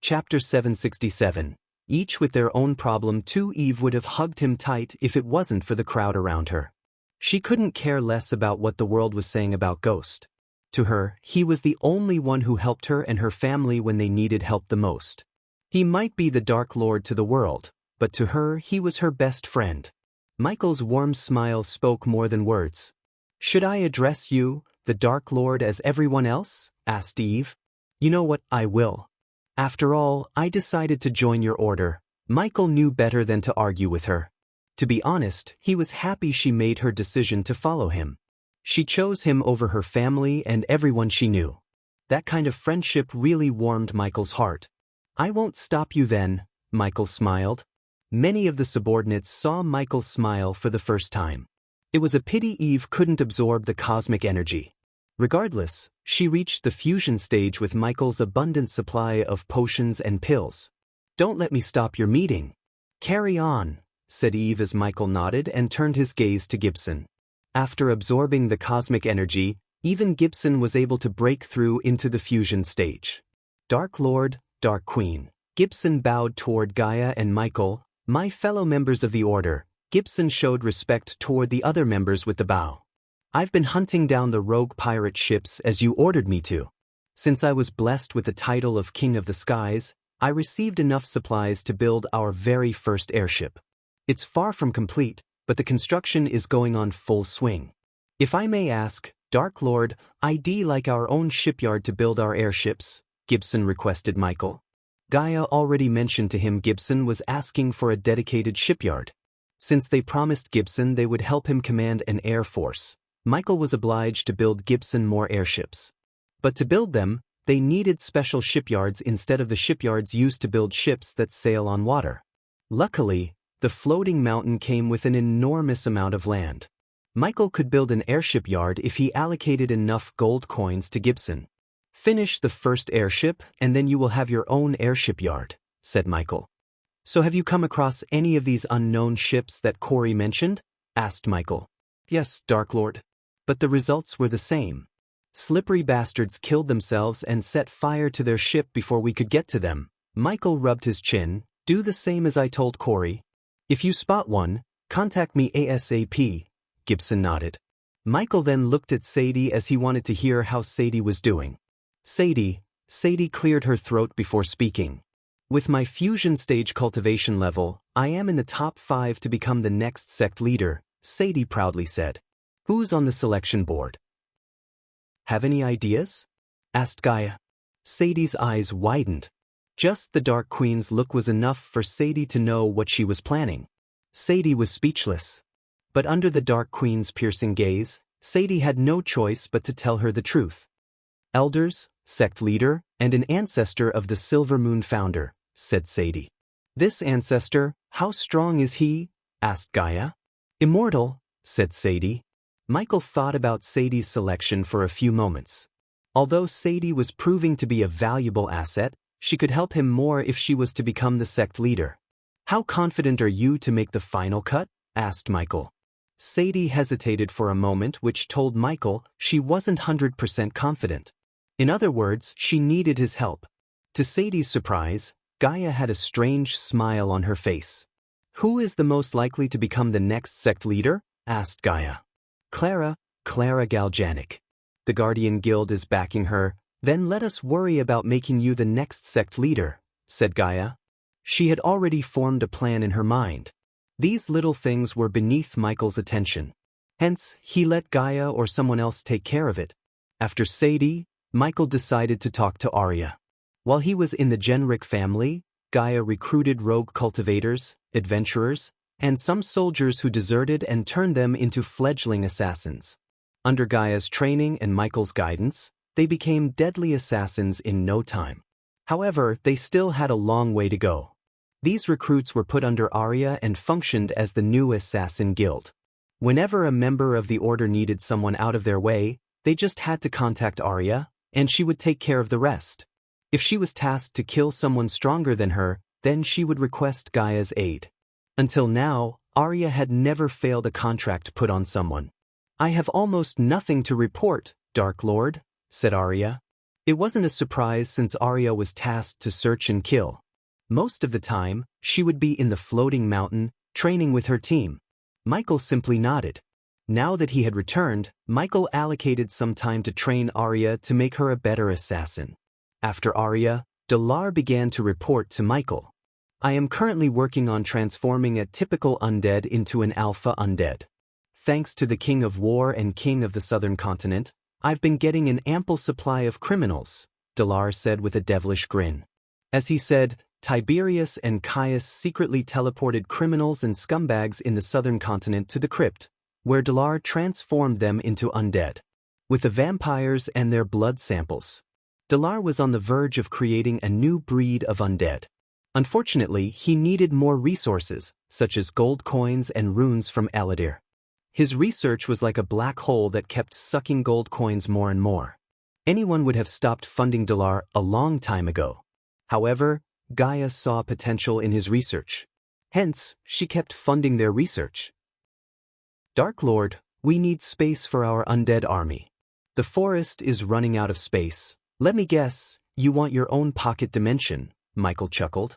Chapter 767. Each with their own problem too. Eve would have hugged him tight if it wasn't for the crowd around her. She couldn't care less about what the world was saying about Ghost. To her, he was the only one who helped her and her family when they needed help the most. He might be the Dark Lord to the world, but to her he was her best friend. Michael's warm smile spoke more than words. "Should I address you, the Dark Lord, as everyone else?" asked Eve. "You know what, I will. After all, I decided to join your order." Michael knew better than to argue with her. To be honest, he was happy she made her decision to follow him. She chose him over her family and everyone she knew. That kind of friendship really warmed Michael's heart. "I won't stop you then," Michael smiled. Many of the subordinates saw Michael smile for the first time. It was a pity Eve couldn't absorb the cosmic energy. Regardless, she reached the fusion stage with Michael's abundant supply of potions and pills. "Don't let me stop your meeting." "Carry on," said Eve as Michael nodded and turned his gaze to Gibson. After absorbing the cosmic energy, even Gibson was able to break through into the fusion stage. "Dark Lord, Dark Queen." Gibson bowed toward Gaia and Michael. "My fellow members of the Order." Gibson showed respect toward the other members with the bow. "I've been hunting down the rogue pirate ships as you ordered me to. Since I was blessed with the title of King of the Skies, I received enough supplies to build our very first airship. It's far from complete, but the construction is going on full swing. If I may ask, Dark Lord, I'd like our own shipyard to build our airships," Gibson requested Michael. Gaia already mentioned to him Gibson was asking for a dedicated shipyard. Since they promised Gibson they would help him command an air force, Michael was obliged to build Gibson more airships. But to build them, they needed special shipyards instead of the shipyards used to build ships that sail on water. Luckily, the floating mountain came with an enormous amount of land. Michael could build an airship yard if he allocated enough gold coins to Gibson. "Finish the first airship and then you will have your own airship yard," said Michael. "So have you come across any of these unknown ships that Corey mentioned?" asked Michael. "Yes, Dark Lord. But the results were the same. Slippery bastards killed themselves and set fire to their ship before we could get to them." Michael rubbed his chin. "Do the same as I told Corey. If you spot one, contact me ASAP." Gibson nodded. Michael then looked at Sadie as he wanted to hear how Sadie was doing. Sadie cleared her throat before speaking. "With my fusion stage cultivation level, I am in the top 5 to become the next sect leader," Sadie proudly said. "Who's on the selection board?" "Have any ideas?" asked Gaia. Sadie's eyes widened. Just the Dark Queen's look was enough for Sadie to know what she was planning. Sadie was speechless. But under the Dark Queen's piercing gaze, Sadie had no choice but to tell her the truth. "Elders, sect leader, and an ancestor of the Silver Moon founder," said Sadie. "This ancestor, how strong is he?" asked Gaia. "Immortal," said Sadie. Michael thought about Sadie's selection for a few moments. Although Sadie was proving to be a valuable asset, she could help him more if she was to become the sect leader. "How confident are you to make the final cut?" asked Michael. Sadie hesitated for a moment, which told Michael she wasn't 100% confident. In other words, she needed his help. To Sadie's surprise, Gaia had a strange smile on her face. "Who is the most likely to become the next sect leader?" asked Gaia. Clara Galganic. "The Guardian Guild is backing her, then let us worry about making you the next sect leader," said Gaia. She had already formed a plan in her mind. These little things were beneath Michael's attention. Hence, he let Gaia or someone else take care of it. After Sadie, Michael decided to talk to Arya. While he was in the Genric family, Gaia recruited rogue cultivators, adventurers, and some soldiers who deserted and turned them into fledgling assassins. Under Gaia's training and Michael's guidance, they became deadly assassins in no time. However, they still had a long way to go. These recruits were put under Arya and functioned as the new assassin guild. Whenever a member of the order needed someone out of their way, they just had to contact Arya, and she would take care of the rest. If she was tasked to kill someone stronger than her, then she would request Gaia's aid. Until now, Arya had never failed a contract put on someone. "I have almost nothing to report, Dark Lord," said Arya. It wasn't a surprise since Arya was tasked to search and kill. Most of the time, she would be in the floating mountain, training with her team. Michael simply nodded. Now that he had returned, Michael allocated some time to train Arya to make her a better assassin. After Arya, Dalar began to report to Michael. I am currently working on transforming a typical undead into an alpha undead. Thanks to the King of War and King of the Southern Continent, I've been getting an ample supply of criminals, Dalar said with a devilish grin. As he said, Tiberius and Caius secretly teleported criminals and scumbags in the Southern Continent to the crypt, where Dalar transformed them into undead. With the vampires and their blood samples, Dalar was on the verge of creating a new breed of undead. Unfortunately, he needed more resources, such as gold coins and runes from Eladir. His research was like a black hole that kept sucking gold coins more and more. Anyone would have stopped funding Dalar a long time ago. However, Gaia saw potential in his research. Hence, she kept funding their research. Dark Lord, we need space for our undead army. The forest is running out of space. Let me guess, you want your own pocket dimension, Michael chuckled.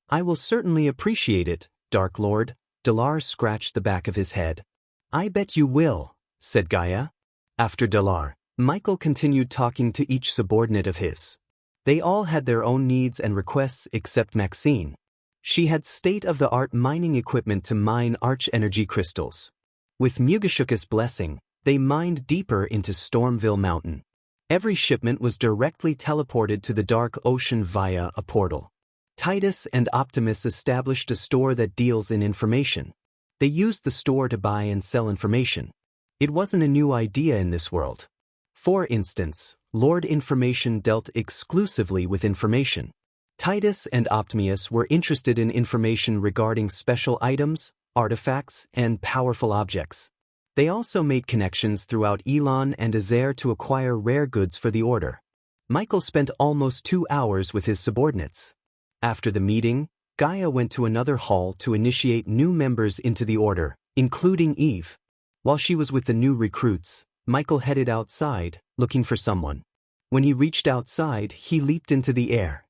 I will certainly appreciate it, Dark Lord. Dalar scratched the back of his head. I bet you will, said Gaia. After Dalar, Michael continued talking to each subordinate of his. They all had their own needs and requests except Maxine. She had state-of-the-art mining equipment to mine arch-energy crystals. With Mugashuka's blessing, they mined deeper into Stormville Mountain. Every shipment was directly teleported to the Dark Ocean via a portal. Titus and Optimus established a store that deals in information. They used the store to buy and sell information. It wasn't a new idea in this world. For instance, Lord Information dealt exclusively with information. Titus and Optimus were interested in information regarding special items, artifacts, and powerful objects. They also made connections throughout Elon and Azair to acquire rare goods for the Order. Michael spent almost 2 hours with his subordinates. After the meeting, Gaia went to another hall to initiate new members into the Order, including Eve. While she was with the new recruits, Michael headed outside, looking for someone. When he reached outside, he leaped into the air.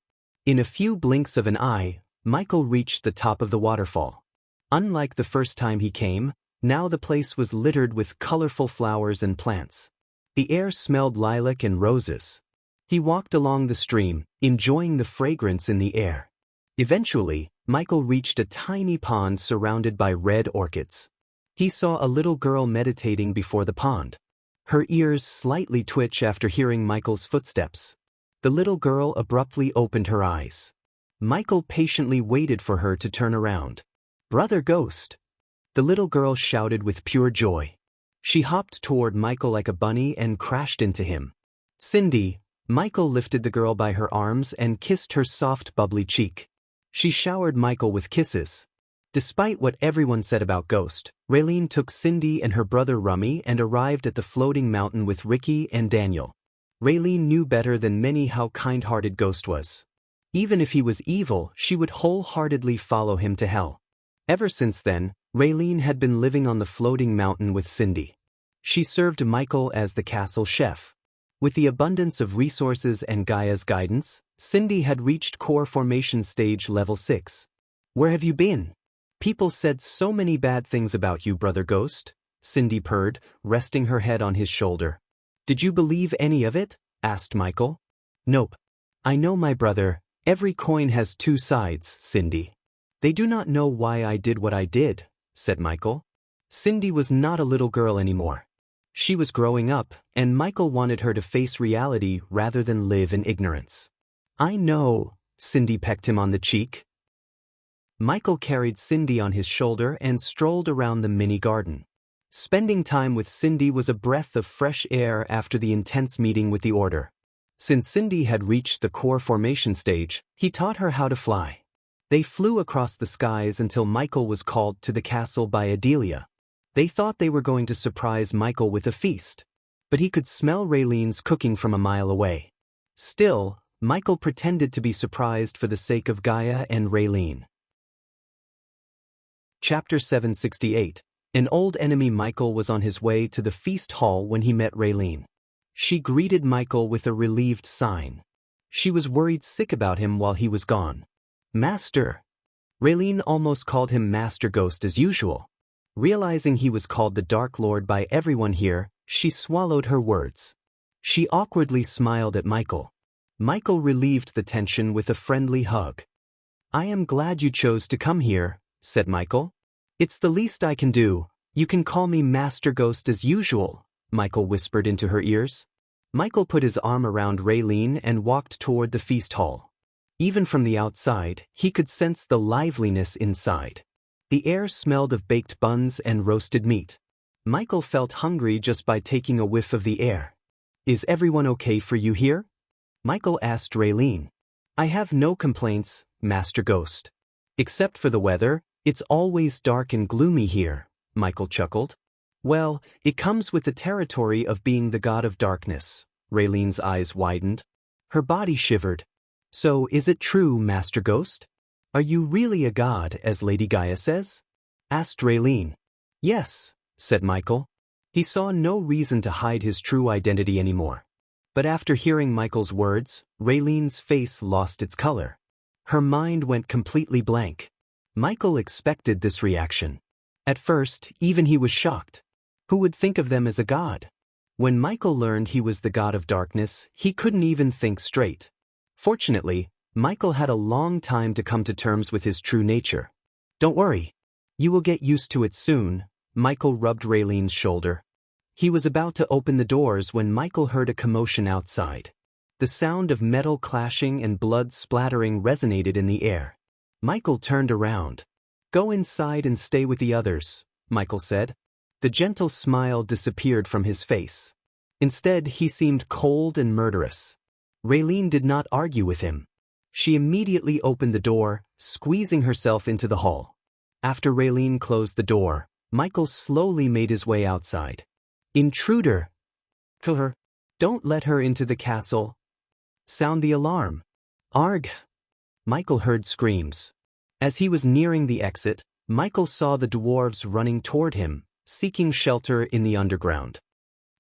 In a few blinks of an eye, Michael reached the top of the waterfall. Unlike the first time he came, now the place was littered with colorful flowers and plants. The air smelled lilac and roses. He walked along the stream, enjoying the fragrance in the air. Eventually, Michael reached a tiny pond surrounded by red orchids. He saw a little girl meditating before the pond. Her ears slightly twitched after hearing Michael's footsteps. The little girl abruptly opened her eyes. Michael patiently waited for her to turn around. "Brother Ghost!" The little girl shouted with pure joy. She hopped toward Michael like a bunny and crashed into him. "Cindy!" Michael lifted the girl by her arms and kissed her soft, bubbly cheek. She showered Michael with kisses. Despite what everyone said about Ghost, Raylene took Cindy and her brother Rummy and arrived at the floating mountain with Ricky and Daniel. Raylene knew better than many how kind-hearted Ghost was. Even if he was evil, she would wholeheartedly follow him to hell. Ever since then, Raylene had been living on the floating mountain with Cindy. She served Michael as the castle chef. With the abundance of resources and Gaia's guidance, Cindy had reached core formation stage level 6. "Where have you been? People said so many bad things about you, Brother Ghost," Cindy purred, resting her head on his shoulder. "Did you believe any of it?" asked Michael. "Nope. I know my brother. Every coin has 2 sides, Cindy." "They do not know why I did what I did," said Michael. Cindy was not a little girl anymore. She was growing up, and Michael wanted her to face reality rather than live in ignorance. "I know," Cindy pecked him on the cheek. Michael carried Cindy on his shoulder and strolled around the mini garden. Spending time with Cindy was a breath of fresh air after the intense meeting with the Order. Since Cindy had reached the core formation stage, he taught her how to fly. They flew across the skies until Michael was called to the castle by Adelia. They thought they were going to surprise Michael with a feast, but he could smell Raylene's cooking from a mile away. Still, Michael pretended to be surprised for the sake of Gaia and Raylene. Chapter 768. An old enemy. Michael was on his way to the feast hall when he met Raylene. She greeted Michael with a relieved sign. She was worried sick about him while he was gone. Master. Raylene almost called him Master Ghost as usual. Realizing he was called the Dark Lord by everyone here, she swallowed her words. She awkwardly smiled at Michael. Michael relieved the tension with a friendly hug. I am glad you chose to come here, said Michael. It's the least I can do. You can call me Master Ghost as usual, Michael whispered into her ears. Michael put his arm around Raylene and walked toward the feast hall. Even from the outside, he could sense the liveliness inside. The air smelled of baked buns and roasted meat. Michael felt hungry just by taking a whiff of the air. Is everyone okay for you here? Michael asked Raylene. I have no complaints, Master Ghost. Except for the weather, it's always dark and gloomy here, Michael chuckled. Well, it comes with the territory of being the god of darkness. Raylene's eyes widened. Her body shivered. So is it true, Master Ghost? Are you really a god, as Lady Gaia says? Asked Raylene. Yes, said Michael. He saw no reason to hide his true identity anymore. But after hearing Michael's words, Raylene's face lost its color. Her mind went completely blank. Michael expected this reaction. At first, even he was shocked. Who would think of them as a god? When Michael learned he was the god of darkness, he couldn't even think straight. Fortunately, Michael had a long time to come to terms with his true nature. Don't worry. You will get used to it soon, Michael rubbed Raylene's shoulder. He was about to open the doors when Michael heard a commotion outside. The sound of metal clashing and blood splattering resonated in the air. Michael turned around. Go inside and stay with the others, Michael said. The gentle smile disappeared from his face. Instead, he seemed cold and murderous. Raylene did not argue with him. She immediately opened the door, squeezing herself into the hall. After Raylene closed the door, Michael slowly made his way outside. Intruder! Kill her. Don't let her into the castle. Sound the alarm. Arg! Michael heard screams. As he was nearing the exit, Michael saw the dwarves running toward him, seeking shelter in the underground.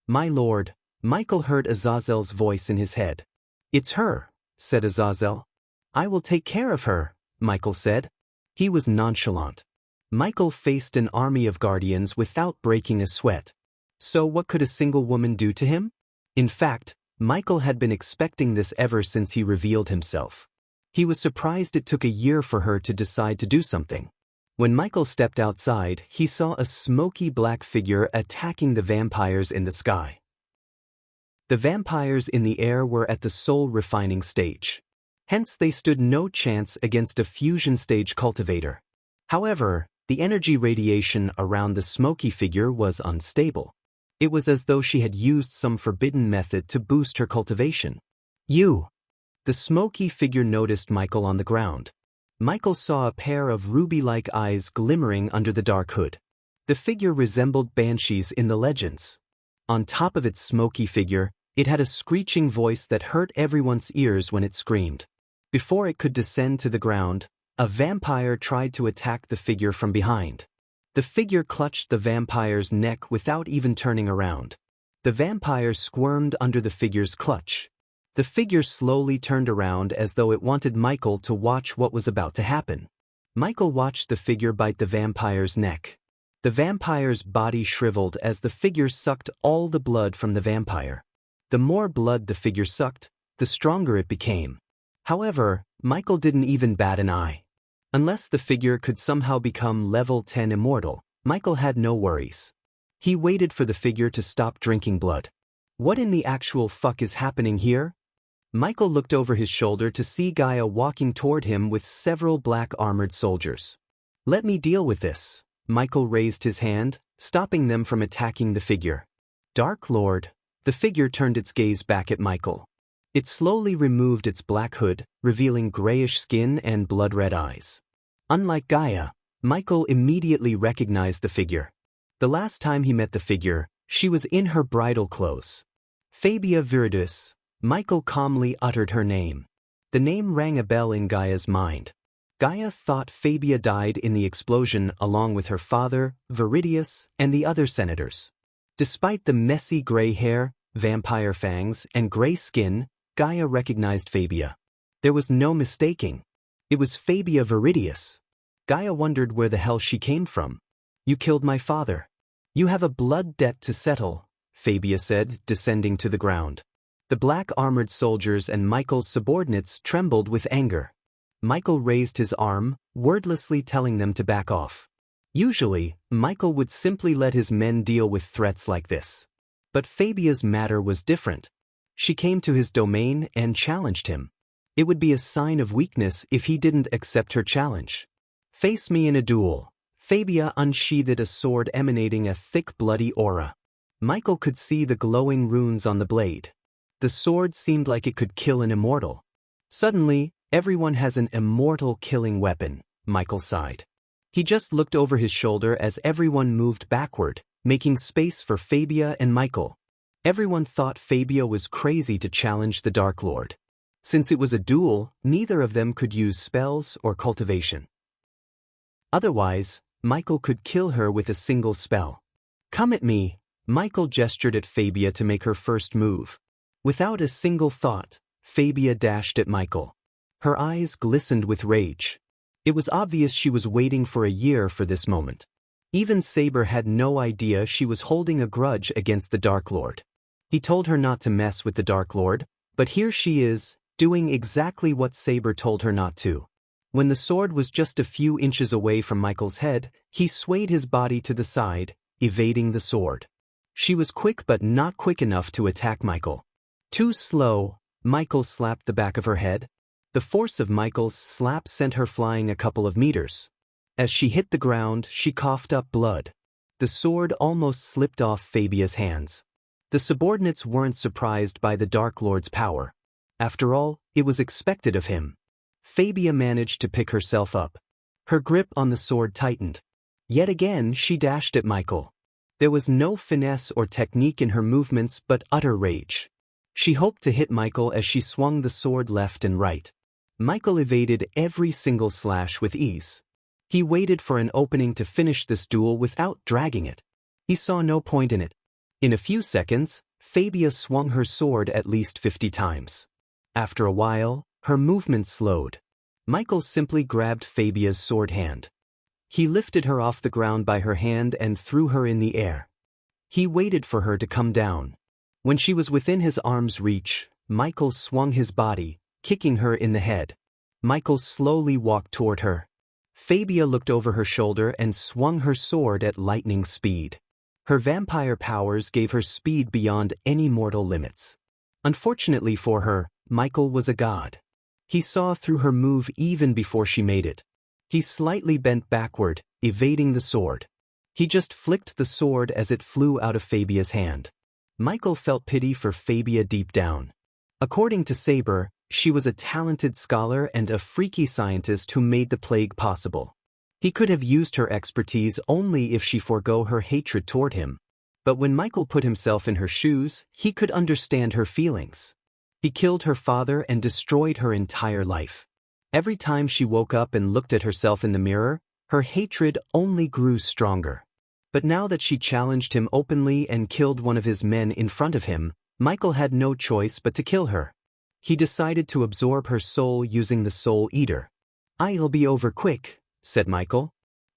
My lord, Michael heard Azazel's voice in his head. It's her, said Azazel. I will take care of her, Michael said. He was nonchalant. Michael faced an army of guardians without breaking a sweat. So what could a single woman do to him? In fact, Michael had been expecting this ever since he revealed himself. He was surprised it took a year for her to decide to do something. When Michael stepped outside, he saw a smoky black figure attacking the vampires in the sky. The vampires in the air were at the soul refining stage. Hence they stood no chance against a fusion stage cultivator. However, the energy radiation around the smoky figure was unstable. It was as though she had used some forbidden method to boost her cultivation. You! The smoky figure noticed Michael on the ground. Michael saw a pair of ruby-like eyes glimmering under the dark hood. The figure resembled banshees in the legends. On top of its smoky figure, it had a screeching voice that hurt everyone's ears when it screamed. Before it could descend to the ground, a vampire tried to attack the figure from behind. The figure clutched the vampire's neck without even turning around. The vampire squirmed under the figure's clutch. The figure slowly turned around as though it wanted Michael to watch what was about to happen. Michael watched the figure bite the vampire's neck. The vampire's body shriveled as the figure sucked all the blood from the vampire. The more blood the figure sucked, the stronger it became. However, Michael didn't even bat an eye. Unless the figure could somehow become level 10 immortal, Michael had no worries. He waited for the figure to stop drinking blood. What in the actual fuck is happening here? Michael looked over his shoulder to see Gaia walking toward him with several black armored soldiers. Let me deal with this. Michael raised his hand, stopping them from attacking the figure. Dark Lord. The figure turned its gaze back at Michael. It slowly removed its black hood, revealing grayish skin and blood-red eyes. Unlike Gaia, Michael immediately recognized the figure. The last time he met the figure, she was in her bridal clothes. Fabia Viridis. Michael calmly uttered her name. The name rang a bell in Gaia's mind. Gaia thought Fabia died in the explosion along with her father, Viridius, and the other senators. Despite the messy gray hair, vampire fangs, and gray skin, Gaia recognized Fabia. There was no mistaking. It was Fabia Viridius. Gaia wondered where the hell she came from. "You killed my father. You have a blood debt to settle," Fabia said, descending to the ground. The black armored soldiers and Michael's subordinates trembled with anger. Michael raised his arm, wordlessly telling them to back off. Usually, Michael would simply let his men deal with threats like this. But Fabia's matter was different. She came to his domain and challenged him. It would be a sign of weakness if he didn't accept her challenge. "Face me in a duel." Fabia unsheathed a sword emanating a thick bloody aura. Michael could see the glowing runes on the blade. The sword seemed like it could kill an immortal. Suddenly, everyone has an immortal killing weapon, Michael sighed. He just looked over his shoulder as everyone moved backward, making space for Fabia and Michael. Everyone thought Fabia was crazy to challenge the Dark Lord. Since it was a duel, neither of them could use spells or cultivation. Otherwise, Michael could kill her with a single spell. "Come at me." Michael gestured at Fabia to make her first move. Without a single thought, Fabia dashed at Michael. Her eyes glistened with rage. It was obvious she was waiting for a year for this moment. Even Saber had no idea she was holding a grudge against the Dark Lord. He told her not to mess with the Dark Lord, but here she is, doing exactly what Saber told her not to. When the sword was just a few inches away from Michael's head, he swayed his body to the side, evading the sword. She was quick but not quick enough to attack Michael. Too slow, Michael slapped the back of her head. The force of Michael's slap sent her flying a couple of meters. As she hit the ground, she coughed up blood. The sword almost slipped off Fabia's hands. The subordinates weren't surprised by the Dark Lord's power. After all, it was expected of him. Fabia managed to pick herself up. Her grip on the sword tightened. Yet again she dashed at Michael. There was no finesse or technique in her movements but utter rage. She hoped to hit Michael as she swung the sword left and right. Michael evaded every single slash with ease. He waited for an opening to finish this duel without dragging it. He saw no point in it. In a few seconds, Fabia swung her sword at least 50 times. After a while, her movement slowed. Michael simply grabbed Fabia's sword hand. He lifted her off the ground by her hand and threw her in the air. He waited for her to come down. When she was within his arm's reach, Michael swung his body, kicking her in the head. Michael slowly walked toward her. Fabia looked over her shoulder and swung her sword at lightning speed. Her vampire powers gave her speed beyond any mortal limits. Unfortunately for her, Michael was a god. He saw through her move even before she made it. He slightly bent backward, evading the sword. He just flicked the sword as it flew out of Fabia's hand. Michael felt pity for Fabia deep down. According to Saber, she was a talented scholar and a freaky scientist who made the plague possible. He could have used her expertise only if she forego her hatred toward him. But when Michael put himself in her shoes, he could understand her feelings. He killed her father and destroyed her entire life. Every time she woke up and looked at herself in the mirror, her hatred only grew stronger. But now that she challenged him openly and killed one of his men in front of him, Michael had no choice but to kill her. He decided to absorb her soul using the Soul Eater. "I'll be over quick," said Michael.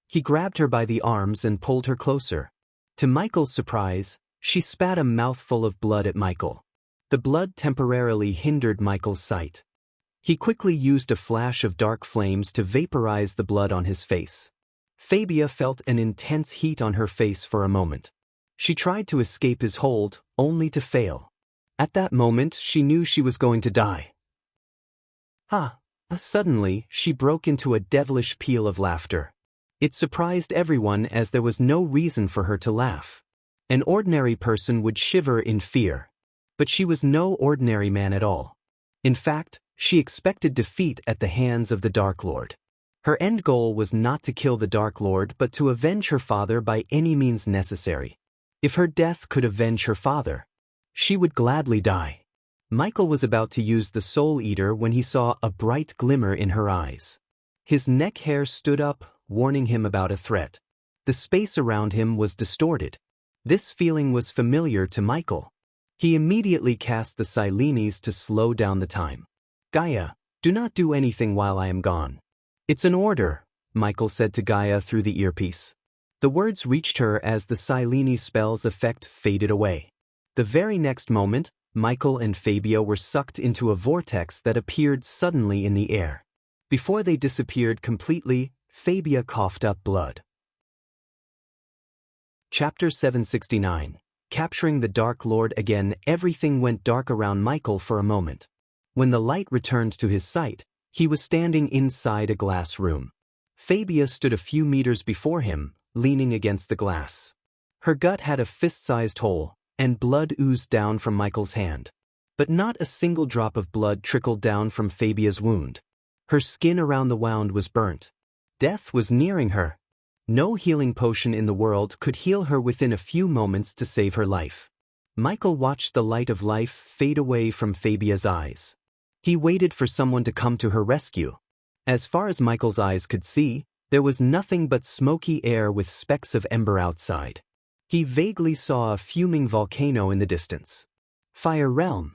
He grabbed her by the arms and pulled her closer. To Michael's surprise, she spat a mouthful of blood at Michael. The blood temporarily hindered Michael's sight. He quickly used a flash of dark flames to vaporize the blood on his face. Fabia felt an intense heat on her face for a moment. She tried to escape his hold, only to fail. At that moment, she knew she was going to die. Suddenly, she broke into a devilish peal of laughter. It surprised everyone as there was no reason for her to laugh. An ordinary person would shiver in fear. But she was no ordinary man at all. In fact, she expected defeat at the hands of the Dark Lord. Her end goal was not to kill the Dark Lord but to avenge her father by any means necessary. If her death could avenge her father, she would gladly die. Michael was about to use the Soul Eater when he saw a bright glimmer in her eyes. His neck hair stood up, warning him about a threat. The space around him was distorted. This feeling was familiar to Michael. He immediately cast the Silenes to slow down the time. Gaia, do not do anything while I am gone. It's an order, Michael said to Gaia through the earpiece. The words reached her as the Silenes spell's effect faded away. The very next moment, Michael and Fabia were sucked into a vortex that appeared suddenly in the air. Before they disappeared completely, Fabia coughed up blood. Chapter 769. Capturing the Dark Lord again. Everything went dark around Michael for a moment. When the light returned to his sight, he was standing inside a glass room. Fabia stood a few meters before him, leaning against the glass. Her gut had a fist-sized hole, and blood oozed down from Michael's hand. But not a single drop of blood trickled down from Fabia's wound. Her skin around the wound was burnt. Death was nearing her. No healing potion in the world could heal her within a few moments to save her life. Michael watched the light of life fade away from Fabia's eyes. He waited for someone to come to her rescue. As far as Michael's eyes could see, there was nothing but smoky air with specks of ember outside. He vaguely saw a fuming volcano in the distance. Fire realm?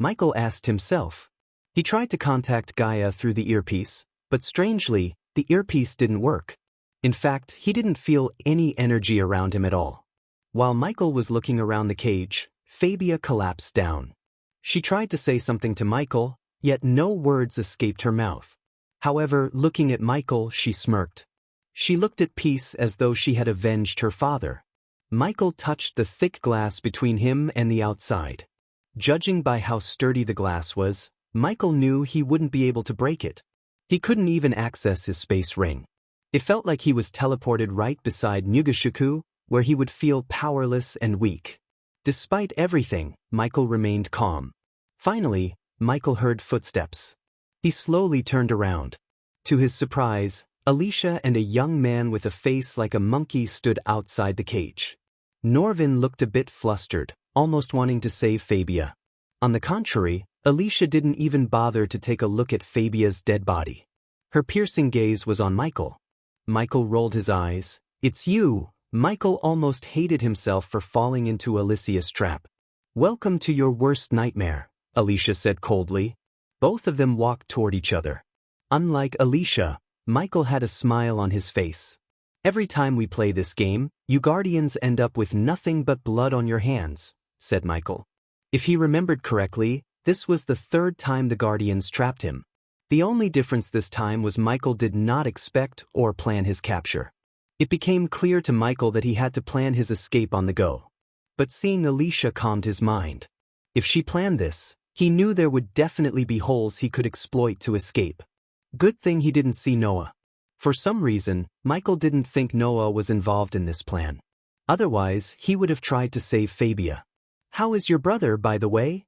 Michael asked himself. He tried to contact Gaia through the earpiece, but strangely, the earpiece didn't work. In fact, he didn't feel any energy around him at all. While Michael was looking around the cage, Fabia collapsed down. She tried to say something to Michael, yet no words escaped her mouth. However, looking at Michael, she smirked. She looked at peace as though she had avenged her father. Michael touched the thick glass between him and the outside. Judging by how sturdy the glass was, Michael knew he wouldn't be able to break it. He couldn't even access his space ring. It felt like he was teleported right beside Nugashuku, where he would feel powerless and weak. Despite everything, Michael remained calm. Finally, Michael heard footsteps. He slowly turned around. To his surprise, Alicia and a young man with a face like a monkey stood outside the cage. Norvin looked a bit flustered, almost wanting to save Fabia. On the contrary, Alicia didn't even bother to take a look at Fabia's dead body. Her piercing gaze was on Michael. Michael rolled his eyes. It's you. Michael almost hated himself for falling into Alicia's trap. Welcome to your worst nightmare, Alicia said coldly. Both of them walked toward each other. Unlike Alicia, Michael had a smile on his face. Every time we play this game, you Guardians end up with nothing but blood on your hands, said Michael. If he remembered correctly, this was the third time the Guardians trapped him. The only difference this time was Michael did not expect or plan his capture. It became clear to Michael that he had to plan his escape on the go. But seeing Alicia calmed his mind. If she planned this, he knew there would definitely be holes he could exploit to escape. Good thing he didn't see Noah. For some reason, Michael didn't think Noah was involved in this plan. Otherwise, he would have tried to save Fabia. How is your brother, by the way?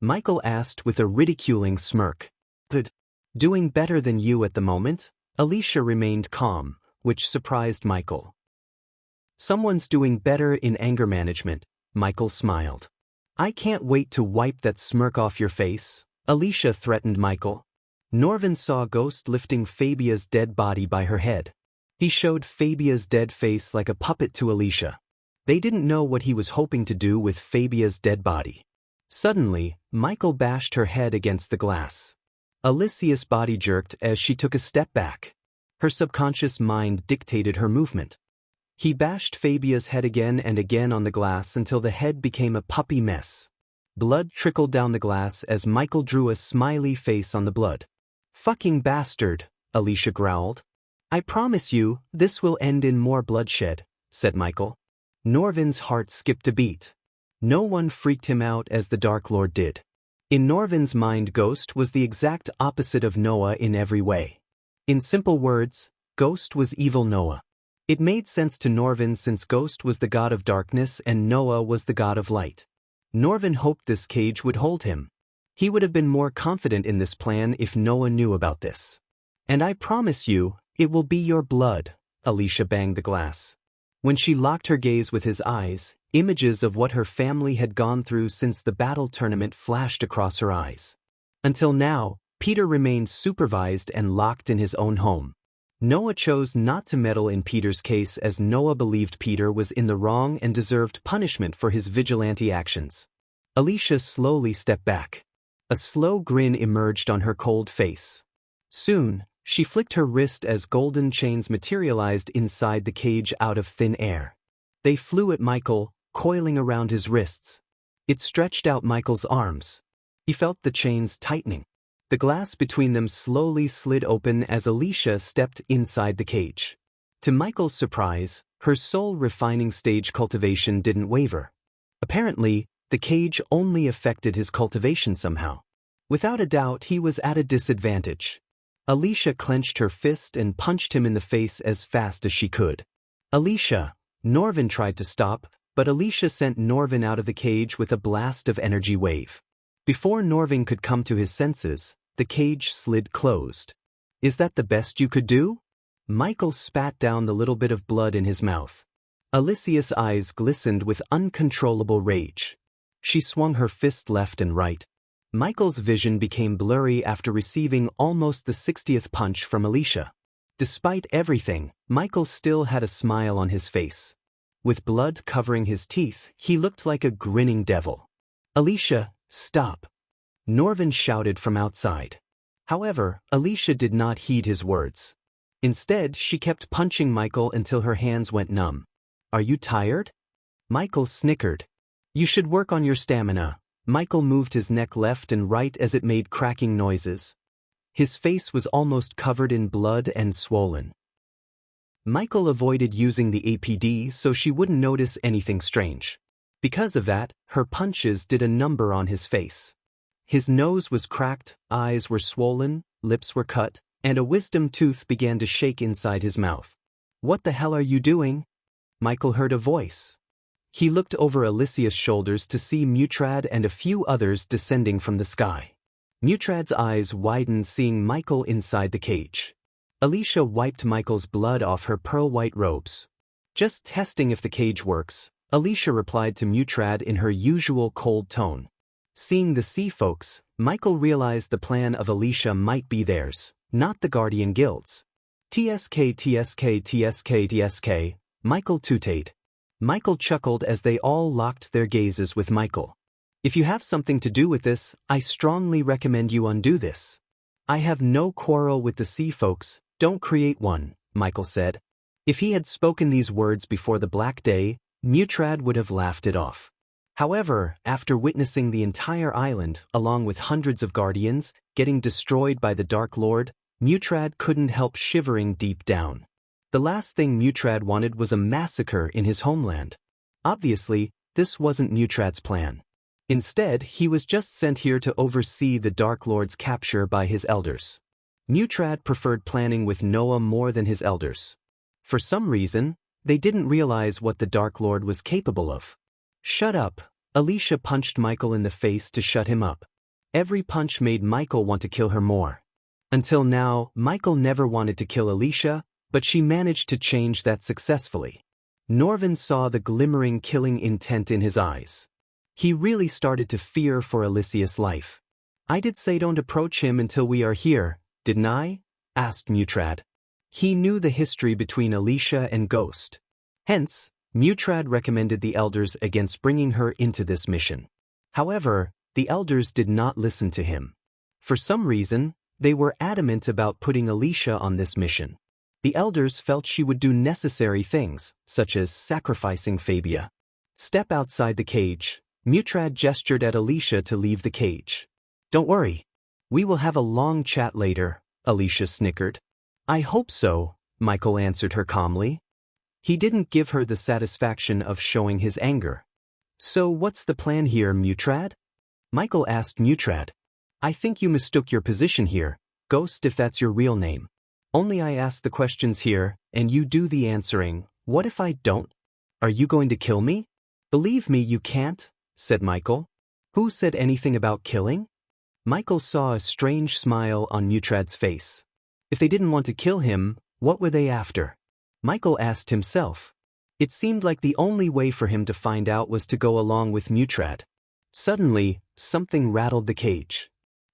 Michael asked with a ridiculing smirk. Good. Doing better than you at the moment? Alicia remained calm, which surprised Michael. Someone's doing better in anger management, Michael smiled. I can't wait to wipe that smirk off your face, Alicia threatened Michael. Norvin saw Ghost lifting Fabia's dead body by her head. He showed Fabia's dead face like a puppet to Alicia. They didn't know what he was hoping to do with Fabia's dead body. Suddenly, Michael bashed her head against the glass. Alicia's body jerked as she took a step back. Her subconscious mind dictated her movement. He bashed Fabia's head again and again on the glass until the head became a puppy mess. Blood trickled down the glass as Michael drew a smiley face on the blood. Fucking bastard, Alicia growled. I promise you, this will end in more bloodshed, said Michael. Norvin's heart skipped a beat. No one freaked him out as the Dark Lord did. In Norvin's mind, Ghost was the exact opposite of Noah in every way. In simple words, Ghost was evil Noah. It made sense to Norvin since Ghost was the god of darkness and Noah was the god of light. Norvin hoped this cage would hold him. He would have been more confident in this plan if Noah knew about this. And I promise you, it will be your blood, Alicia banged the glass. When she locked her gaze with his eyes, images of what her family had gone through since the battle tournament flashed across her eyes. Until now, Peter remained supervised and locked in his own home. Noah chose not to meddle in Peter's case as Noah believed Peter was in the wrong and deserved punishment for his vigilante actions. Alicia slowly stepped back. A slow grin emerged on her cold face. Soon, she flicked her wrist as golden chains materialized inside the cage out of thin air. They flew at Michael, coiling around his wrists. It stretched out Michael's arms. He felt the chains tightening. The glass between them slowly slid open as Alicia stepped inside the cage. To Michael's surprise, her soul-refining stage cultivation didn't waver. Apparently, the cage only affected his cultivation somehow. Without a doubt, he was at a disadvantage. Alicia clenched her fist and punched him in the face as fast as she could. Alicia! Norvin tried to stop, but Alicia sent Norvin out of the cage with a blast of energy wave. Before Norvin could come to his senses, the cage slid closed. Is that the best you could do? Michael spat down the little bit of blood in his mouth. Alicia's eyes glistened with uncontrollable rage. She swung her fist left and right. Michael's vision became blurry after receiving almost the 60th punch from Alicia. Despite everything, Michael still had a smile on his face. With blood covering his teeth, he looked like a grinning devil. Alicia, stop! Norvin shouted from outside. However, Alicia did not heed his words. Instead, she kept punching Michael until her hands went numb. Are you tired? Michael snickered. You should work on your stamina. Michael moved his neck left and right as it made cracking noises. His face was almost covered in blood and swollen. Michael avoided using the APD so she wouldn't notice anything strange. Because of that, her punches did a number on his face. His nose was cracked, eyes were swollen, lips were cut, and a wisdom tooth began to shake inside his mouth. What the hell are you doing? Michael heard a voice. He looked over Alicia's shoulders to see Mutrad and a few others descending from the sky. Mutrad's eyes widened seeing Michael inside the cage. Alicia wiped Michael's blood off her pearl-white robes. Just testing if the cage works, Alicia replied to Mutrad in her usual cold tone. Seeing the sea folks, Michael realized the plan of Alicia might be theirs, not the Guardian Guild's. TSK TSK TSK TSK, Michael tooted. Michael chuckled as they all locked their gazes with Michael. If you have something to do with this, I strongly recommend you undo this. I have no quarrel with the sea folks, don't create one, Michael said. If he had spoken these words before the Black Day, Mutrad would have laughed it off. However, after witnessing the entire island, along with hundreds of guardians, getting destroyed by the Dark Lord, Mutrad couldn't help shivering deep down. The last thing Mutrad wanted was a massacre in his homeland. Obviously, this wasn't Mutrad's plan. Instead, he was just sent here to oversee the Dark Lord's capture by his elders. Mutrad preferred planning with Noah more than his elders. For some reason, they didn't realize what the Dark Lord was capable of. Shut up! Alicia punched Michael in the face to shut him up. Every punch made Michael want to kill her more. Until now, Michael never wanted to kill Alicia, but she managed to change that successfully. Norvin saw the glimmering killing intent in his eyes. He really started to fear for Alicia's life. I did say don't approach him until we are here, didn't I? Asked Mutrad. He knew the history between Alicia and Ghost. Hence, Mutrad recommended the elders against bringing her into this mission. However, the elders did not listen to him. For some reason, they were adamant about putting Alicia on this mission. The elders felt she would do necessary things, such as sacrificing Fabia. Step outside the cage. Mutrad gestured at Alicia to leave the cage. Don't worry. We will have a long chat later, Alicia snickered. I hope so, Michael answered her calmly. He didn't give her the satisfaction of showing his anger. So what's the plan here, Mutrad? Michael asked Mutrad. I think you mistook your position here, Ghost if that's your real name. Only I ask the questions here, and you do the answering. What if I don't? Are you going to kill me? Believe me, you can't, said Michael. Who said anything about killing? Michael saw a strange smile on Mutrad's face. If they didn't want to kill him, what were they after? Michael asked himself. It seemed like the only way for him to find out was to go along with Mutrad. Suddenly, something rattled the cage.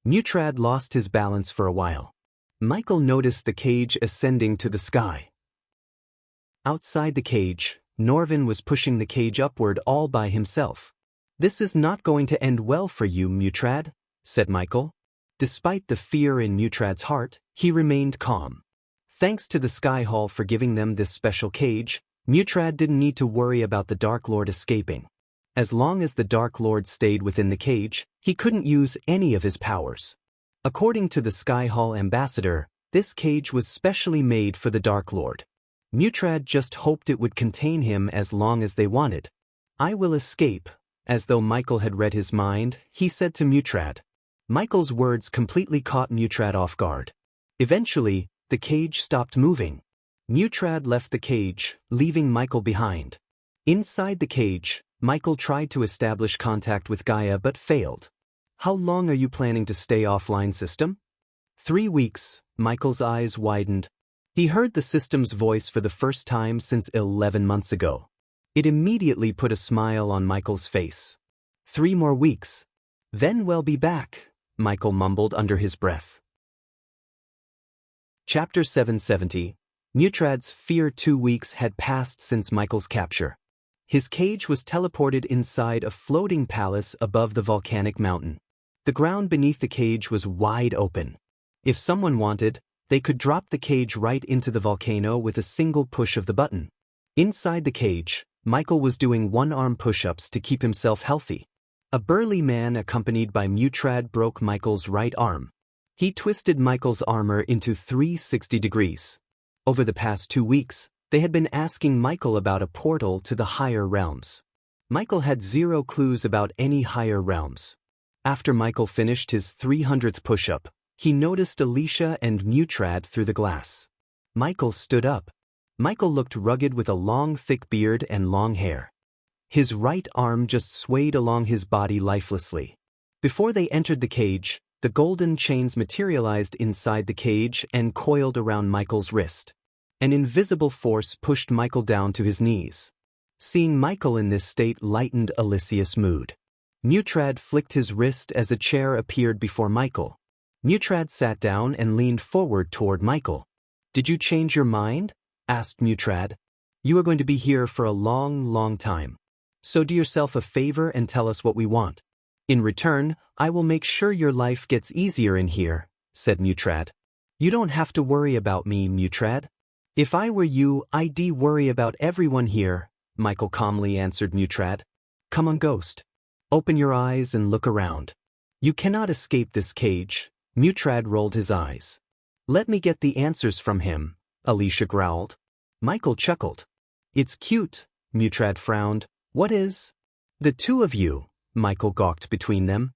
Mutrad lost his balance for a while. Michael noticed the cage ascending to the sky. Outside the cage, Norvin was pushing the cage upward all by himself. "This is not going to end well for you, Mutrad," said Michael. Despite the fear in Mutrad's heart, he remained calm. Thanks to the Sky Hall for giving them this special cage, Mutrad didn't need to worry about the Dark Lord escaping. As long as the Dark Lord stayed within the cage, he couldn't use any of his powers. According to the Sky Hall ambassador, this cage was specially made for the Dark Lord. Mutrad just hoped it would contain him as long as they wanted. "I will escape." As though Michael had read his mind, he said to Mutrad. Michael's words completely caught Mutrad off guard. Eventually, the cage stopped moving. Mutrad left the cage, leaving Michael behind. Inside the cage, Michael tried to establish contact with Gaia but failed. "How long are you planning to stay offline, system?" 3 weeks, Michael's eyes widened. He heard the system's voice for the first time since 11 months ago. It immediately put a smile on Michael's face. 3 more weeks. Then we'll be back, Michael mumbled under his breath. Chapter 770. Mutrad's fear. 2 weeks had passed since Michael's capture. His cage was teleported inside a floating palace above the volcanic mountain. The ground beneath the cage was wide open. If someone wanted, they could drop the cage right into the volcano with a single push of the button. Inside the cage, Michael was doing one-arm push-ups to keep himself healthy. A burly man accompanied by Mutrad broke Michael's right arm. He twisted Michael's armor into 360 degrees. Over the past 2 weeks, they had been asking Michael about a portal to the higher realms. Michael had 0 clues about any higher realms. After Michael finished his 300th push-up, he noticed Alicia and Mutrad through the glass. Michael stood up. Michael looked rugged with a long, thick beard and long hair. His right arm just swayed along his body lifelessly. Before they entered the cage, the golden chains materialized inside the cage and coiled around Michael's wrist. An invisible force pushed Michael down to his knees. Seeing Michael in this state lightened Alicia's mood. Mutrad flicked his wrist as a chair appeared before Michael. Mutrad sat down and leaned forward toward Michael. "Did you change your mind?" asked Mutrad. "You are going to be here for a long, long time. So do yourself a favor and tell us what we want. In return, I will make sure your life gets easier in here," said Mutrad. "You don't have to worry about me, Mutrad. If I were you, I'd worry about everyone here," Michael calmly answered Mutrad. "Come on, Ghost. Open your eyes and look around. You cannot escape this cage." Mutrad rolled his eyes. "Let me get the answers from him," Alicia growled. Michael chuckled. "It's cute," Mutrad frowned. "What is?" "The two of you," Michael gawked between them.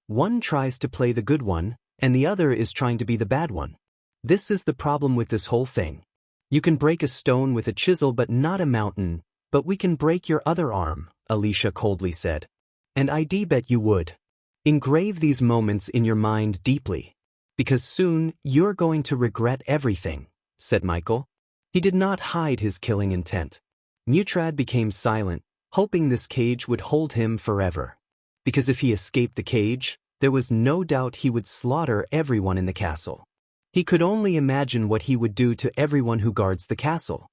"One tries to play the good one, and the other is trying to be the bad one. This is the problem with this whole thing. You can break a stone with a chisel but not a mountain, but we can break your other arm," Alicia coldly said. "And I'd bet you would. Engrave these moments in your mind deeply. Because soon, you're going to regret everything," said Michael. He did not hide his killing intent. Mutrad became silent, hoping this cage would hold him forever. Because if he escaped the cage, there was no doubt he would slaughter everyone in the castle. He could only imagine what he would do to everyone who guards the castle.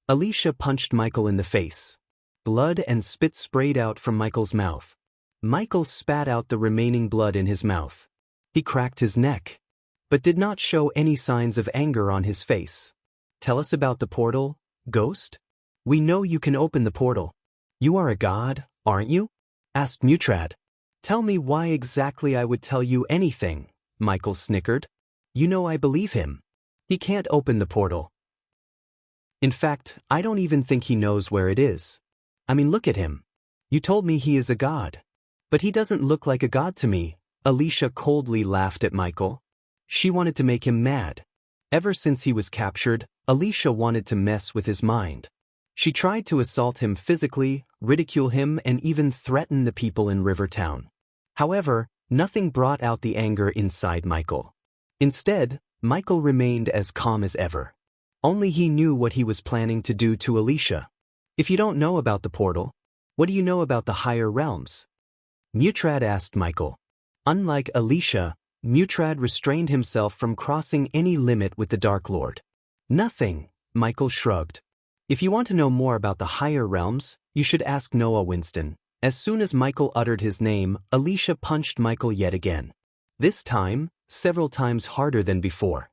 Alicia punched Michael in the face. Blood and spit sprayed out from Michael's mouth. Michael spat out the remaining blood in his mouth. He cracked his neck, but did not show any signs of anger on his face. "Tell us about the portal, Ghost? We know you can open the portal. You are a god, aren't you?" asked Mutrad. "Tell me why exactly I would tell you anything," Michael snickered. "You know I believe him. He can't open the portal. In fact, I don't even think he knows where it is. I mean, look at him. You told me he is a god. But he doesn't look like a god to me." Alicia coldly laughed at Michael. She wanted to make him mad. Ever since he was captured, Alicia wanted to mess with his mind. She tried to assault him physically, ridicule him, and even threaten the people in Rivertown. However, nothing brought out the anger inside Michael. Instead, Michael remained as calm as ever. Only he knew what he was planning to do to Alicia. "If you don't know about the portal, what do you know about the higher realms?" Mutrad asked Michael. Unlike Alicia, Mutrad restrained himself from crossing any limit with the Dark Lord. "Nothing," Michael shrugged. "If you want to know more about the higher realms, you should ask Noah Winston, As soon as Michael uttered his name, Alicia punched Michael yet again. This time, several times harder than before.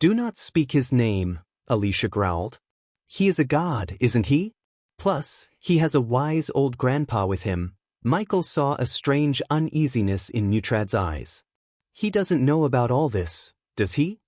"Do not speak his name," Alicia growled. "He is a god, isn't he? Plus, he has a wise old grandpa with him." Michael saw a strange uneasiness in Mutrad's eyes. "He doesn't know about all this, does he?"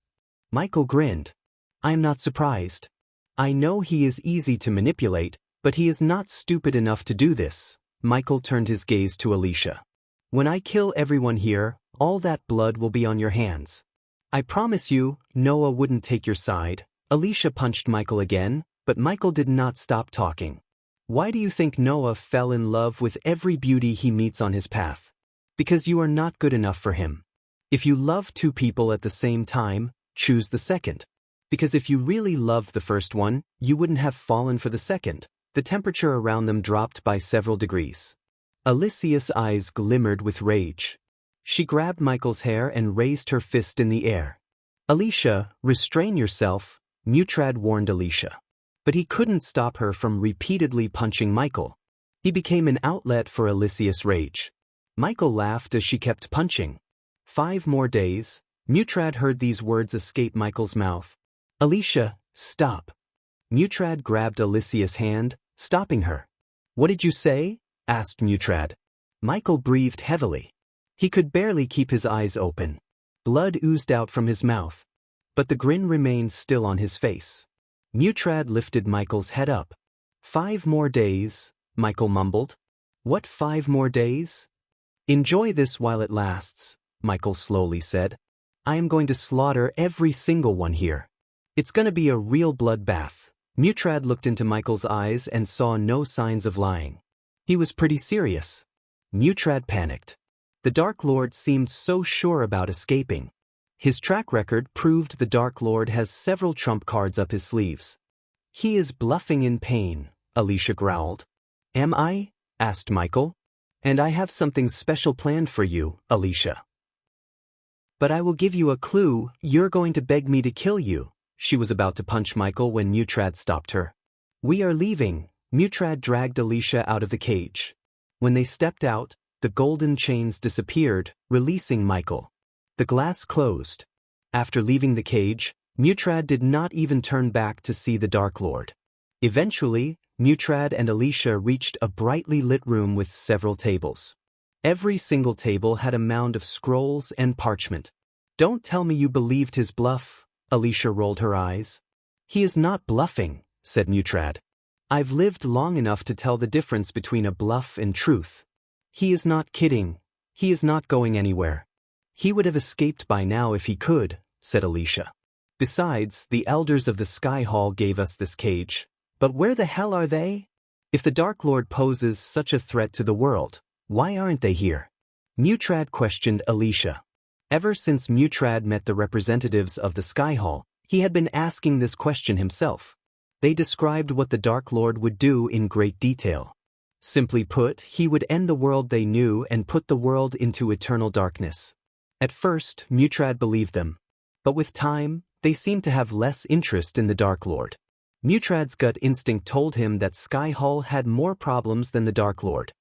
Michael grinned. "I am not surprised. I know he is easy to manipulate, but he is not stupid enough to do this." Michael turned his gaze to Alicia. "When I kill everyone here, all that blood will be on your hands. I promise you, Noah wouldn't take your side." Alicia punched Michael again, but Michael did not stop talking. "Why do you think Noah fell in love with every beauty he meets on his path? Because you are not good enough for him. If you love two people at the same time, choose the second. Because if you really loved the first one, you wouldn't have fallen for the second." The temperature around them dropped by several degrees. Alicia's eyes glimmered with rage. She grabbed Michael's hair and raised her fist in the air. "Alicia, restrain yourself," Mutrad warned Alicia. But he couldn't stop her from repeatedly punching Michael. He became an outlet for Alicia's rage. Michael laughed as she kept punching. 5 more days, Mutrad heard these words escape Michael's mouth. "Alicia, stop." Mutrad grabbed Alicia's hand, stopping her. "What did you say?" asked Mutrad. Michael breathed heavily. He could barely keep his eyes open. Blood oozed out from his mouth. But the grin remained still on his face. Mutrad lifted Michael's head up. 5 more days, Michael mumbled. "What 5 more days?" "Enjoy this while it lasts," Michael slowly said. "I am going to slaughter every single one here. It's going to be a real bloodbath." Mutrad looked into Michael's eyes and saw no signs of lying. He was pretty serious. Mutrad panicked. The Dark Lord seemed so sure about escaping. His track record proved the Dark Lord has several trump cards up his sleeves. "He is bluffing in pain," Alicia growled. "Am I?" asked Michael. "And I have something special planned for you, Alicia. But I will give you a clue. You're going to beg me to kill you." She was about to punch Michael when Mutrad stopped her. "We are leaving." Mutrad dragged Alicia out of the cage. When they stepped out, the golden chains disappeared, releasing Michael. The glass closed. After leaving the cage, Mutrad did not even turn back to see the Dark Lord. Eventually, Mutrad and Alicia reached a brightly lit room with several tables. Every single table had a mound of scrolls and parchment. "Don't tell me you believed his bluff." Alicia rolled her eyes. "He is not bluffing," said Mutrad. "I've lived long enough to tell the difference between a bluff and truth. He is not kidding. He is not going anywhere. He would have escaped by now if he could," said Alicia. "Besides, the elders of the Sky Hall gave us this cage. But where the hell are they? If the Dark Lord poses such a threat to the world, why aren't they here?" Mutrad questioned Alicia. Ever since Mutrad met the representatives of the Sky Hall, he had been asking this question himself. They described what the Dark Lord would do in great detail. Simply put, he would end the world they knew and put the world into eternal darkness. At first, Mutrad believed them. But with time, they seemed to have less interest in the Dark Lord. Mutrad's gut instinct told him that Sky Hall had more problems than the Dark Lord.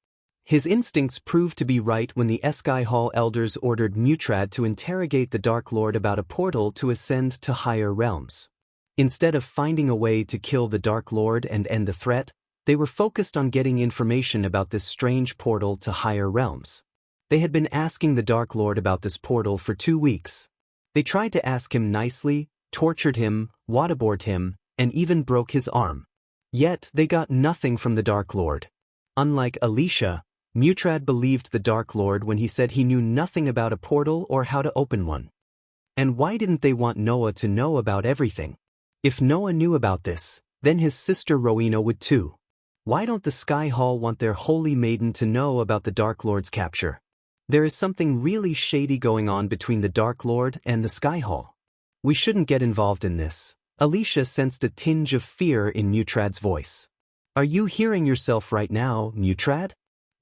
His instincts proved to be right when the Sky Hall elders ordered Mutrad to interrogate the Dark Lord about a portal to ascend to higher realms. Instead of finding a way to kill the Dark Lord and end the threat, they were focused on getting information about this strange portal to higher realms. They had been asking the Dark Lord about this portal for 2 weeks. They tried to ask him nicely, tortured him, waterboarded him, and even broke his arm. Yet they got nothing from the Dark Lord. Unlike Alicia, Mutrad believed the Dark Lord when he said he knew nothing about a portal or how to open one. And why didn't they want Noah to know about everything? If Noah knew about this, then his sister Rowena would too. Why don't the Sky Hall want their holy maiden to know about the Dark Lord's capture? There is something really shady going on between the Dark Lord and the Sky Hall. We shouldn't get involved in this. Alicia sensed a tinge of fear in Mutrad's voice. Are you hearing yourself right now, Mutrad?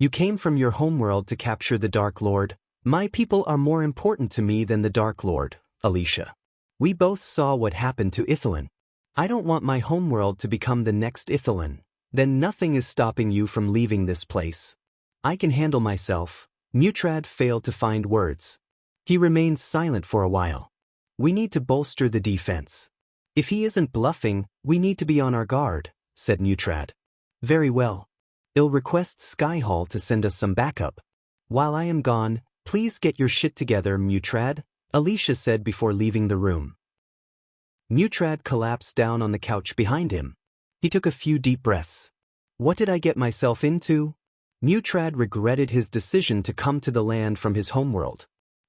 You came from your homeworld to capture the Dark Lord. My people are more important to me than the Dark Lord, Alicia. We both saw what happened to Ithilien. I don't want my homeworld to become the next Ithilien. Then nothing is stopping you from leaving this place. I can handle myself. Mutrad failed to find words. He remained silent for a while. We need to bolster the defense. If he isn't bluffing, we need to be on our guard, said Mutrad. Very well. I'll request Skyhall to send us some backup. While I am gone, please get your shit together, Mutrad, Alicia said before leaving the room. Mutrad collapsed down on the couch behind him. He took a few deep breaths. What did I get myself into? Mutrad regretted his decision to come to the land from his homeworld.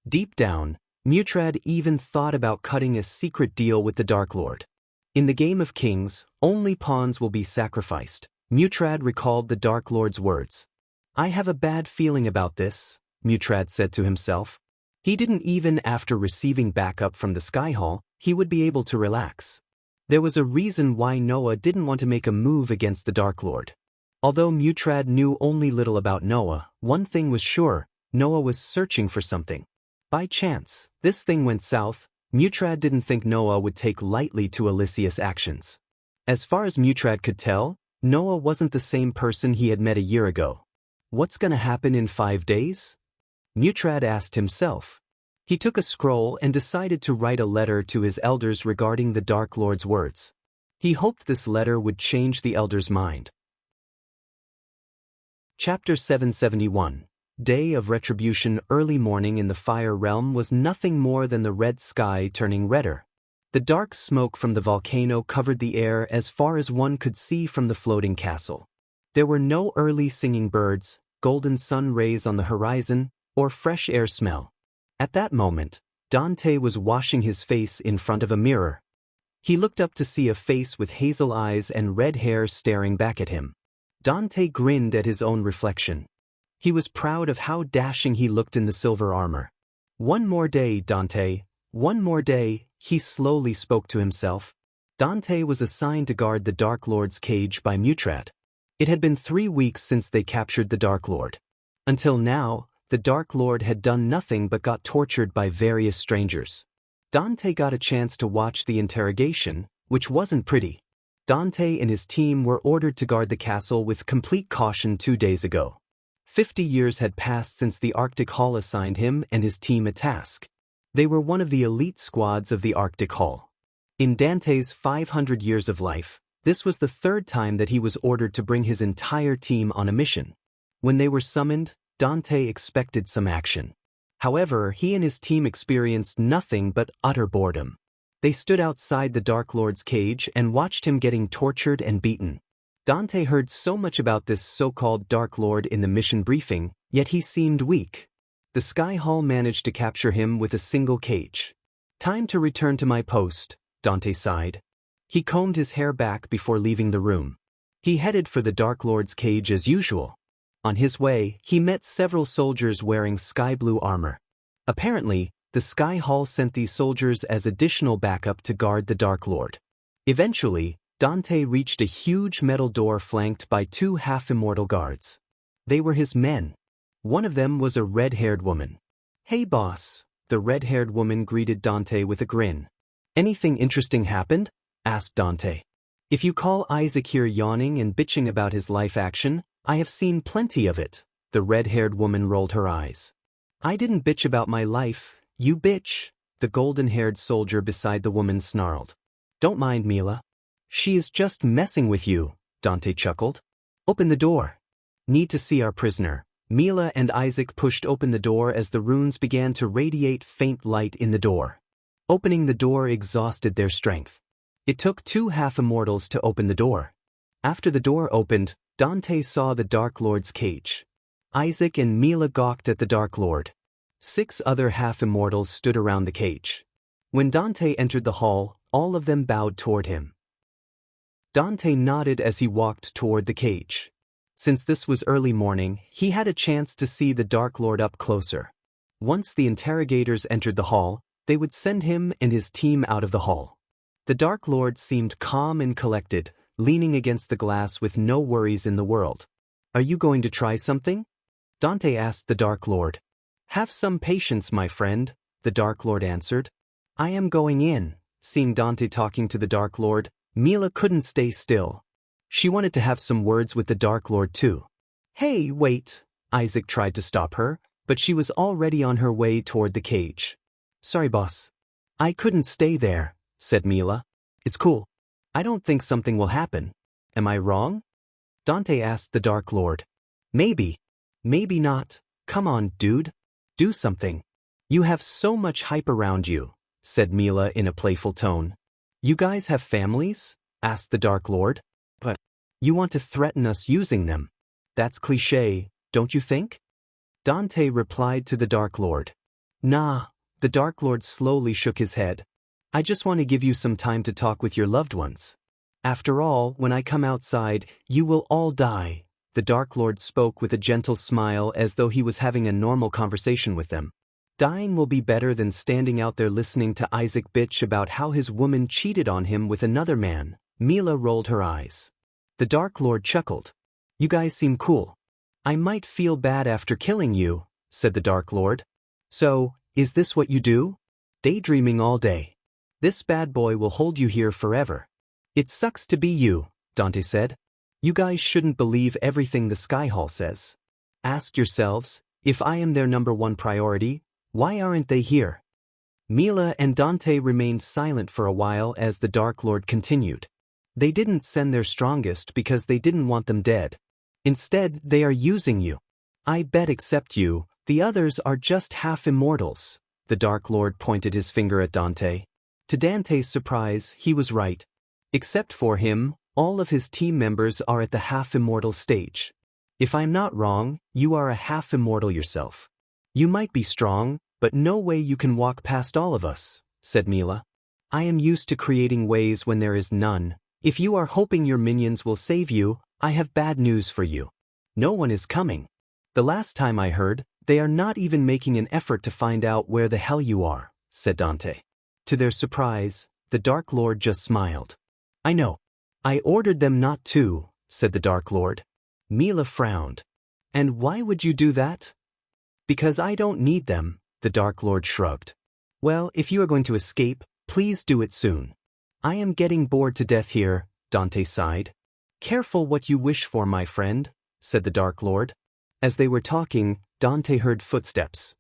Deep down, Mutrad even thought about cutting a secret deal with the Dark Lord. In the game of kings, only pawns will be sacrificed. Mutrad recalled the Dark Lord's words. I have a bad feeling about this, Mutrad said to himself. He didn't even after receiving backup from the Skyhall, he would be able to relax. There was a reason why Noah didn't want to make a move against the Dark Lord. Although Mutrad knew only little about Noah, one thing was sure, Noah was searching for something. By chance, this thing went south. Mutrad didn't think Noah would take lightly to Alicia's actions. As far as Mutrad could tell, Noah wasn't the same person he had met a year ago. What's gonna happen in 5 days? Mutrad asked himself. He took a scroll and decided to write a letter to his elders regarding the Dark Lord's words. He hoped this letter would change the elders' mind. Chapter 771. Day of Retribution. Early morning in the Fire Realm was nothing more than the red sky turning redder. The dark smoke from the volcano covered the air as far as one could see from the floating castle. There were no early singing birds, golden sun rays on the horizon, or fresh air smell. At that moment, Dante was washing his face in front of a mirror. He looked up to see a face with hazel eyes and red hair staring back at him. Dante grinned at his own reflection. He was proud of how dashing he looked in the silver armor. One more day, Dante. One more day, he slowly spoke to himself. Dante was assigned to guard the Dark Lord's cage by Mutrad. It had been 3 weeks since they captured the Dark Lord. Until now, the Dark Lord had done nothing but got tortured by various strangers. Dante got a chance to watch the interrogation, which wasn't pretty. Dante and his team were ordered to guard the castle with complete caution 2 days ago. 50 years had passed since the Arctic Hall assigned him and his team a task. They were one of the elite squads of the Arctic Hall. In Dante's 500 years of life, this was the 3rd time that he was ordered to bring his entire team on a mission. When they were summoned, Dante expected some action. However, he and his team experienced nothing but utter boredom. They stood outside the Dark Lord's cage and watched him getting tortured and beaten. Dante heard so much about this so-called Dark Lord in the mission briefing, yet he seemed weak. The Skyhall managed to capture him with a single cage. Time to return to my post, Dante sighed. He combed his hair back before leaving the room. He headed for the Dark Lord's cage as usual. On his way, he met several soldiers wearing sky-blue armor. Apparently, the Skyhall sent these soldiers as additional backup to guard the Dark Lord. Eventually, Dante reached a huge metal door flanked by 2 half-immortal guards. They were his men. One of them was a red-haired woman. Hey boss, the red-haired woman greeted Dante with a grin. Anything interesting happened? Asked Dante. If you call Isaac here yawning and bitching about his life action, I have seen plenty of it. The red-haired woman rolled her eyes. I didn't bitch about my life, you bitch, the golden-haired soldier beside the woman snarled. Don't mind Mila. She is just messing with you, Dante chuckled. Open the door. Need to see our prisoner. Mila and Isaac pushed open the door as the runes began to radiate faint light in the door. Opening the door exhausted their strength. It took 2 half-immortals to open the door. After the door opened, Dante saw the Dark Lord's cage. Isaac and Mila gawked at the Dark Lord. 6 other half-immortals stood around the cage. When Dante entered the hall, all of them bowed toward him. Dante nodded as he walked toward the cage. Since this was early morning, he had a chance to see the Dark Lord up closer. Once the interrogators entered the hall, they would send him and his team out of the hall. The Dark Lord seemed calm and collected, leaning against the glass with no worries in the world. Are you going to try something? Dante asked the Dark Lord. Have some patience, my friend, the Dark Lord answered. I am going in. Seeing Dante talking to the Dark Lord, Mila couldn't stay still. She wanted to have some words with the Dark Lord too. Hey, wait. Isaac tried to stop her, but she was already on her way toward the cage. Sorry, boss. I couldn't stay there, said Mila. It's cool. I don't think something will happen. Am I wrong? Dante asked the Dark Lord. Maybe. Maybe not. Come on, dude. Do something. You have so much hype around you, said Mila in a playful tone. You guys have families? Asked the Dark Lord. But you want to threaten us using them. That's cliché, don't you think? Dante replied to the Dark Lord. Nah, the Dark Lord slowly shook his head. I just want to give you some time to talk with your loved ones. After all, when I come outside, you will all die. The Dark Lord spoke with a gentle smile as though he was having a normal conversation with them. Dying will be better than standing out there listening to Isaac bitch about how his woman cheated on him with another man. Mila rolled her eyes. The Dark Lord chuckled. You guys seem cool. I might feel bad after killing you, said the Dark Lord. So, is this what you do? Daydreaming all day. This bad boy will hold you here forever. It sucks to be you, Dante said. You guys shouldn't believe everything the Sky Hall says. Ask yourselves, if I am their number one priority, why aren't they here? Mila and Dante remained silent for a while as the Dark Lord continued. They didn't send their strongest because they didn't want them dead. Instead, they are using you. I bet except you, the others are just half immortals. The Dark Lord pointed his finger at Dante. To Dante's surprise, he was right. Except for him, all of his team members are at the half-immortal stage. If I'm not wrong, you are a half-immortal yourself. You might be strong, but no way you can walk past all of us, said Mila. I am used to creating ways when there is none. If you are hoping your minions will save you, I have bad news for you. No one is coming. The last time I heard, they are not even making an effort to find out where the hell you are, said Dante. To their surprise, the Dark Lord just smiled. I know. I ordered them not to, said the Dark Lord. Mila frowned. And why would you do that? Because I don't need them, the Dark Lord shrugged. Well, if you are going to escape, please do it soon. I am getting bored to death here, Dante sighed. Careful what you wish for, my friend, said the Dark Lord. As they were talking, Dante heard footsteps.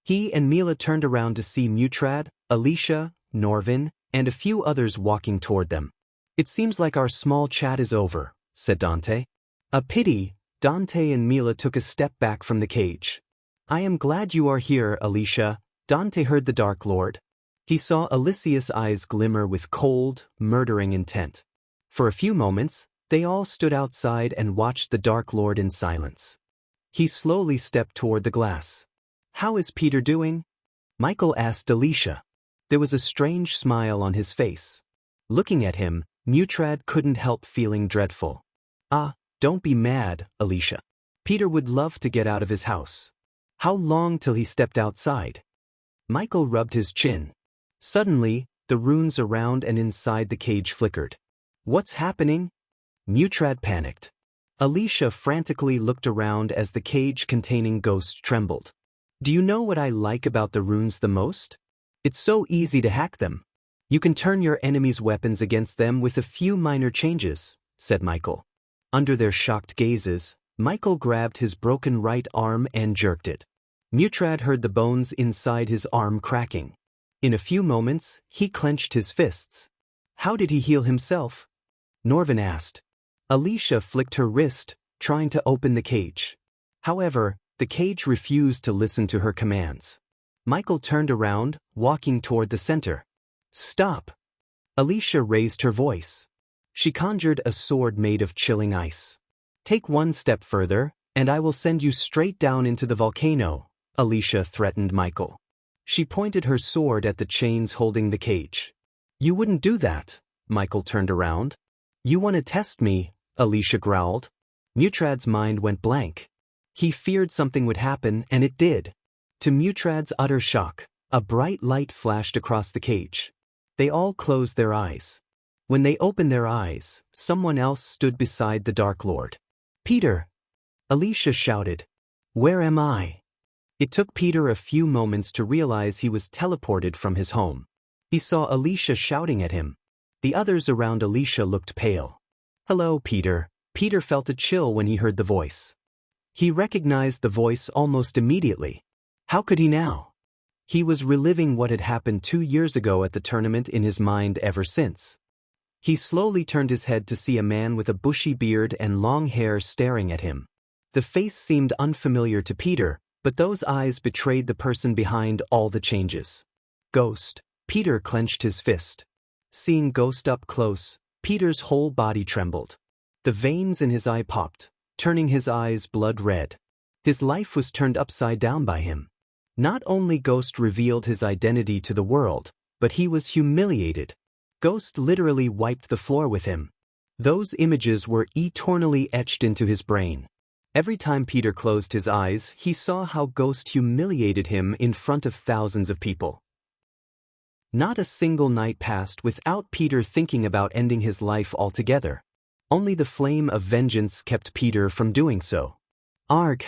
He and Mila turned around to see Mutrad, Alicia, Norvin, and a few others walking toward them. It seems like our small chat is over, said Dante. A pity. Dante and Mila took a step back from the cage. I am glad you are here, Alicia, Dante heard the Dark Lord. He saw Alicia's eyes glimmer with cold, murdering intent. For a few moments, they all stood outside and watched the Dark Lord in silence. He slowly stepped toward the glass. How is Peter doing? Michael asked Alicia. There was a strange smile on his face. Looking at him, Mutrad couldn't help feeling dreadful. Ah, don't be mad, Alicia. Peter would love to get out of his house. How long till he stepped outside? Michael rubbed his chin. Suddenly, the runes around and inside the cage flickered. What's happening? Mutrad panicked. Alicia frantically looked around as the cage containing ghosts trembled. Do you know what I like about the runes the most? It's so easy to hack them. You can turn your enemy's weapons against them with a few minor changes, said Michael. Under their shocked gazes, Michael grabbed his broken right arm and jerked it. Mutrad heard the bones inside his arm cracking. In a few moments, he clenched his fists. How did he heal himself? Norvin asked. Alicia flicked her wrist, trying to open the cage. However, the cage refused to listen to her commands. Michael turned around, walking toward the center. Stop! Alicia raised her voice. She conjured a sword made of chilling ice. Take one step further, and I will send you straight down into the volcano, Alicia threatened Michael. She pointed her sword at the chains holding the cage. You wouldn't do that, Michael turned around. You want to test me, Alicia growled. Mutrad's mind went blank. He feared something would happen, and it did. To Mutrad's utter shock, a bright light flashed across the cage. They all closed their eyes. When they opened their eyes, someone else stood beside the Dark Lord. Peter! Alicia shouted. Where am I? It took Peter a few moments to realize he was teleported from his home. He saw Alicia shouting at him. The others around Alicia looked pale. Hello, Peter. Peter felt a chill when he heard the voice. He recognized the voice almost immediately. How could he now? He was reliving what had happened 2 years ago at the tournament in his mind ever since. He slowly turned his head to see a man with a bushy beard and long hair staring at him. The face seemed unfamiliar to Peter, but those eyes betrayed the person behind all the changes. Ghost. Peter clenched his fist. Seeing Ghost up close, Peter's whole body trembled. The veins in his eye popped, turning his eyes blood red. His life was turned upside down by him. Not only Ghost revealed his identity to the world, but he was humiliated. Ghost literally wiped the floor with him. Those images were eternally etched into his brain. Every time Peter closed his eyes, he saw how Ghost humiliated him in front of thousands of people. Not a single night passed without Peter thinking about ending his life altogether. Only the flame of vengeance kept Peter from doing so. Arg!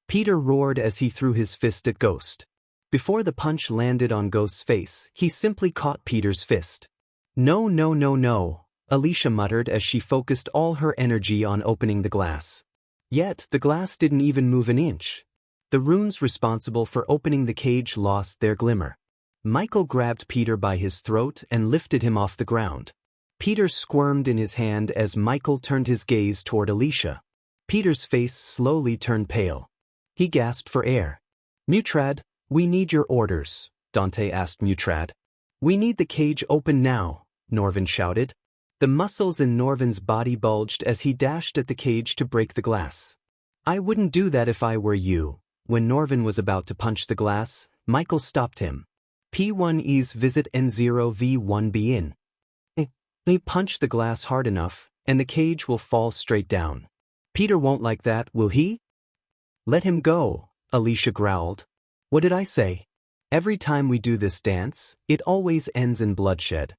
Peter roared as he threw his fist at Ghost. Before the punch landed on Ghost's face, he simply caught Peter's fist. No, no, no, no, Alicia muttered as she focused all her energy on opening the glass. Yet, the glass didn't even move an inch. The runes responsible for opening the cage lost their glimmer. Michael grabbed Peter by his throat and lifted him off the ground. Peter squirmed in his hand as Michael turned his gaze toward Alicia. Peter's face slowly turned pale. He gasped for air. Mutrad, we need your orders, Dante asked Mutrad. We need the cage open now, Norvin shouted. The muscles in Norvin's body bulged as he dashed at the cage to break the glass. I wouldn't do that if I were you. When Norvin was about to punch the glass, Michael stopped him. P1E's visit N0V1B in. They punch the glass hard enough, and the cage will fall straight down. Peter won't like that, will he? Let him go, Alicia growled. What did I say? Every time we do this dance, it always ends in bloodshed.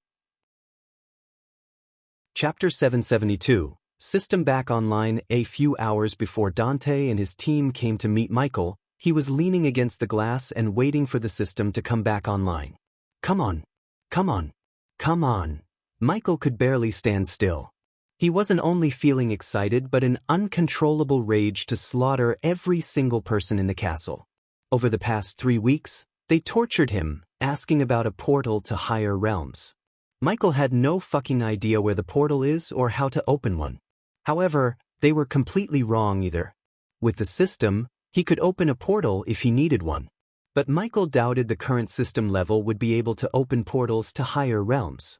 Chapter 772, System back online. A few hours before Dante and his team came to meet Michael, he was leaning against the glass and waiting for the system to come back online. Come on. Come on. Come on. Michael could barely stand still. He wasn't only feeling excited but an uncontrollable rage to slaughter every single person in the castle. Over the past 3 weeks, they tortured him, asking about a portal to higher realms. Michael had no fucking idea where the portal is or how to open one. However, they were completely wrong either. With the system, he could open a portal if he needed one. But Michael doubted the current system level would be able to open portals to higher realms.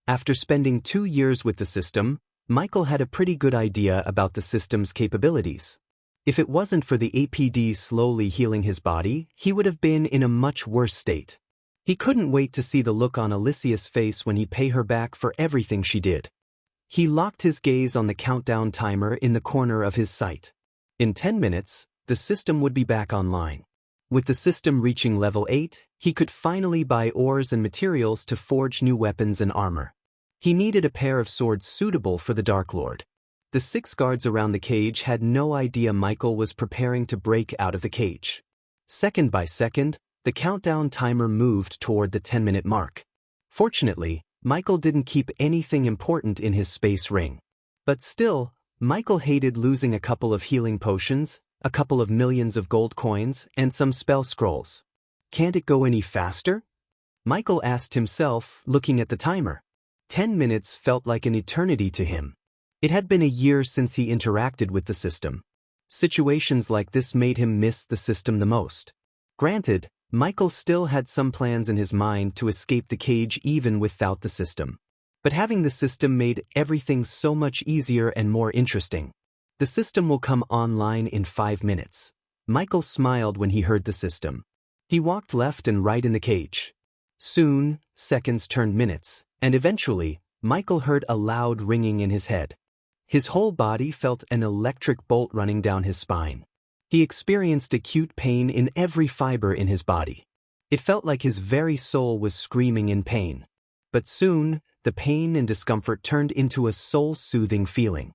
After spending 2 years with the system, Michael had a pretty good idea about the system's capabilities. If it wasn't for the APD slowly healing his body, he would have been in a much worse state. He couldn't wait to see the look on Alicia's face when he paid her back for everything she did. He locked his gaze on the countdown timer in the corner of his sight. In 10 minutes, the system would be back online. With the system reaching level 8, he could finally buy ores and materials to forge new weapons and armor. He needed a pair of swords suitable for the Dark Lord. The 6 guards around the cage had no idea Michael was preparing to break out of the cage. Second by second, the countdown timer moved toward the 10-minute mark. Fortunately, Michael didn't keep anything important in his space ring. But still, Michael hated losing a couple of healing potions, a couple of millions of gold coins, and some spell scrolls. Can't it go any faster? Michael asked himself, looking at the timer. 10 minutes felt like an eternity to him. It had been a year since he interacted with the system. Situations like this made him miss the system the most. Granted, Michael still had some plans in his mind to escape the cage even without the system. But having the system made everything so much easier and more interesting. The system will come online in 5 minutes. Michael smiled when he heard the system. He walked left and right in the cage. Soon, seconds turned minutes, and eventually, Michael heard a loud ringing in his head. His whole body felt an electric bolt running down his spine. He experienced acute pain in every fiber in his body. It felt like his very soul was screaming in pain. But soon, the pain and discomfort turned into a soul-soothing feeling.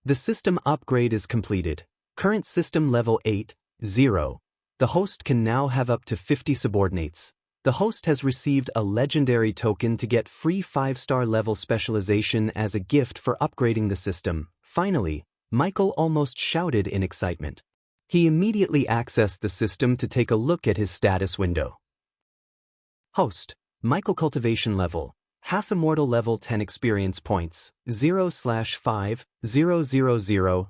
The system upgrade is completed. Current system level 8.0. The host can now have up to 50 subordinates. The host has received a legendary token to get free 5-star level specialization as a gift for upgrading the system. Finally, Michael almost shouted in excitement. He immediately accessed the system to take a look at his status window. Host: Michael cultivation level, half immortal level 10 experience points, 0/5, 000,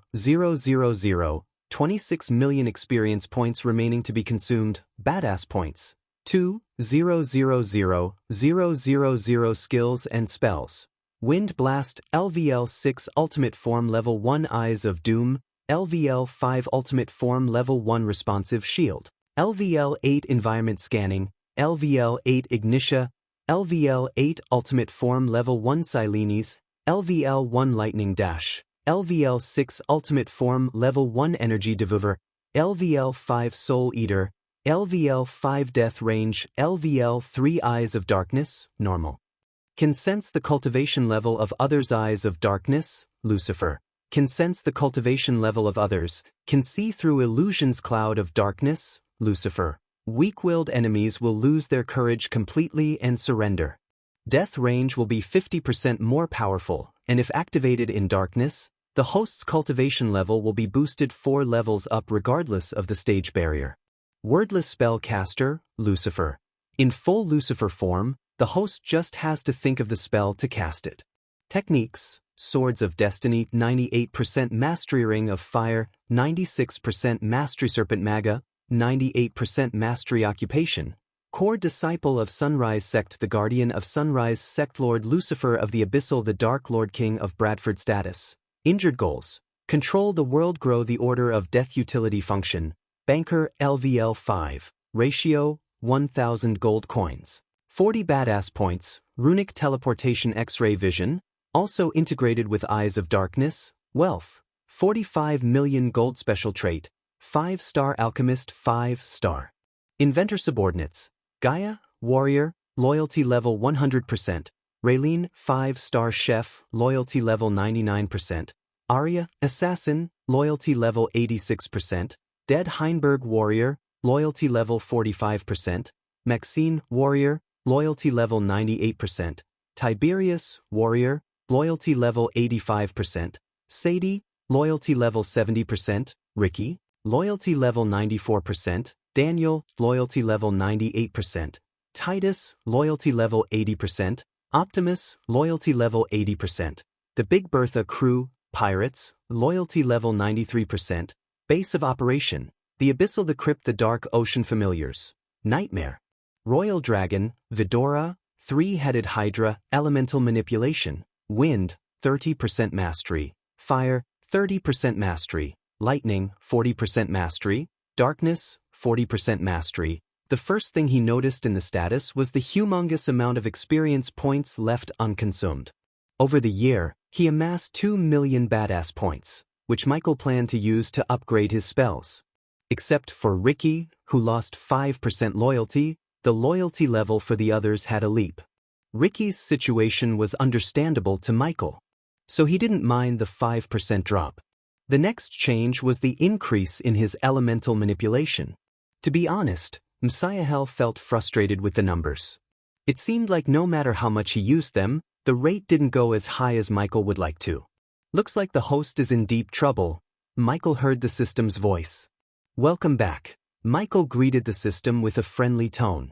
26 million experience points remaining to be consumed, badass points, 2,000,000 skills and spells. Wind Blast, LVL 6 Ultimate Form Level 1 Eyes of Doom, LVL 5 Ultimate Form Level 1 Responsive Shield, LVL 8 Environment Scanning, LVL 8 Ignitia, LVL 8 Ultimate Form Level 1 Silenes, LVL 1 Lightning Dash, LVL 6 Ultimate Form Level 1 Energy Devour, LVL 5 Soul Eater, LVL 5 Death Range, LVL 3 Eyes of Darkness, Normal. Can sense the cultivation level of others. Eyes of Darkness, Lucifer. Can sense the cultivation level of others, can see through illusions. Cloud of Darkness, Lucifer. Weak-willed enemies will lose their courage completely and surrender. Death range will be 50% more powerful, and if activated in darkness, the host's cultivation level will be boosted 4 levels up regardless of the stage barrier. Wordless Spellcaster, Lucifer. In full Lucifer form, the host just has to think of the spell to cast it. Techniques: Swords of Destiny, 98% Mastery. Ring of Fire, 96% Mastery. Serpent Maga, 98% Mastery. Occupation: Core Disciple of Sunrise Sect, the Guardian of Sunrise Sect, Lord Lucifer of the Abyssal, the Dark Lord, King of Bradford. Status: Injured Goals: Control the world, grow the Order of Death. Utility function: Banker, LVL 5, ratio, 1,000 gold coins. 40 badass points, Runic Teleportation, X-ray Vision, also integrated with Eyes of Darkness, Wealth, 45 million gold. Special trait: 5-star Alchemist, 5-star. Inventor subordinates: Gaia, Warrior, loyalty level 100%, Raylene, 5-star Chef, loyalty level 99%, Arya, Assassin, loyalty level 86%, Dead Heinberg, Warrior, loyalty level 45%, Maxine, Warrior, loyalty level 98%, Tiberius, Warrior, loyalty level 85%, Sadie, loyalty level 70%, Ricky, loyalty level 94%, Daniel, loyalty level 98%, Titus, loyalty level 80%, Optimus, loyalty level 80%, the Big Bertha crew, Pirates, loyalty level 93%, Base of Operation, the Abyssal, the Crypt, the Dark Ocean Familiars, Nightmare, Royal Dragon, Vidora, Three-Headed Hydra, Elemental Manipulation, Wind, 30% Mastery, Fire, 30% Mastery, Lightning, 40% Mastery, Darkness, 40% Mastery. The first thing he noticed in the status was the humongous amount of experience points left unconsumed. Over the year, he amassed 2 million badass points, which Michael planned to use to upgrade his spells. Except for Ricky, who lost 5% loyalty, the loyalty level for the others had a leap. Ricky's situation was understandable to Michael, so he didn't mind the 5% drop. The next change was the increase in his elemental manipulation. To be honest, Messiahel felt frustrated with the numbers. It seemed like no matter how much he used them, the rate didn't go as high as Michael would like to. Looks like the host is in deep trouble. Michael heard the system's voice. Welcome back. Michael greeted the system with a friendly tone.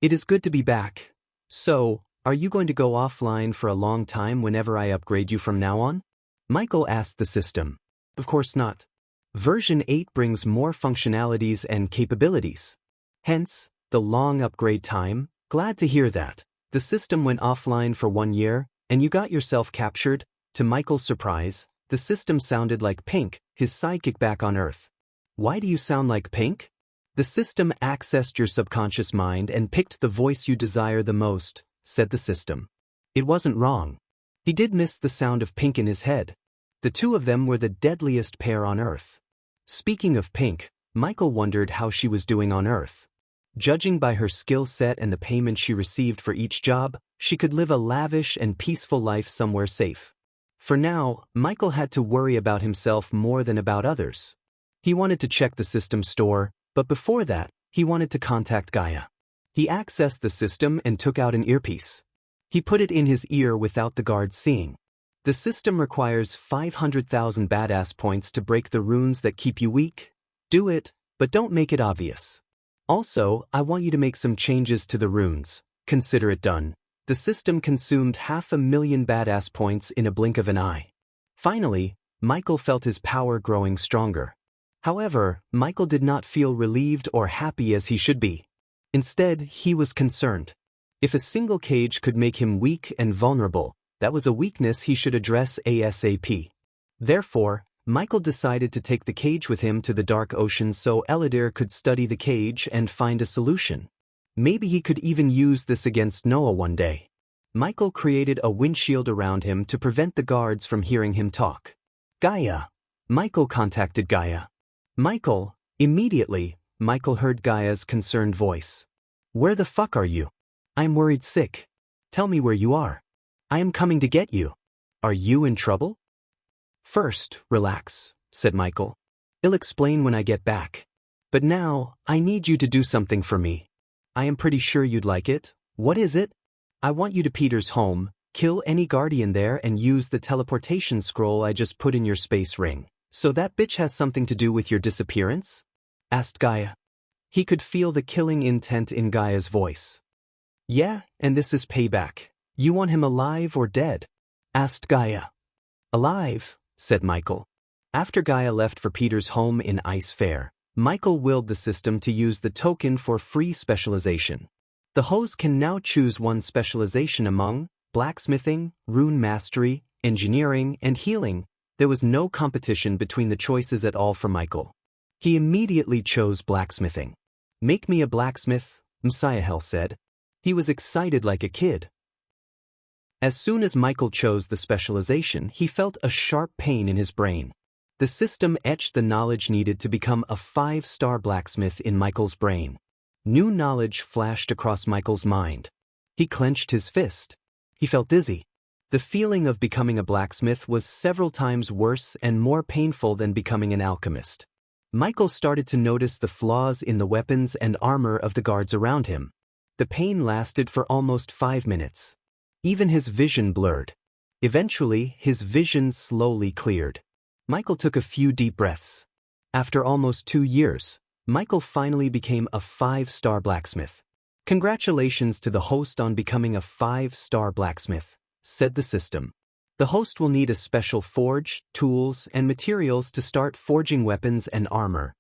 It is good to be back. So, are you going to go offline for a long time whenever I upgrade you from now on? Michael asked the system. Of course not. Version 8 brings more functionalities and capabilities. Hence, the long upgrade time. Glad to hear that. The system went offline for 1 year, and you got yourself captured. To Michael's surprise, the system sounded like Pink, his sidekick back on Earth. Why do you sound like Pink? The system accessed your subconscious mind and picked the voice you desire the most, said the system. It wasn't wrong. He did miss the sound of Pink in his head. The two of them were the deadliest pair on Earth. Speaking of Pink, Michael wondered how she was doing on Earth. Judging by her skill set and the payment she received for each job, she could live a lavish and peaceful life somewhere safe. For now, Michael had to worry about himself more than about others. He wanted to check the system store, but before that, he wanted to contact Gaia. He accessed the system and took out an earpiece. He put it in his ear without the guards seeing. The system requires 500,000 badass points to break the runes that keep you weak. Do it, but don't make it obvious. Also, I want you to make some changes to the runes. Consider it done. The system consumed 500,000 badass points in a blink of an eye. Finally, Michael felt his power growing stronger. However, Michael did not feel relieved or happy as he should be. Instead, he was concerned. If a single cage could make him weak and vulnerable, that was a weakness he should address ASAP. Therefore, Michael decided to take the cage with him to the dark ocean so Eladir could study the cage and find a solution. Maybe he could even use this against Noah one day. Michael created a windshield around him to prevent the guards from hearing him talk. Gaia. Michael contacted Gaia. Michael. Immediately, Michael heard Gaia's concerned voice. Where the fuck are you? I'm worried sick. Tell me where you are. I am coming to get you. Are you in trouble? First, relax, said Michael. I'll explain when I get back. But now, I need you to do something for me. I am pretty sure you'd like it. What is it? I want you to Peter's home, kill any guardian there and use the teleportation scroll I just put in your space ring. So that bitch has something to do with your disappearance? Asked Gaia. He could feel the killing intent in Gaia's voice. Yeah, and this is payback. You want him alive or dead? Asked Gaia. Alive, said Michael. After Gaia left for Peter's home in Ice Fair, Michael willed the system to use the token for free specialization. The host can now choose one specialization among blacksmithing, rune mastery, engineering, and healing. There was no competition between the choices at all for Michael. He immediately chose blacksmithing. Make me a blacksmith, Messiahel said. He was excited like a kid. As soon as Michael chose the specialization, he felt a sharp pain in his brain. The system etched the knowledge needed to become a 5-star blacksmith in Michael's brain. New knowledge flashed across Michael's mind. He clenched his fist. He felt dizzy. The feeling of becoming a blacksmith was several times worse and more painful than becoming an alchemist. Michael started to notice the flaws in the weapons and armor of the guards around him. The pain lasted for almost 5 minutes. Even his vision blurred. Eventually, his vision slowly cleared. Michael took a few deep breaths. After almost 2 years, Michael finally became a 5-star blacksmith. Congratulations to the host on becoming a 5-star blacksmith, said the system. The host will need a special forge, tools, and materials to start forging weapons and armor.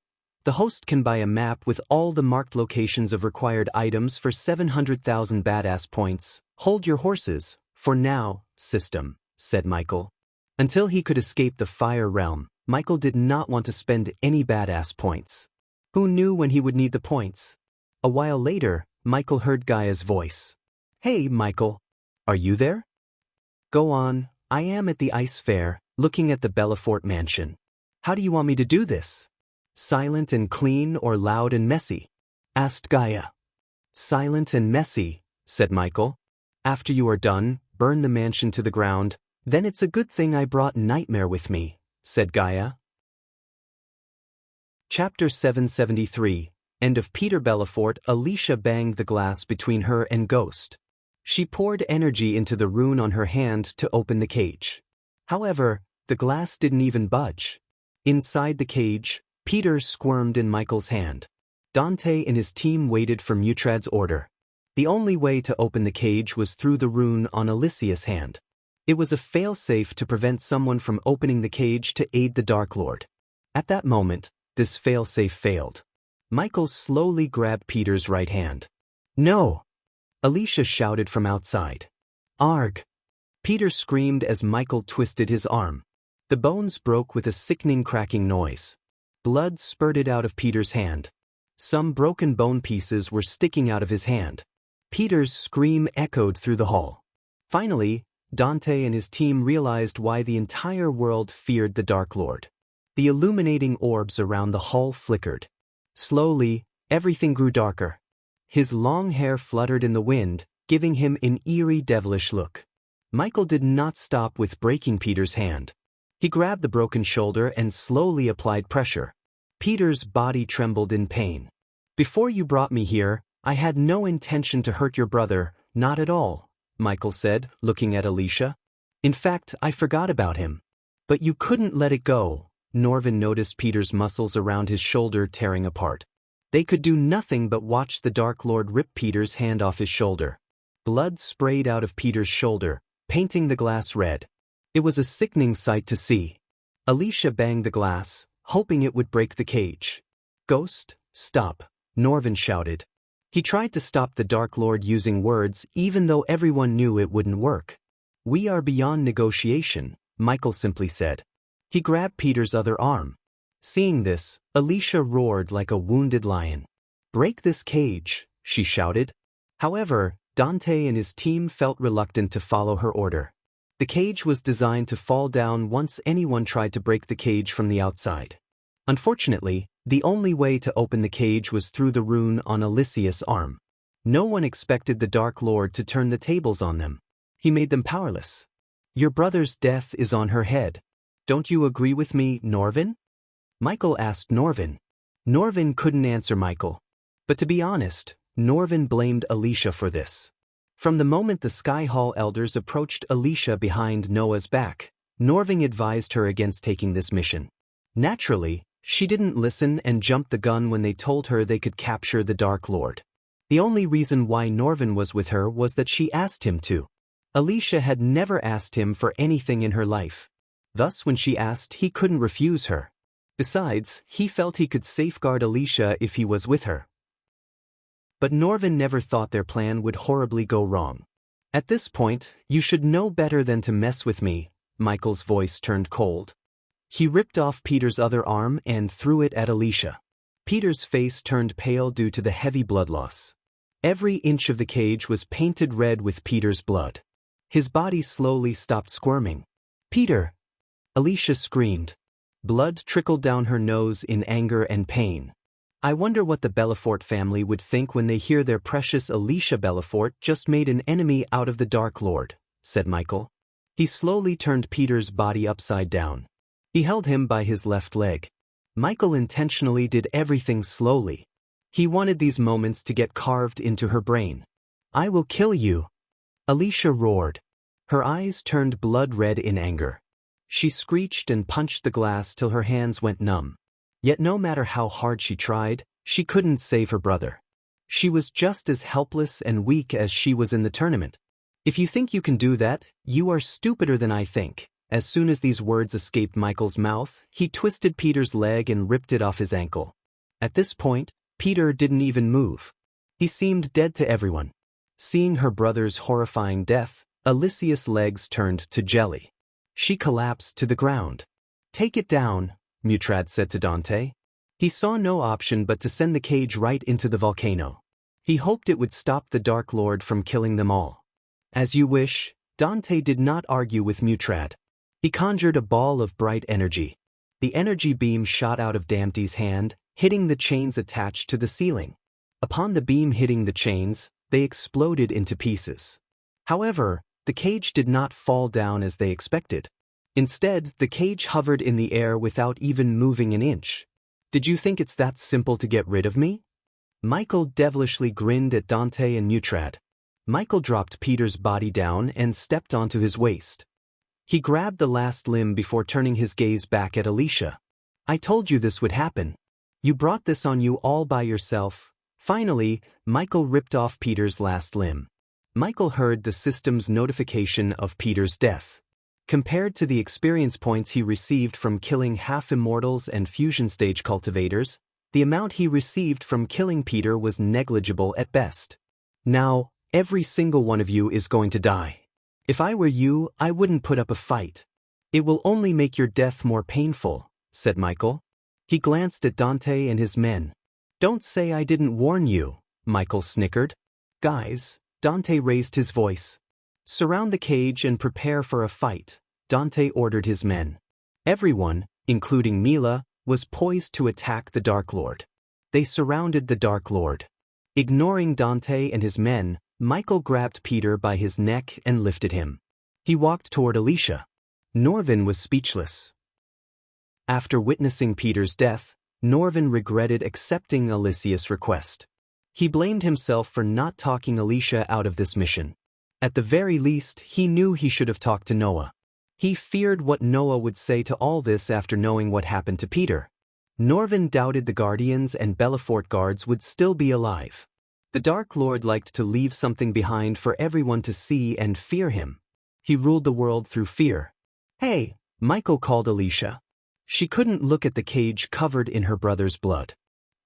The host can buy a map with all the marked locations of required items for 700,000 badass points. Hold your horses, for now, system, said Michael. Until he could escape the fire realm, Michael did not want to spend any badass points. Who knew when he would need the points? A while later, Michael heard Gaia's voice. Hey, Michael. Are you there? Go on, I am at the Ice Fair, looking at the Belafort mansion. How do you want me to do this? Silent and clean or loud and messy? Asked Gaia. Silent and messy, said Michael. After you are done, burn the mansion to the ground. Then it's a good thing I brought Nightmare with me, said Gaia. Chapter 773, End of Peter Belafort. Alicia banged the glass between her and Ghost. She poured energy into the rune on her hand to open the cage. However, the glass didn't even budge. Inside the cage, Peter squirmed in Michael's hand. Dante and his team waited for Mutrad's order. The only way to open the cage was through the rune on Alicia's hand. It was a fail-safe to prevent someone from opening the cage to aid the Dark Lord. At that moment, this fail-safe failed. Michael slowly grabbed Peter's right hand. No! Alicia shouted from outside. Arg! Peter screamed as Michael twisted his arm. The bones broke with a sickening cracking noise. Blood spurted out of Peter's hand. Some broken bone pieces were sticking out of his hand. Peter's scream echoed through the hall. Finally, Dante and his team realized why the entire world feared the Dark Lord. The illuminating orbs around the hall flickered. Slowly, everything grew darker. His long hair fluttered in the wind, giving him an eerie, devilish look. Michael did not stop with breaking Peter's hand. He grabbed the broken shoulder and slowly applied pressure. Peter's body trembled in pain. Before you brought me here, I had no intention to hurt your brother, not at all, Michael said, looking at Alicia. In fact, I forgot about him. But you couldn't let it go. Norvin noticed Peter's muscles around his shoulder tearing apart. They could do nothing but watch the Dark Lord rip Peter's hand off his shoulder. Blood sprayed out of Peter's shoulder, painting the glass red. It was a sickening sight to see. Alicia banged the glass, hoping it would break the cage. "Ghost, stop," Norvin shouted. He tried to stop the Dark Lord using words even though everyone knew it wouldn't work. "We are beyond negotiation," Michael simply said. He grabbed Peter's other arm. Seeing this, Alicia roared like a wounded lion. "Break this cage," she shouted. However, Dante and his team felt reluctant to follow her order. The cage was designed to fall down once anyone tried to break the cage from the outside. Unfortunately, the only way to open the cage was through the rune on Alicia's arm. No one expected the Dark Lord to turn the tables on them. He made them powerless. "Your brother's death is on her head. Don't you agree with me, Norvin?" Michael asked Norvin. Norvin couldn't answer Michael. But to be honest, Norvin blamed Alicia for this. From the moment the Sky Hall elders approached Alicia behind Noah's back, Norvin advised her against taking this mission. Naturally, she didn't listen and jumped the gun when they told her they could capture the Dark Lord. The only reason why Norvin was with her was that she asked him to. Alicia had never asked him for anything in her life. Thus, when she asked, he couldn't refuse her. Besides, he felt he could safeguard Alicia if he was with her. But Norvin never thought their plan would horribly go wrong. "At this point, you should know better than to mess with me." Michael's voice turned cold. He ripped off Peter's other arm and threw it at Alicia. Peter's face turned pale due to the heavy blood loss. Every inch of the cage was painted red with Peter's blood. His body slowly stopped squirming. "Peter!" Alicia screamed. Blood trickled down her nose in anger and pain. "I wonder what the Belafort family would think when they hear their precious Alicia Belafort just made an enemy out of the Dark Lord," said Michael. He slowly turned Peter's body upside down. He held him by his left leg. Michael intentionally did everything slowly. He wanted these moments to get carved into her brain. "I will kill you," Alicia roared. Her eyes turned blood red in anger. She screeched and punched the glass till her hands went numb. Yet no matter how hard she tried, she couldn't save her brother. She was just as helpless and weak as she was in the tournament. "If you think you can do that, you are stupider than I think." As soon as these words escaped Michael's mouth, he twisted Peter's leg and ripped it off his ankle. At this point, Peter didn't even move. He seemed dead to everyone. Seeing her brother's horrifying death, Alicia's legs turned to jelly. She collapsed to the ground. "Take it down," Mutrad said to Dante. He saw no option but to send the cage right into the volcano. He hoped it would stop the Dark Lord from killing them all. "As you wish." Dante did not argue with Mutrad. He conjured a ball of bright energy. The energy beam shot out of Dante's hand, hitting the chains attached to the ceiling. Upon the beam hitting the chains, they exploded into pieces. However, the cage did not fall down as they expected. Instead, the cage hovered in the air without even moving an inch. "Did you think it's that simple to get rid of me?" Michael devilishly grinned at Dante and Mutrad. Michael dropped Peter's body down and stepped onto his waist. He grabbed the last limb before turning his gaze back at Alicia. "I told you this would happen. You brought this on you all by yourself." Finally, Michael ripped off Peter's last limb. Michael heard the system's notification of Peter's death. Compared to the experience points he received from killing half-immortals and fusion-stage cultivators, the amount he received from killing Peter was negligible at best. "Now, every single one of you is going to die. If I were you, I wouldn't put up a fight. It will only make your death more painful," said Michael. He glanced at Dante and his men. "Don't say I didn't warn you," Michael snickered. "Guys," Dante raised his voice. "Surround the cage and prepare for a fight," Dante ordered his men. Everyone, including Mila, was poised to attack the Dark Lord. They surrounded the Dark Lord. Ignoring Dante and his men, Michael grabbed Peter by his neck and lifted him. He walked toward Alicia. Norvin was speechless. After witnessing Peter's death, Norvin regretted accepting Alicia's request. He blamed himself for not talking Alicia out of this mission. At the very least, he knew he should have talked to Noah. He feared what Noah would say to all this after knowing what happened to Peter. Norvin doubted the Guardians and Belfort guards would still be alive. The Dark Lord liked to leave something behind for everyone to see and fear him. He ruled the world through fear. "Hey," Michael called Alicia. She couldn't look at the cage covered in her brother's blood.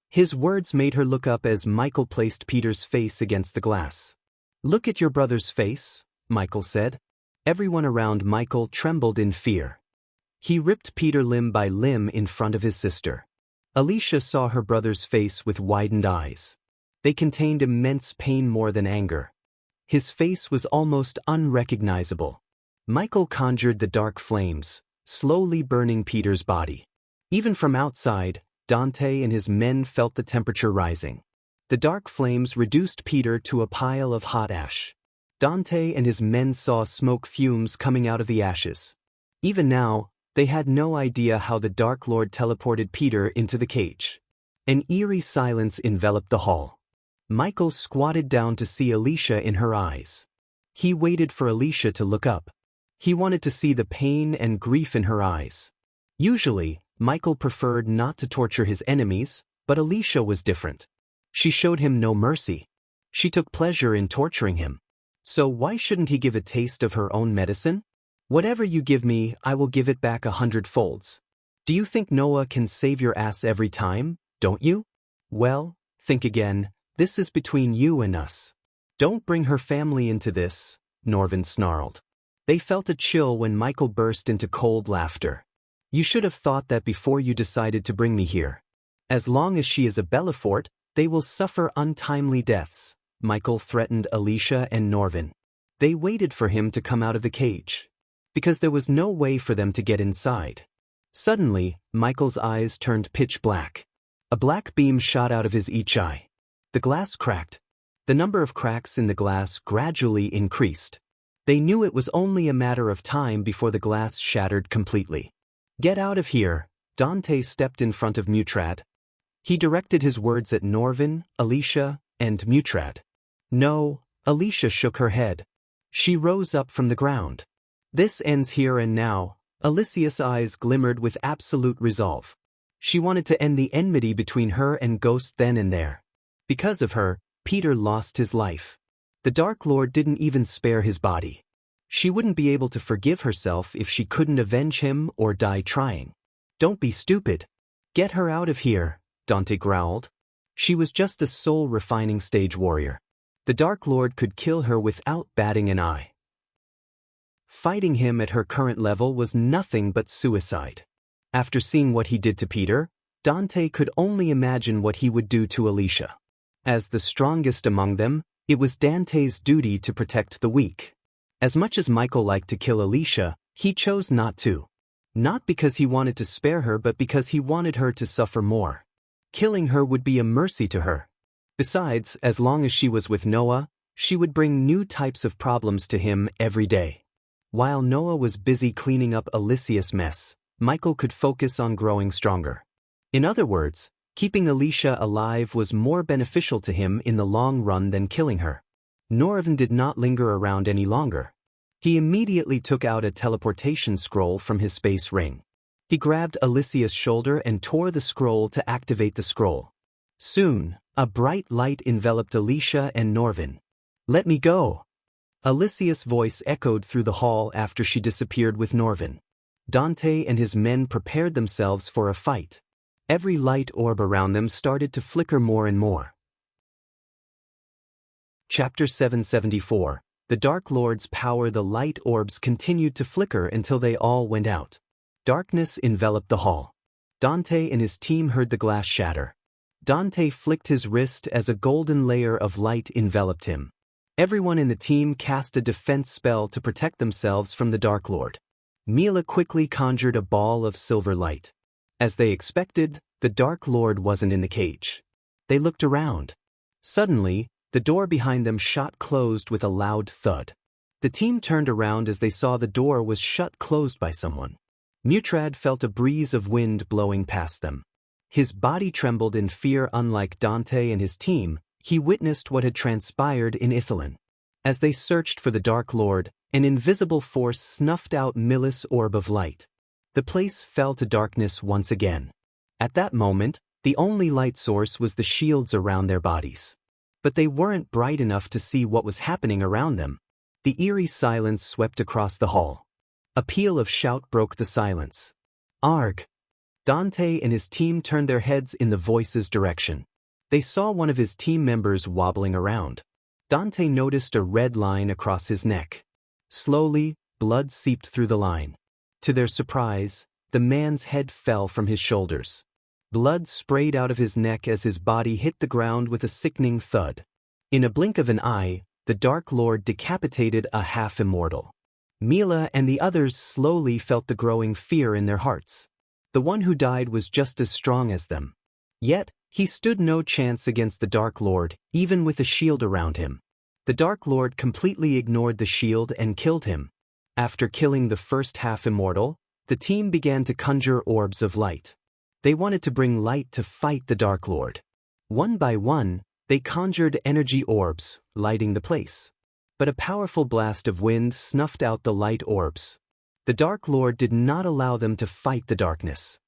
His words made her look up as Michael placed Peter's face against the glass. "Look at your brother's face," Michael said. Everyone around Michael trembled in fear. He ripped Peter limb by limb in front of his sister. Alicia saw her brother's face with widened eyes. They contained immense pain more than anger. His face was almost unrecognizable. Michael conjured the dark flames, slowly burning Peter's body. Even from outside, Dante and his men felt the temperature rising. The dark flames reduced Peter to a pile of hot ash. Dante and his men saw smoke fumes coming out of the ashes. Even now, they had no idea how the Dark Lord teleported Peter into the cage. An eerie silence enveloped the hall. Michael squatted down to see Alicia in her eyes. He waited for Alicia to look up. He wanted to see the pain and grief in her eyes. Usually, Michael preferred not to torture his enemies, but Alicia was different. She showed him no mercy. She took pleasure in torturing him. So why shouldn't he give a taste of her own medicine? "Whatever you give me, I will give it back 100 folds. Do you think Noah can save your ass every time, don't you? Well, think again. This is between you and us. Don't bring her family into this," Norvin snarled. They felt a chill when Michael burst into cold laughter. "You should have thought that before you decided to bring me here. As long as she is a Belfort, they will suffer untimely deaths," Michael threatened Alicia and Norvin. They waited for him to come out of the cage, because there was no way for them to get inside. Suddenly, Michael's eyes turned pitch black. A black beam shot out of his each eye. The glass cracked. The number of cracks in the glass gradually increased. They knew it was only a matter of time before the glass shattered completely. "Get out of here," Dante stepped in front of Mutrad. He directed his words at Norvin, Alicia, and Mutrad. "No," Alicia shook her head. She rose up from the ground. "This ends here and now." Alicia's eyes glimmered with absolute resolve. She wanted to end the enmity between her and Ghost then and there. Because of her, Peter lost his life. The Dark Lord didn't even spare his body. She wouldn't be able to forgive herself if she couldn't avenge him or die trying. "Don't be stupid. Get her out of here," Dante growled. She was just a soul-refining stage warrior. The Dark Lord could kill her without batting an eye. Fighting him at her current level was nothing but suicide. After seeing what he did to Peter, Dante could only imagine what he would do to Alicia. As the strongest among them, it was Dante's duty to protect the weak. As much as Michael liked to kill Alicia, he chose not to. Not because he wanted to spare her, but because he wanted her to suffer more. Killing her would be a mercy to her. Besides, as long as she was with Noah, she would bring new types of problems to him every day. While Noah was busy cleaning up Alicia's mess, Michael could focus on growing stronger. In other words, keeping Alicia alive was more beneficial to him in the long run than killing her. Norvin did not linger around any longer. He immediately took out a teleportation scroll from his space ring. He grabbed Alicia's shoulder and tore the scroll to activate the scroll. Soon, a bright light enveloped Alicia and Norvin. "Let me go." Alicia's voice echoed through the hall after she disappeared with Norvin. Dante and his men prepared themselves for a fight. Every light orb around them started to flicker more and more. Chapter 774. The Dark Lord's power. The light orbs continued to flicker until they all went out. Darkness enveloped the hall. Dante and his team heard the glass shatter. Dante flicked his wrist as a golden layer of light enveloped him. Everyone in the team cast a defense spell to protect themselves from the Dark Lord. Mila quickly conjured a ball of silver light. As they expected, the Dark Lord wasn't in the cage. They looked around. Suddenly, the door behind them shot closed with a loud thud. The team turned around as they saw the door was shut closed by someone. Mutrad felt a breeze of wind blowing past them. His body trembled in fear. Unlike Dante and his team, he witnessed what had transpired in Ithilien. As they searched for the Dark Lord, an invisible force snuffed out Mila's orb of light. The place fell to darkness once again. At that moment, the only light source was the shields around their bodies. But they weren't bright enough to see what was happening around them. The eerie silence swept across the hall. A peal of shout broke the silence. Arg! Dante and his team turned their heads in the voice's direction. They saw one of his team members wobbling around. Dante noticed a red line across his neck. Slowly, blood seeped through the line. To their surprise, the man's head fell from his shoulders. Blood sprayed out of his neck as his body hit the ground with a sickening thud. In a blink of an eye, the Dark Lord decapitated a half-immortal. Mila and the others slowly felt the growing fear in their hearts. The one who died was just as strong as them. Yet, he stood no chance against the Dark Lord, even with a shield around him. The Dark Lord completely ignored the shield and killed him. After killing the first half-immortal, the team began to conjure orbs of light. They wanted to bring light to fight the Dark Lord. One by one, they conjured energy orbs, lighting the place. But a powerful blast of wind snuffed out the light orbs. The Dark Lord did not allow them to fight the darkness.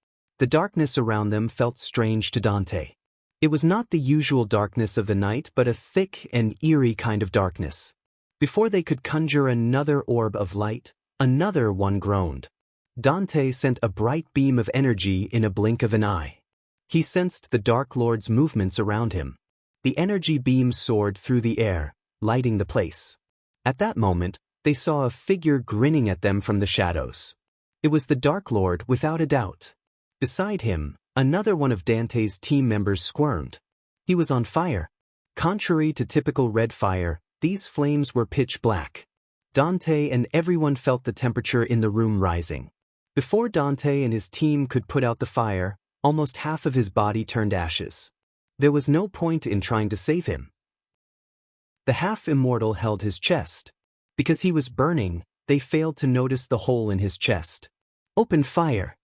The darkness around them felt strange to Dante. It was not the usual darkness of the night but a thick and eerie kind of darkness. Before they could conjure another orb of light, another one groaned. Dante sent a bright beam of energy in a blink of an eye. He sensed the Dark Lord's movements around him. The energy beam soared through the air, lighting the place. At that moment, they saw a figure grinning at them from the shadows. It was the Dark Lord without a doubt. Beside him, another one of Dante's team members squirmed. He was on fire. Contrary to typical red fire, these flames were pitch black. Dante and everyone felt the temperature in the room rising. Before Dante and his team could put out the fire, almost half of his body turned ashes. There was no point in trying to save him. The half-immortal held his chest. Because he was burning, they failed to notice the hole in his chest. Open fire!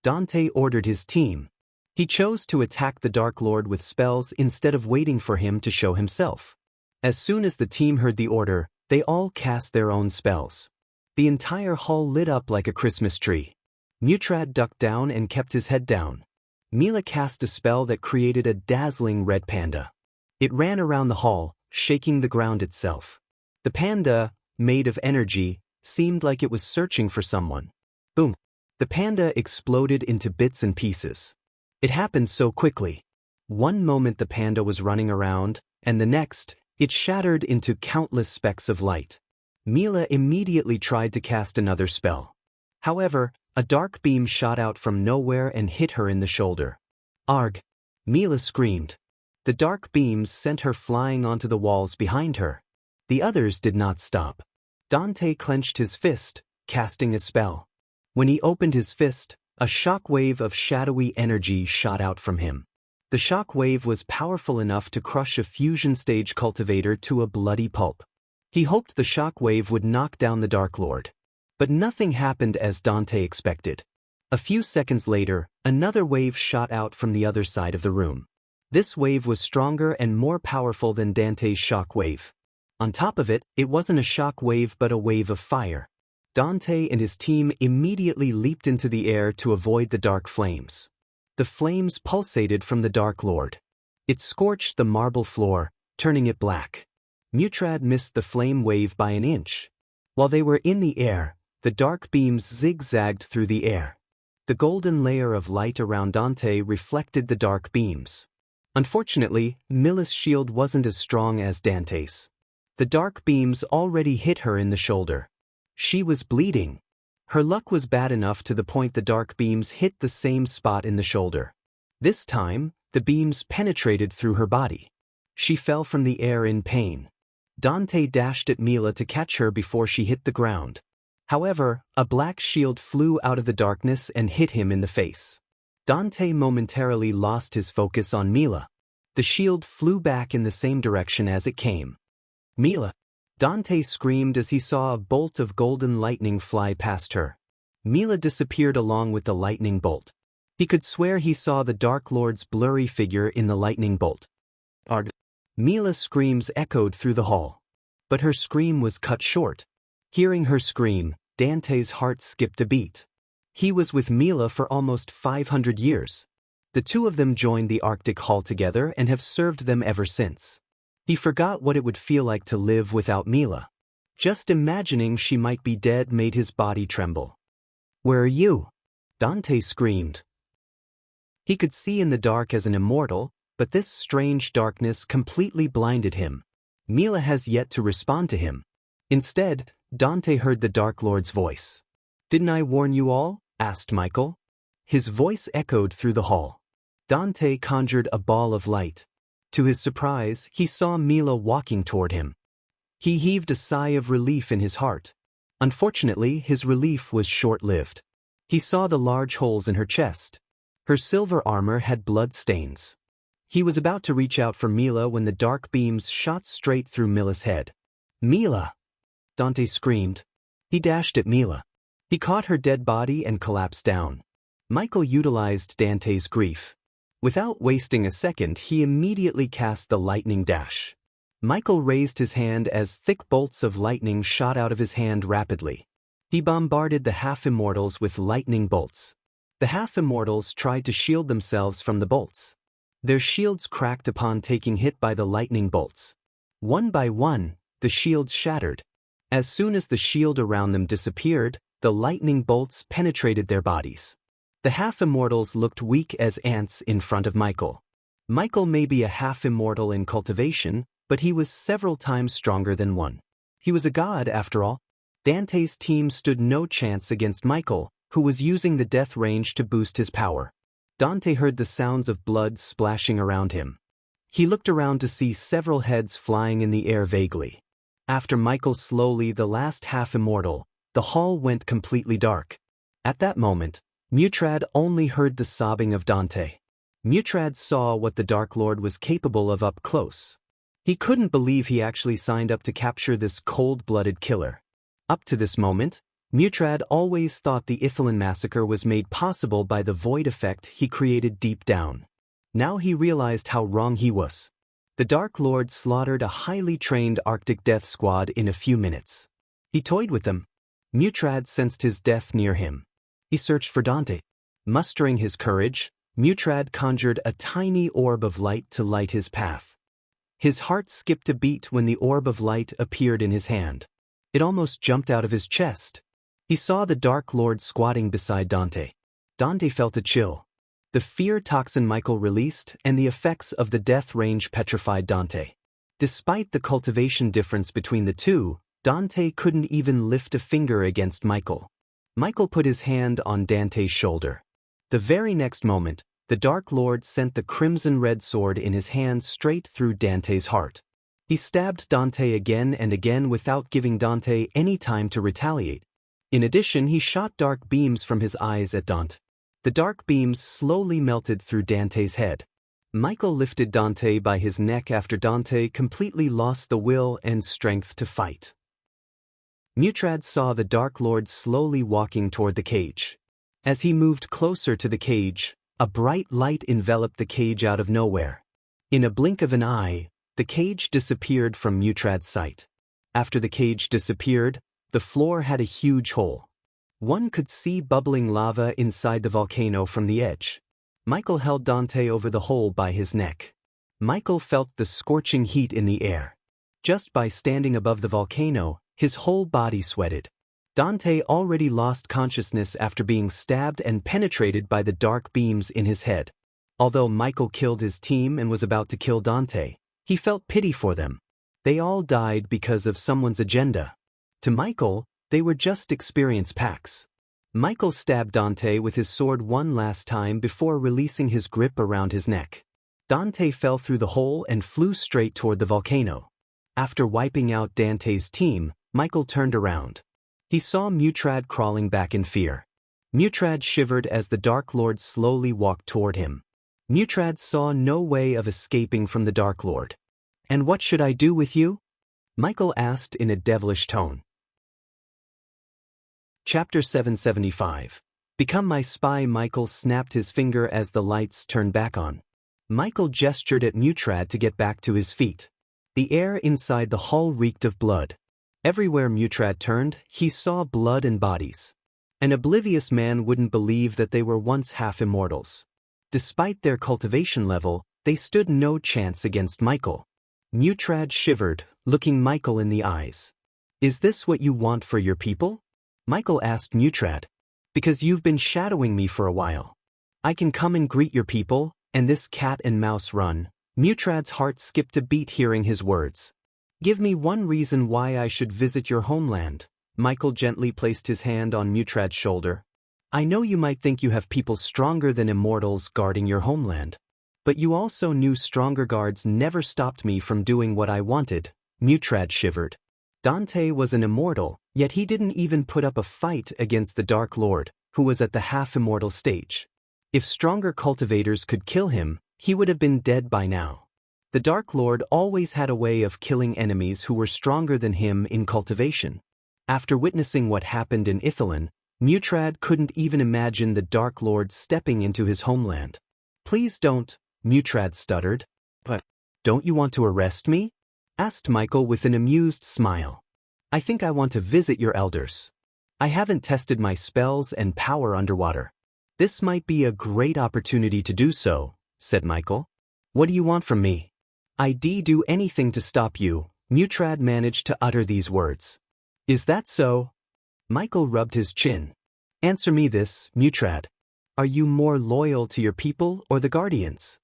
Dante ordered his team. He chose to attack the Dark Lord with spells instead of waiting for him to show himself. As soon as the team heard the order, they all cast their own spells. The entire hall lit up like a Christmas tree. Mutrad ducked down and kept his head down. Mila cast a spell that created a dazzling red panda. It ran around the hall, shaking the ground itself. The panda, made of energy, seemed like it was searching for someone. Boom! The panda exploded into bits and pieces. It happened so quickly. One moment the panda was running around, and the next, it shattered into countless specks of light. Mila immediately tried to cast another spell. However, a dark beam shot out from nowhere and hit her in the shoulder. Arg! Mila screamed. The dark beams sent her flying onto the walls behind her. The others did not stop. Dante clenched his fist, casting a spell. When he opened his fist, a shock wave of shadowy energy shot out from him. The shock wave was powerful enough to crush a fusion stage cultivator to a bloody pulp. He hoped the shock wave would knock down the Dark Lord. But nothing happened as Dante expected. A few seconds later, another wave shot out from the other side of the room. This wave was stronger and more powerful than Dante's shock wave. On top of it, it wasn't a shock wave but a wave of fire. Dante and his team immediately leaped into the air to avoid the dark flames. The flames pulsated from the Dark Lord. It scorched the marble floor, turning it black. Mutrad missed the flame wave by an inch. While they were in the air, the dark beams zigzagged through the air. The golden layer of light around Dante reflected the dark beams. Unfortunately, Mila's shield wasn't as strong as Dante's. The dark beams already hit her in the shoulder. She was bleeding. Her luck was bad enough to the point the dark beams hit the same spot in the shoulder. This time, the beams penetrated through her body. She fell from the air in pain. Dante dashed at Mila to catch her before she hit the ground. However, a black shield flew out of the darkness and hit him in the face. Dante momentarily lost his focus on Mila. The shield flew back in the same direction as it came. Mila! Dante screamed as he saw a bolt of golden lightning fly past her. Mila disappeared along with the lightning bolt. He could swear he saw the Dark Lord's blurry figure in the lightning bolt. Arg! Mila's screams echoed through the hall. but her scream was cut short. Hearing her scream, Dante's heart skipped a beat. He was with Mila for almost 500 years. The two of them joined the Arctic Hall together and have served them ever since. He forgot what it would feel like to live without Mila. Just imagining she might be dead made his body tremble. "Where are you?" Dante screamed. He could see in the dark as an immortal, but this strange darkness completely blinded him. Mila has yet to respond to him. Instead, Dante heard the Dark Lord's voice. "Didn't I warn you all?" asked Michael. His voice echoed through the hall. Dante conjured a ball of light. To his surprise, he saw Mila walking toward him. He heaved a sigh of relief in his heart. Unfortunately, his relief was short-lived. He saw the large holes in her chest. Her silver armor had blood stains. He was about to reach out for Mila when the dark beams shot straight through Mila's head. "Mila!" Dante screamed. He dashed at Mila. He caught her dead body and collapsed down. Michael utilized Dante's grief. Without wasting a second, he immediately cast the lightning dash. Michael raised his hand as thick bolts of lightning shot out of his hand rapidly. He bombarded the half-immortals with lightning bolts. The half-immortals tried to shield themselves from the bolts. Their shields cracked upon taking hit by the lightning bolts. One by one, the shields shattered. As soon as the shield around them disappeared, the lightning bolts penetrated their bodies. The half-immortals looked weak as ants in front of Michael. Michael may be a half-immortal in cultivation, but he was several times stronger than one. He was a god, after all. Dante's team stood no chance against Michael, who was using the death range to boost his power. Dante heard the sounds of blood splashing around him. He looked around to see several heads flying in the air vaguely. After Michael slowly the last half-immortal, the hall went completely dark. At that moment, Mutrad only heard the sobbing of Dante. Mutrad saw what the Dark Lord was capable of up close. He couldn't believe he actually signed up to capture this cold-blooded killer. Up to this moment, Mutrad always thought the Ithalin massacre was made possible by the void effect he created deep down. Now he realized how wrong he was. The Dark Lord slaughtered a highly trained Arctic death squad in a few minutes. He toyed with them. Mutrad sensed his death near him. He searched for Dante. Mustering his courage, Mutrad conjured a tiny orb of light to light his path. His heart skipped a beat when the orb of light appeared in his hand. It almost jumped out of his chest. He saw the Dark Lord squatting beside Dante. Dante felt a chill. The fear toxin Michael released and the effects of the death range petrified Dante. Despite the cultivation difference between the two, Dante couldn't even lift a finger against Michael. Michael put his hand on Dante's shoulder. The very next moment, the Dark Lord sent the crimson-red sword in his hand straight through Dante's heart. He stabbed Dante again and again without giving Dante any time to retaliate. In addition, he shot dark beams from his eyes at Dante. The dark beams slowly melted through Dante's head. Michael lifted Dante by his neck after Dante completely lost the will and strength to fight. Mutrad saw the Dark Lord slowly walking toward the cage. As he moved closer to the cage, a bright light enveloped the cage out of nowhere. In a blink of an eye, the cage disappeared from Mutrad's sight. After the cage disappeared, the floor had a huge hole. One could see bubbling lava inside the volcano from the edge. Michael held Dante over the hole by his neck. Michael felt the scorching heat in the air. Just by standing above the volcano, his whole body sweated. Dante already lost consciousness after being stabbed and penetrated by the dark beams in his head. Although Michael killed his team and was about to kill Dante, he felt pity for them. They all died because of someone's agenda. To Michael, they were just experience packs. Michael stabbed Dante with his sword one last time before releasing his grip around his neck. Dante fell through the hole and flew straight toward the volcano. After wiping out Dante's team, Michael turned around. He saw Mutrad crawling back in fear. Mutrad shivered as the Dark Lord slowly walked toward him. Mutrad saw no way of escaping from the Dark Lord. "And what should I do with you?" Michael asked in a devilish tone. Chapter 775. Become my spy. Michael snapped his finger as the lights turned back on. Michael gestured at Mutrad to get back to his feet. The air inside the hall reeked of blood. Everywhere Mutrad turned, he saw blood and bodies. An oblivious man wouldn't believe that they were once half-immortals. Despite their cultivation level, they stood no chance against Michael. Mutrad shivered, looking Michael in the eyes. "Is this what you want for your people?" Michael asked Mutrad. "Because you've been shadowing me for a while. I can come and greet your people, and this cat and mouse run." Mutrad's heart skipped a beat hearing his words. "Give me one reason why I should visit your homeland." Michael gently placed his hand on Mutrad's shoulder. "I know you might think you have people stronger than immortals guarding your homeland. But you also knew stronger guards never stopped me from doing what I wanted." Mutrad shivered. Dante was an immortal, yet he didn't even put up a fight against the Dark Lord, who was at the half-immortal stage. If stronger cultivators could kill him, he would have been dead by now. The Dark Lord always had a way of killing enemies who were stronger than him in cultivation. After witnessing what happened in Ithilien, Mutrad couldn't even imagine the Dark Lord stepping into his homeland. "Please don't," Mutrad stuttered. "But don't you want to arrest me?" asked Michael with an amused smile. "I think I want to visit your elders. I haven't tested my spells and power underwater. This might be a great opportunity to do so," said Michael. "What do you want from me?" "I'd do anything to stop you." Mutrad managed to utter these words. "Is that so?" Michael rubbed his chin. "Answer me this, Mutrad. Are you more loyal to your people or the Guardians?"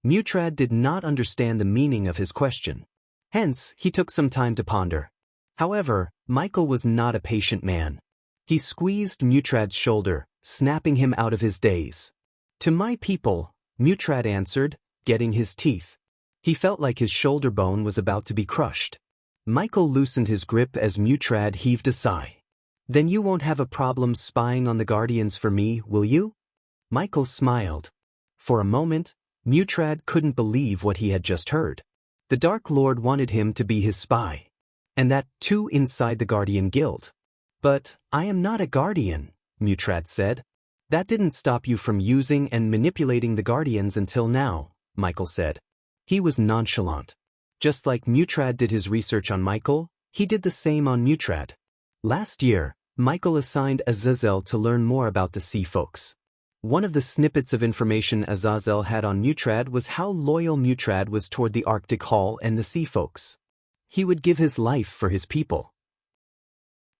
Mutrad did not understand the meaning of his question. Hence, he took some time to ponder. However, Michael was not a patient man. He squeezed Mutrad's shoulder, snapping him out of his daze. "To my people," Mutrad answered, getting his teeth. He felt like his shoulder bone was about to be crushed. Michael loosened his grip as Mutrad heaved a sigh. "Then you won't have a problem spying on the Guardians for me, will you?" Michael smiled. For a moment, Mutrad couldn't believe what he had just heard. The Dark Lord wanted him to be his spy. And that, too, inside the Guardian Guild. "But I am not a Guardian," Mutrad said. "That didn't stop you from using and manipulating the Guardians until now," Michael said. He was nonchalant. Just like Mutrad did his research on Michael, he did the same on Mutrad. Last year, Michael assigned Azazel to learn more about the Sea Folks. One of the snippets of information Azazel had on Mutrad was how loyal Mutrad was toward the Arctic Hall and the Sea Folks. He would give his life for his people.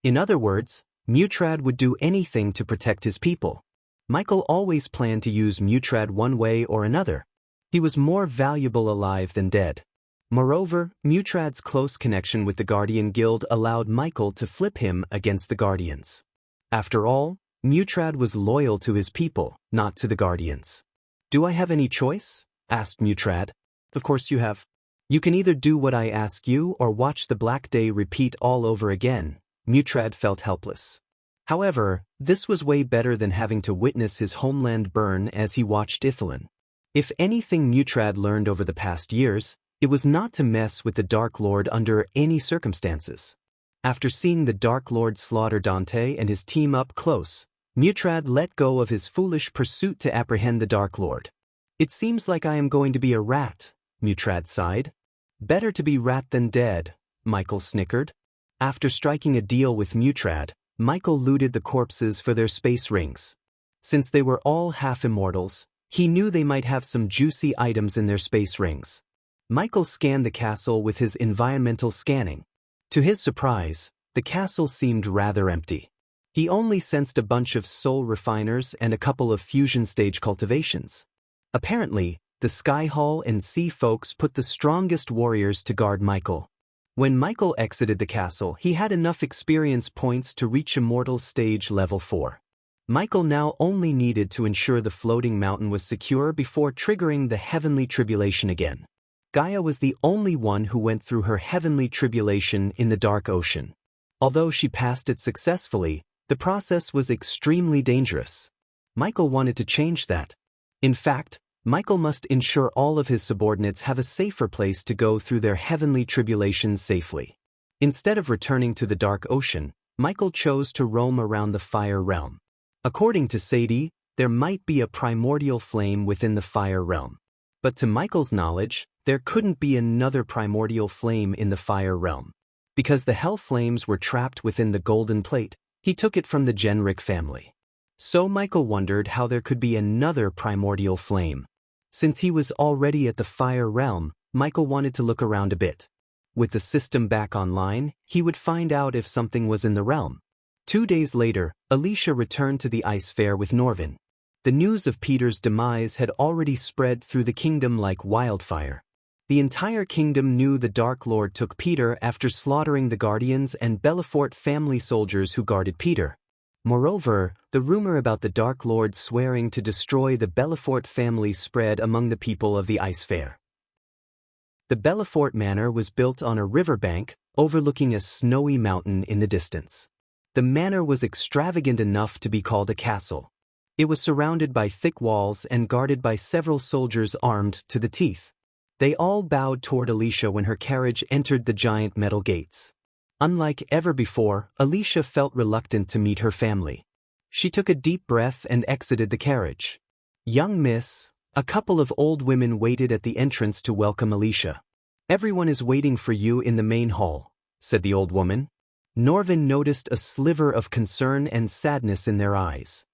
In other words, Mutrad would do anything to protect his people. Michael always planned to use Mutrad one way or another. He was more valuable alive than dead. Moreover, Mutrad's close connection with the Guardian Guild allowed Michael to flip him against the Guardians. After all, Mutrad was loyal to his people, not to the Guardians. "Do I have any choice?" asked Mutrad. "Of course you have. You can either do what I ask you or watch the Black Day repeat all over again." Mutrad felt helpless. However, this was way better than having to witness his homeland burn as he watched Ithilien. If anything Mutrad learned over the past years, it was not to mess with the Dark Lord under any circumstances. After seeing the Dark Lord slaughter Dante and his team up close, Mutrad let go of his foolish pursuit to apprehend the Dark Lord. "It seems like I am going to be a rat," Mutrad sighed. "Better to be rat than dead," Michael snickered. After striking a deal with Mutrad, Michael looted the corpses for their space rings. Since they were all half-immortals, he knew they might have some juicy items in their space rings. Michael scanned the castle with his environmental scanning. To his surprise, the castle seemed rather empty. He only sensed a bunch of soul refiners and a couple of fusion stage cultivations. Apparently, the Sky Hall and Sea Folks put the strongest warriors to guard Michael. When Michael exited the castle, he had enough experience points to reach Immortal Stage Level 4. Michael now only needed to ensure the floating mountain was secure before triggering the Heavenly Tribulation again. Gaia was the only one who went through her heavenly tribulation in the dark ocean. Although she passed it successfully, the process was extremely dangerous. Michael wanted to change that. In fact, Michael must ensure all of his subordinates have a safer place to go through their heavenly tribulations safely. Instead of returning to the dark ocean, Michael chose to roam around the fire realm. According to Sadie, there might be a primordial flame within the fire realm. But to Michael's knowledge, there couldn't be another primordial flame in the fire realm. Because the hell flames were trapped within the golden plate, he took it from the Genric family. So Michael wondered how there could be another primordial flame. Since he was already at the fire realm, Michael wanted to look around a bit. With the system back online, he would find out if something was in the realm. 2 days later, Alicia returned to the ice fair with Norvin. The news of Peter's demise had already spread through the kingdom like wildfire. The entire kingdom knew the Dark Lord took Peter after slaughtering the Guardians and Belafort family soldiers who guarded Peter. Moreover, the rumor about the Dark Lord swearing to destroy the Belafort family spread among the people of the ice fair. The Belafort manor was built on a riverbank, overlooking a snowy mountain in the distance. The manor was extravagant enough to be called a castle. It was surrounded by thick walls and guarded by several soldiers armed to the teeth. They all bowed toward Alicia when her carriage entered the giant metal gates. Unlike ever before, Alicia felt reluctant to meet her family. She took a deep breath and exited the carriage. "Young miss," a couple of old women waited at the entrance to welcome Alicia. "Everyone is waiting for you in the main hall," said the old woman. Norvin noticed a sliver of concern and sadness in their eyes.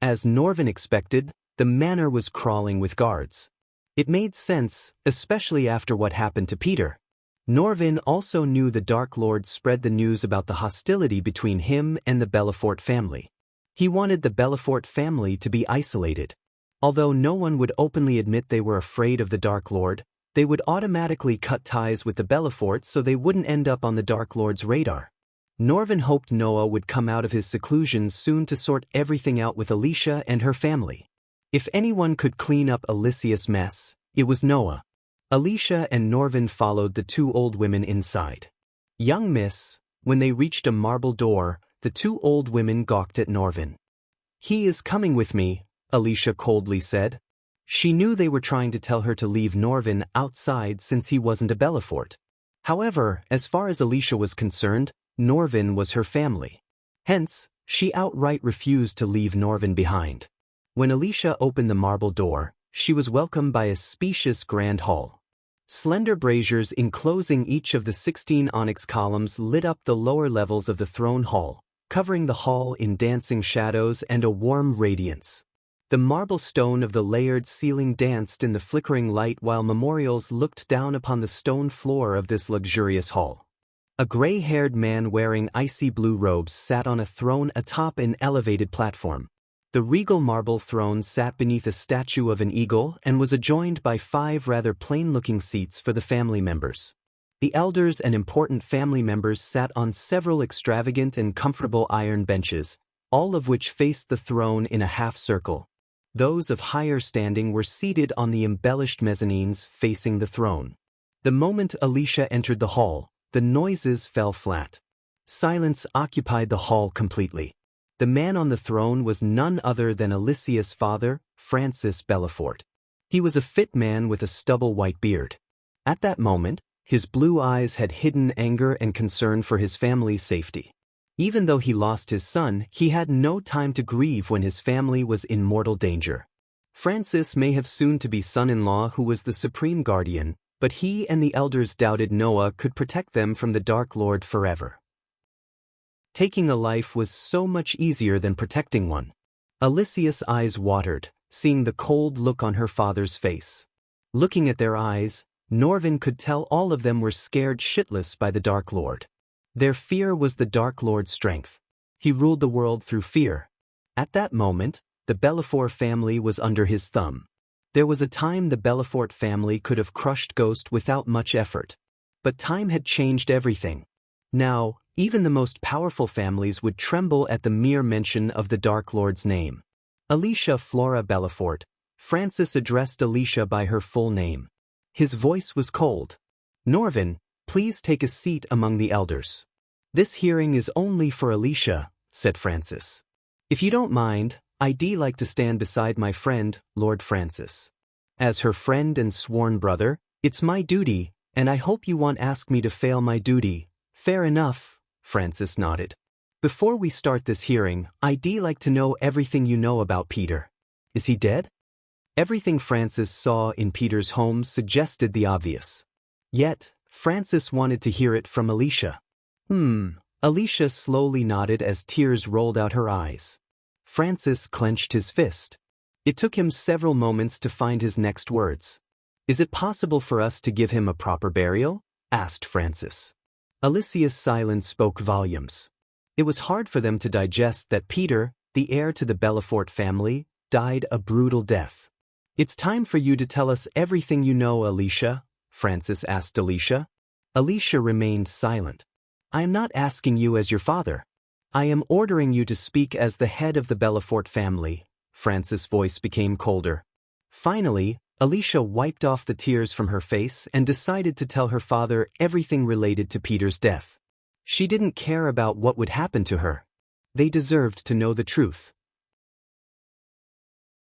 As Norvin expected, the manor was crawling with guards. It made sense, especially after what happened to Peter. Norvin also knew the Dark Lord spread the news about the hostility between him and the Belafort family. He wanted the Belafort family to be isolated. Although no one would openly admit they were afraid of the Dark Lord, they would automatically cut ties with the Belafort so they wouldn't end up on the Dark Lord's radar. Norvin hoped Noah would come out of his seclusion soon to sort everything out with Alicia and her family. If anyone could clean up Alicia's mess, it was Noah. Alicia and Norvin followed the two old women inside. "Young miss," when they reached a marble door, the two old women gawked at Norvin. "He is coming with me," Alicia coldly said. She knew they were trying to tell her to leave Norvin outside since he wasn't a Belafort. However, as far as Alicia was concerned, Norvin was her family. Hence, she outright refused to leave Norvin behind. When Alicia opened the marble door, she was welcomed by a spacious grand hall. Slender braziers enclosing each of the 16 onyx columns lit up the lower levels of the throne hall, covering the hall in dancing shadows and a warm radiance. The marble stone of the layered ceiling danced in the flickering light while memorials looked down upon the stone floor of this luxurious hall. A gray-haired man wearing icy blue robes sat on a throne atop an elevated platform. The regal marble throne sat beneath a statue of an eagle and was adjoined by 5 rather plain-looking seats for the family members. The elders and important family members sat on several extravagant and comfortable iron benches, all of which faced the throne in a half-circle. Those of higher standing were seated on the embellished mezzanines facing the throne. The moment Alicia entered the hall, the noises fell flat. Silence occupied the hall completely. The man on the throne was none other than Alicia's father, Francis Belafort. He was a fit man with a stubble white beard. At that moment, his blue eyes had hidden anger and concern for his family's safety. Even though he lost his son, he had no time to grieve when his family was in mortal danger. Francis may have soon-to-be son-in-law who was the supreme guardian, but he and the elders doubted Noah could protect them from the Dark Lord forever. Taking a life was so much easier than protecting one. Alicia's eyes watered, seeing the cold look on her father's face. Looking at their eyes, Norvin could tell all of them were scared shitless by the Dark Lord. Their fear was the Dark Lord's strength. He ruled the world through fear. At that moment, the Belafort family was under his thumb. There was a time the Belafort family could have crushed Ghost without much effort. But time had changed everything. Now, even the most powerful families would tremble at the mere mention of the Dark Lord's name. Alicia Flora Belafort. Francis addressed Alicia by her full name. His voice was cold. "Norvin, please take a seat among the elders." "This hearing is only for Alicia," said Francis. "If you don't mind, I'd like to stand beside my friend, Lord Francis. As her friend and sworn brother, it's my duty, and I hope you won't ask me to fail my duty." "Fair enough," Francis nodded. "Before we start this hearing, I'd like to know everything you know about Peter. Is he dead?" Everything Francis saw in Peter's home suggested the obvious. Yet, Francis wanted to hear it from Alicia. Alicia slowly nodded as tears rolled out her eyes. Francis clenched his fist. It took him several moments to find his next words. "Is it possible for us to give him a proper burial?" asked Francis. Alicia's silence spoke volumes. It was hard for them to digest that Peter, the heir to the Belafort family, died a brutal death. "It's time for you to tell us everything you know, Alicia," Francis asked Alicia. Alicia remained silent. "I am not asking you as your father. I am ordering you to speak as the head of the Belafort family." Francis' voice became colder. Finally, Alicia wiped off the tears from her face and decided to tell her father everything related to Peter's death. She didn't care about what would happen to her. They deserved to know the truth.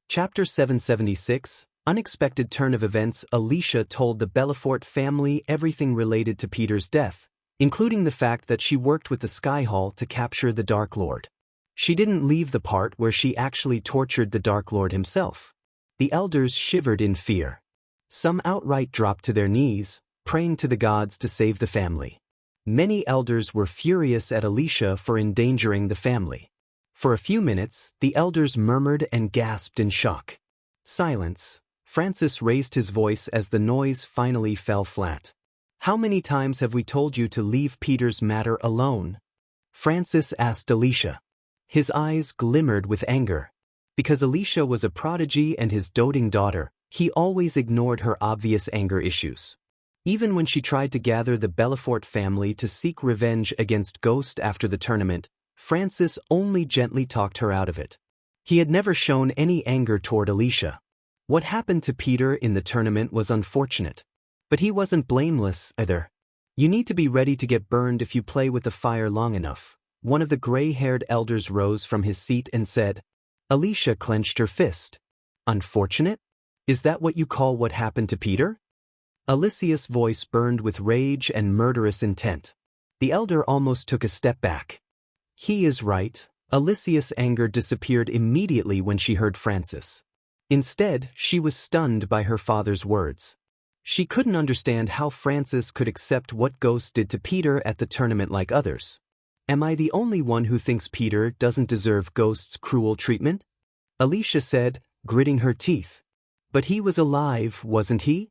Chapter 776, Unexpected Turn of Events. Alicia told the Belafort family everything related to Peter's death, including the fact that she worked with the Sky Hall to capture the Dark Lord. She didn't leave the part where she actually tortured the Dark Lord himself. The elders shivered in fear. Some outright dropped to their knees, praying to the gods to save the family. Many elders were furious at Alicia for endangering the family. For a few minutes, the elders murmured and gasped in shock. Silence. Francis raised his voice as the noise finally fell flat. "How many times have we told you to leave Peter's matter alone?" Francis asked Alicia. His eyes glimmered with anger. Because Alicia was a prodigy and his doting daughter, he always ignored her obvious anger issues. Even when she tried to gather the Belafort family to seek revenge against Ghost after the tournament, Francis only gently talked her out of it. He had never shown any anger toward Alicia. What happened to Peter in the tournament was unfortunate. But he wasn't blameless either. "You need to be ready to get burned if you play with the fire long enough." One of the gray-haired elders rose from his seat and said. Alicia clenched her fist. "Unfortunate? Is that what you call what happened to Peter?" Alicia's voice burned with rage and murderous intent. The elder almost took a step back. "He is right." Alicia's anger disappeared immediately when she heard Francis. Instead, she was stunned by her father's words. She couldn't understand how Francis could accept what Ghost did to Peter at the tournament like others. "Am I the only one who thinks Peter doesn't deserve Ghost's cruel treatment?" Alicia said, gritting her teeth. "But he was alive, wasn't he?"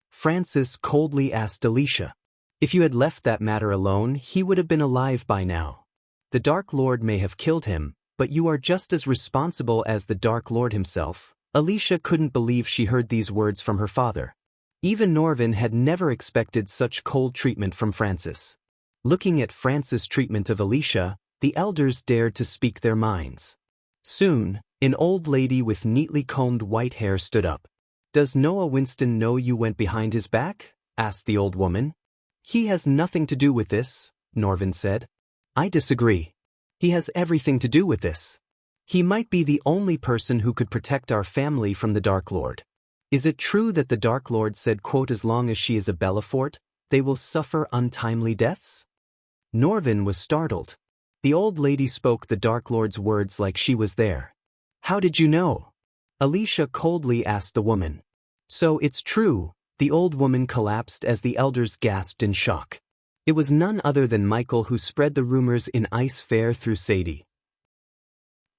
Francis coldly asked Alicia. "If you had left that matter alone, he would have been alive by now. The Dark Lord may have killed him, but you are just as responsible as the Dark Lord himself." Alicia couldn't believe she heard these words from her father. Even Norvin had never expected such cold treatment from Francis. Looking at Francis' treatment of Alicia, the elders dared to speak their minds. Soon, an old lady with neatly combed white hair stood up. "Does Noah Winston know you went behind his back?" asked the old woman. "He has nothing to do with this," Norvin said. "I disagree. He has everything to do with this. He might be the only person who could protect our family from the Dark Lord. Is it true that the Dark Lord said, quote, as long as she is a Belafort, they will suffer untimely deaths?" Norvin was startled. The old lady spoke the Dark Lord's words like she was there. "How did you know?" Alicia coldly asked the woman. "So it's true." The old woman collapsed as the elders gasped in shock. It was none other than Michael who spread the rumors in Ice Fair through Sadie.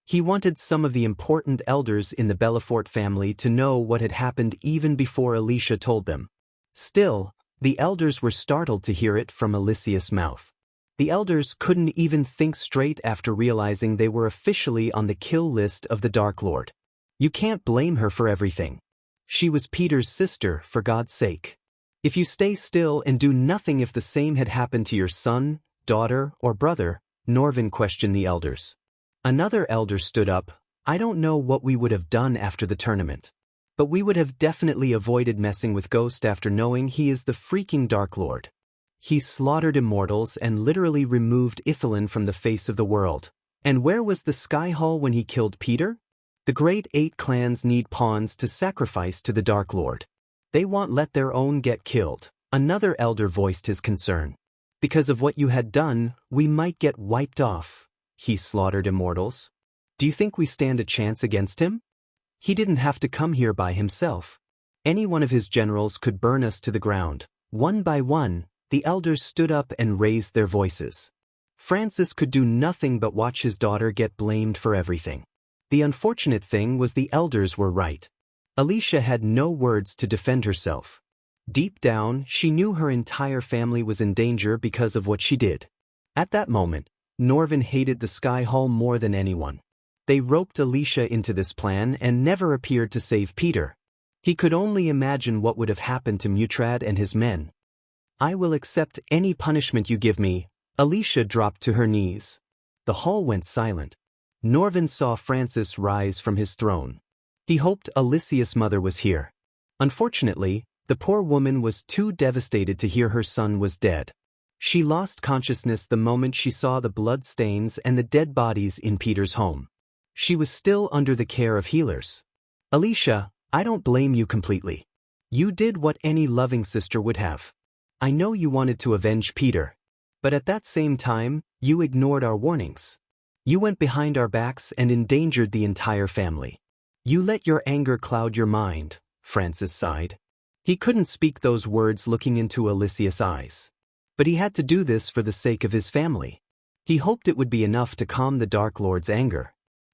He wanted some of the important elders in the Belafort family to know what had happened even before Alicia told them. Still, the elders were startled to hear it from Alicia's mouth. The elders couldn't even think straight after realizing they were officially on the kill list of the Dark Lord. You can't blame her for everything. She was Peter's sister, for God's sake. If you stay still and do nothing, if the same had happened to your son, daughter, or brother, Norvin questioned the elders. Another elder stood up. "I don't know what we would have done after the tournament. But we would have definitely avoided messing with Ghost after knowing he is the freaking Dark Lord. He slaughtered immortals and literally removed Ithalin from the face of the world. And where was the Sky Hall when he killed Peter? The Great Eight clans need pawns to sacrifice to the Dark Lord. They won't let their own get killed." Another elder voiced his concern. "Because of what you had done, we might get wiped off. He slaughtered immortals. Do you think we stand a chance against him? He didn't have to come here by himself. Any one of his generals could burn us to the ground. One by one, the elders stood up and raised their voices. Francis could do nothing but watch his daughter get blamed for everything. The unfortunate thing was the elders were right. Alicia had no words to defend herself. Deep down, she knew her entire family was in danger because of what she did. At that moment, Norvin hated the Sky Hall more than anyone. They roped Alicia into this plan and never appeared to save Peter. He could only imagine what would have happened to Mutrad and his men. "I will accept any punishment you give me." Alicia dropped to her knees. The hall went silent. Norvin saw Francis rise from his throne. He hoped Alicia's mother was here. Unfortunately, the poor woman was too devastated to hear her son was dead. She lost consciousness the moment she saw the blood stains and the dead bodies in Peter's home. She was still under the care of healers. "Alicia, I don't blame you completely. You did what any loving sister would have. I know you wanted to avenge Peter. But at that same time, you ignored our warnings. You went behind our backs and endangered the entire family. You let your anger cloud your mind," Francis sighed. He couldn't speak those words looking into Alicia's eyes. But he had to do this for the sake of his family. He hoped it would be enough to calm the Dark Lord's anger.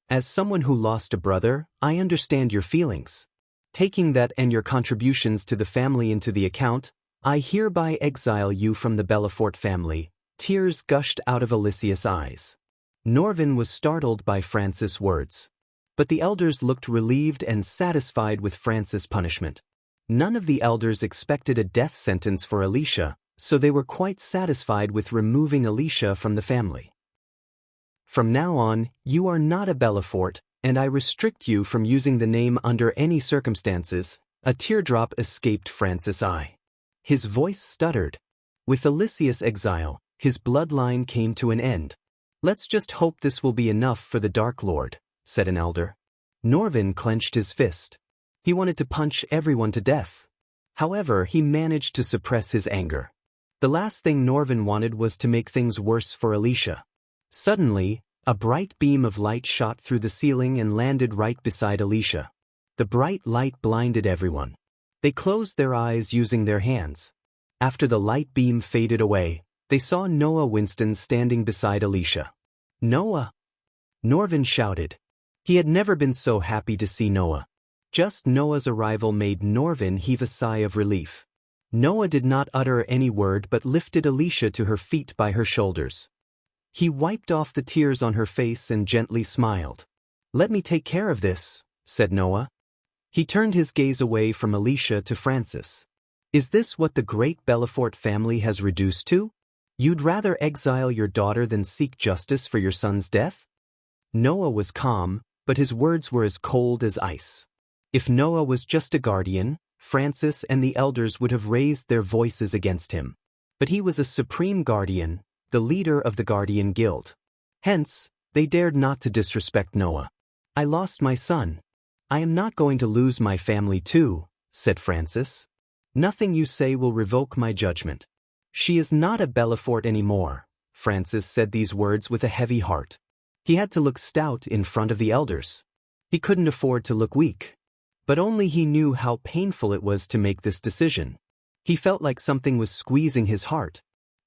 "As someone who lost a brother, I understand your feelings. Taking that and your contributions to the family into the account, I hereby exile you from the Belafort family." Tears gushed out of Alicia's eyes. Norvin was startled by Francis' words. But the elders looked relieved and satisfied with Francis' punishment. None of the elders expected a death sentence for Alicia, so they were quite satisfied with removing Alicia from the family. "From now on, you are not a Belafort, and I restrict you from using the name under any circumstances." A teardrop escaped Francis' eye. His voice stuttered. With Alicia's exile, his bloodline came to an end. "Let's just hope this will be enough for the Dark Lord," said an elder. Norvin clenched his fist. He wanted to punch everyone to death. However, he managed to suppress his anger. The last thing Norvin wanted was to make things worse for Alicia. Suddenly, a bright beam of light shot through the ceiling and landed right beside Alicia. The bright light blinded everyone. They closed their eyes using their hands. After the light beam faded away, they saw Noah Winston standing beside Alicia. "Noah!" Norvin shouted. He had never been so happy to see Noah. Just Noah's arrival made Norvin heave a sigh of relief. Noah did not utter any word but lifted Alicia to her feet by her shoulders. He wiped off the tears on her face and gently smiled. "Let me take care of this," said Noah. He turned his gaze away from Alicia to Francis. "Is this what the great Belafort family has reduced to? You'd rather exile your daughter than seek justice for your son's death?" Noah was calm, but his words were as cold as ice. If Noah was just a guardian, Francis and the elders would have raised their voices against him. But he was a supreme guardian, the leader of the Guardian Guild. Hence, they dared not to disrespect Noah. "I lost my son. I am not going to lose my family too," said Francis. "Nothing you say will revoke my judgment." "She is not a Belafort anymore." Francis said these words with a heavy heart. He had to look stout in front of the elders. He couldn't afford to look weak. But only he knew how painful it was to make this decision. He felt like something was squeezing his heart.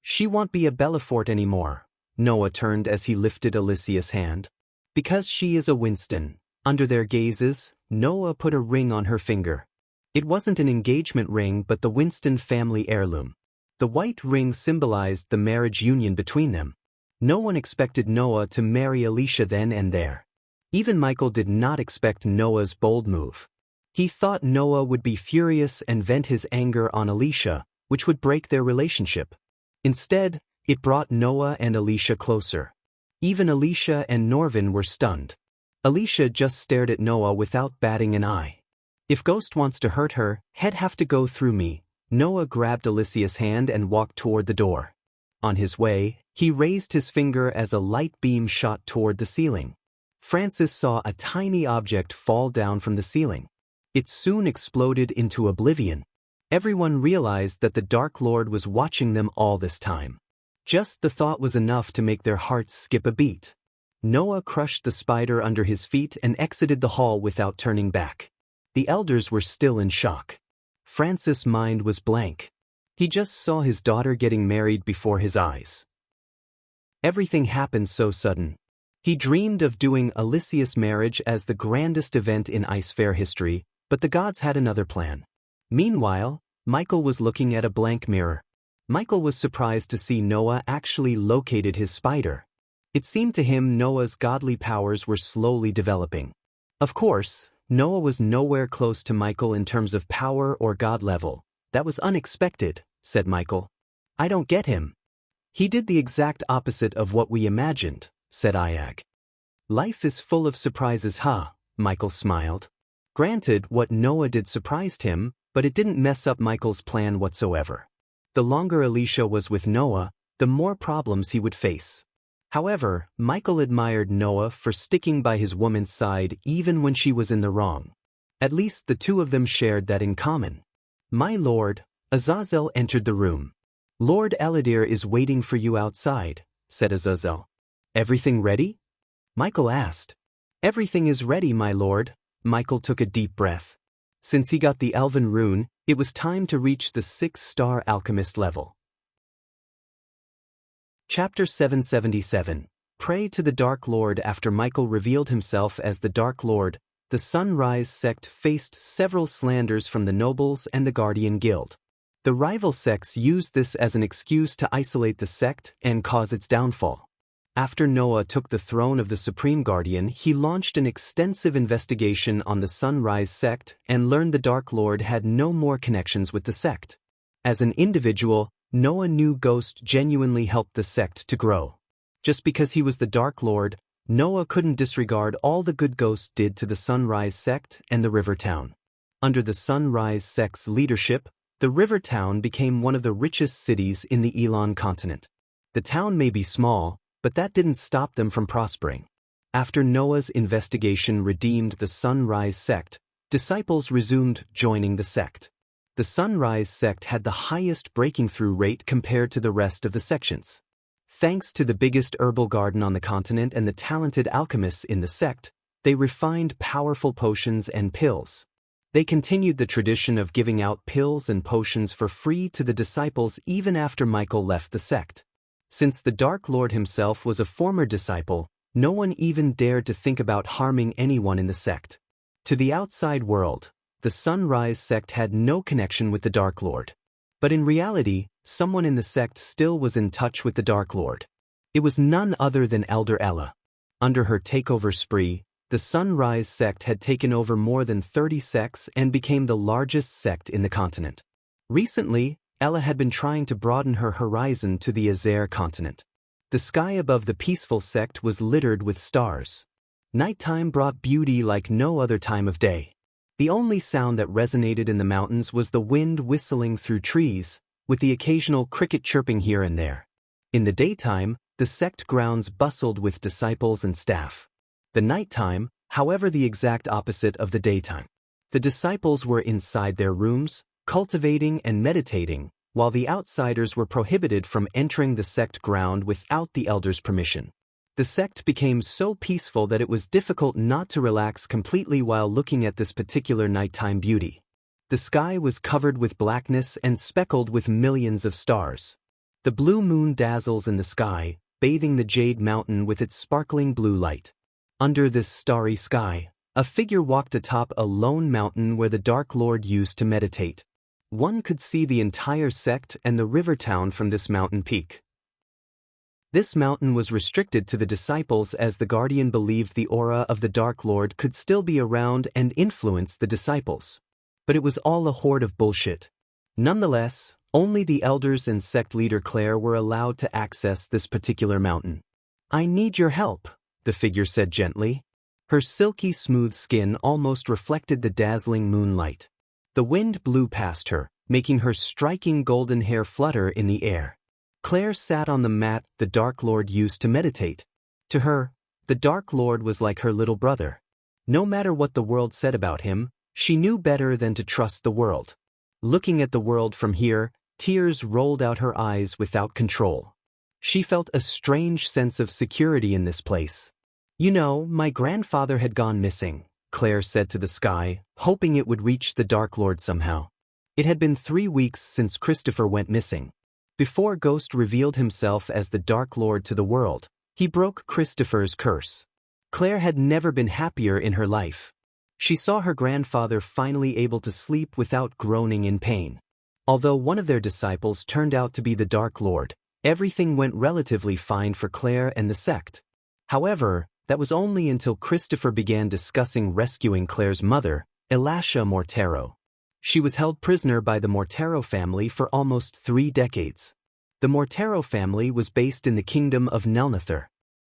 "She won't be a Belafort anymore." Noah turned as he lifted Alicia's hand. "Because she is a Winston." Under their gazes, Noah put a ring on her finger. It wasn't an engagement ring but the Winston family heirloom. The white ring symbolized the marriage union between them. No one expected Noah to marry Alicia then and there. Even Michael did not expect Noah's bold move. He thought Noah would be furious and vent his anger on Alicia, which would break their relationship. Instead, it brought Noah and Alicia closer. Even Alicia and Norvin were stunned. Alicia just stared at Noah without batting an eye. "If Ghost wants to hurt her, he'd have to go through me." Noah grabbed Alicia's hand and walked toward the door. On his way, he raised his finger as a light beam shot toward the ceiling. Francis saw a tiny object fall down from the ceiling. It soon exploded into oblivion. Everyone realized that the Dark Lord was watching them all this time. Just the thought was enough to make their hearts skip a beat. Noah crushed the spider under his feet and exited the hall without turning back. The elders were still in shock. Francis' mind was blank. He just saw his daughter getting married before his eyes. Everything happened so sudden. He dreamed of doing Alicia's marriage as the grandest event in Ice Fair history, but the gods had another plan. Meanwhile, Michael was looking at a blank mirror. Michael was surprised to see Noah actually located his spider. It seemed to him Noah's godly powers were slowly developing. Of course, Noah was nowhere close to Michael in terms of power or god level. That was unexpected, said Michael. I don't get him. He did the exact opposite of what we imagined, said Iag. Life is full of surprises, huh? Michael smiled. Granted, what Noah did surprised him, but it didn't mess up Michael's plan whatsoever. The longer Alicia was with Noah, the more problems he would face. However, Michael admired Noah for sticking by his woman's side even when she was in the wrong. At least the two of them shared that in common. My lord, Azazel entered the room. Lord Eladir is waiting for you outside, said Azazel. Everything ready? Michael asked. Everything is ready, my lord. Michael took a deep breath. Since he got the Elven rune, it was time to reach the 6-star alchemist level. Chapter 777. Pray to the Dark Lord. After Michael revealed himself as the Dark Lord, the Sunrise sect faced several slanders from the nobles and the Guardian Guild. The rival sects used this as an excuse to isolate the sect and cause its downfall. After Noah took the throne of the Supreme Guardian, he launched an extensive investigation on the Sunrise sect and learned the Dark Lord had no more connections with the sect. As an individual, Noah knew Ghost genuinely helped the sect to grow. Just because he was the Dark Lord, Noah couldn't disregard all the good Ghost did to the Sunrise sect and the River Town. Under the Sunrise sect's leadership, the River Town became one of the richest cities in the Elon continent. The town may be small, but that didn't stop them from prospering. After Noah's investigation redeemed the Sunrise sect, disciples resumed joining the sect. The Sunrise sect had the highest breaking-through rate compared to the rest of the sections. Thanks to the biggest herbal garden on the continent and the talented alchemists in the sect, they refined powerful potions and pills. They continued the tradition of giving out pills and potions for free to the disciples even after Michael left the sect. Since the Dark Lord himself was a former disciple, no one even dared to think about harming anyone in the sect. To the outside world, the Sunrise sect had no connection with the Dark Lord. But in reality, someone in the sect still was in touch with the Dark Lord. It was none other than Elder Ella. Under her takeover spree, the Sunrise sect had taken over more than 30 sects and became the largest sect in the continent. Recently, Ella had been trying to broaden her horizon to the Azer continent. The sky above the peaceful sect was littered with stars. Nighttime brought beauty like no other time of day. The only sound that resonated in the mountains was the wind whistling through trees, with the occasional cricket chirping here and there. In the daytime, the sect grounds bustled with disciples and staff. The nighttime, however, the exact opposite of the daytime. The disciples were inside their rooms, cultivating and meditating, while the outsiders were prohibited from entering the sect ground without the elders' permission. The sect became so peaceful that it was difficult not to relax completely while looking at this particular nighttime beauty. The sky was covered with blackness and speckled with millions of stars. The blue moon dazzles in the sky, bathing the Jade Mountain with its sparkling blue light. Under this starry sky, a figure walked atop a lone mountain where the Dark Lord used to meditate. One could see the entire sect and the river town from this mountain peak. This mountain was restricted to the disciples as the Guardian believed the aura of the Dark Lord could still be around and influence the disciples. But it was all a horde of bullshit. Nonetheless, only the elders and sect leader Claire were allowed to access this particular mountain. I need your help, the figure said gently. Her silky smooth skin almost reflected the dazzling moonlight. The wind blew past her, making her striking golden hair flutter in the air. Claire sat on the mat the Dark Lord used to meditate. To her, the Dark Lord was like her little brother. No matter what the world said about him, she knew better than to trust the world. Looking at the world from here, tears rolled out her eyes without control. She felt a strange sense of security in this place. You know, my grandfather had gone missing, Claire said to the sky, hoping it would reach the Dark Lord somehow. It had been 3 weeks since Christopher went missing. Before Ghost revealed himself as the Dark Lord to the world, he broke Christopher's curse. Claire had never been happier in her life. She saw her grandfather finally able to sleep without groaning in pain. Although one of their disciples turned out to be the Dark Lord, everything went relatively fine for Claire and the sect. However, that was only until Christopher began discussing rescuing Claire's mother, Elisha Mortero. She was held prisoner by the Mortero family for almost 3 decades. The Mortero family was based in the kingdom of Nelnather.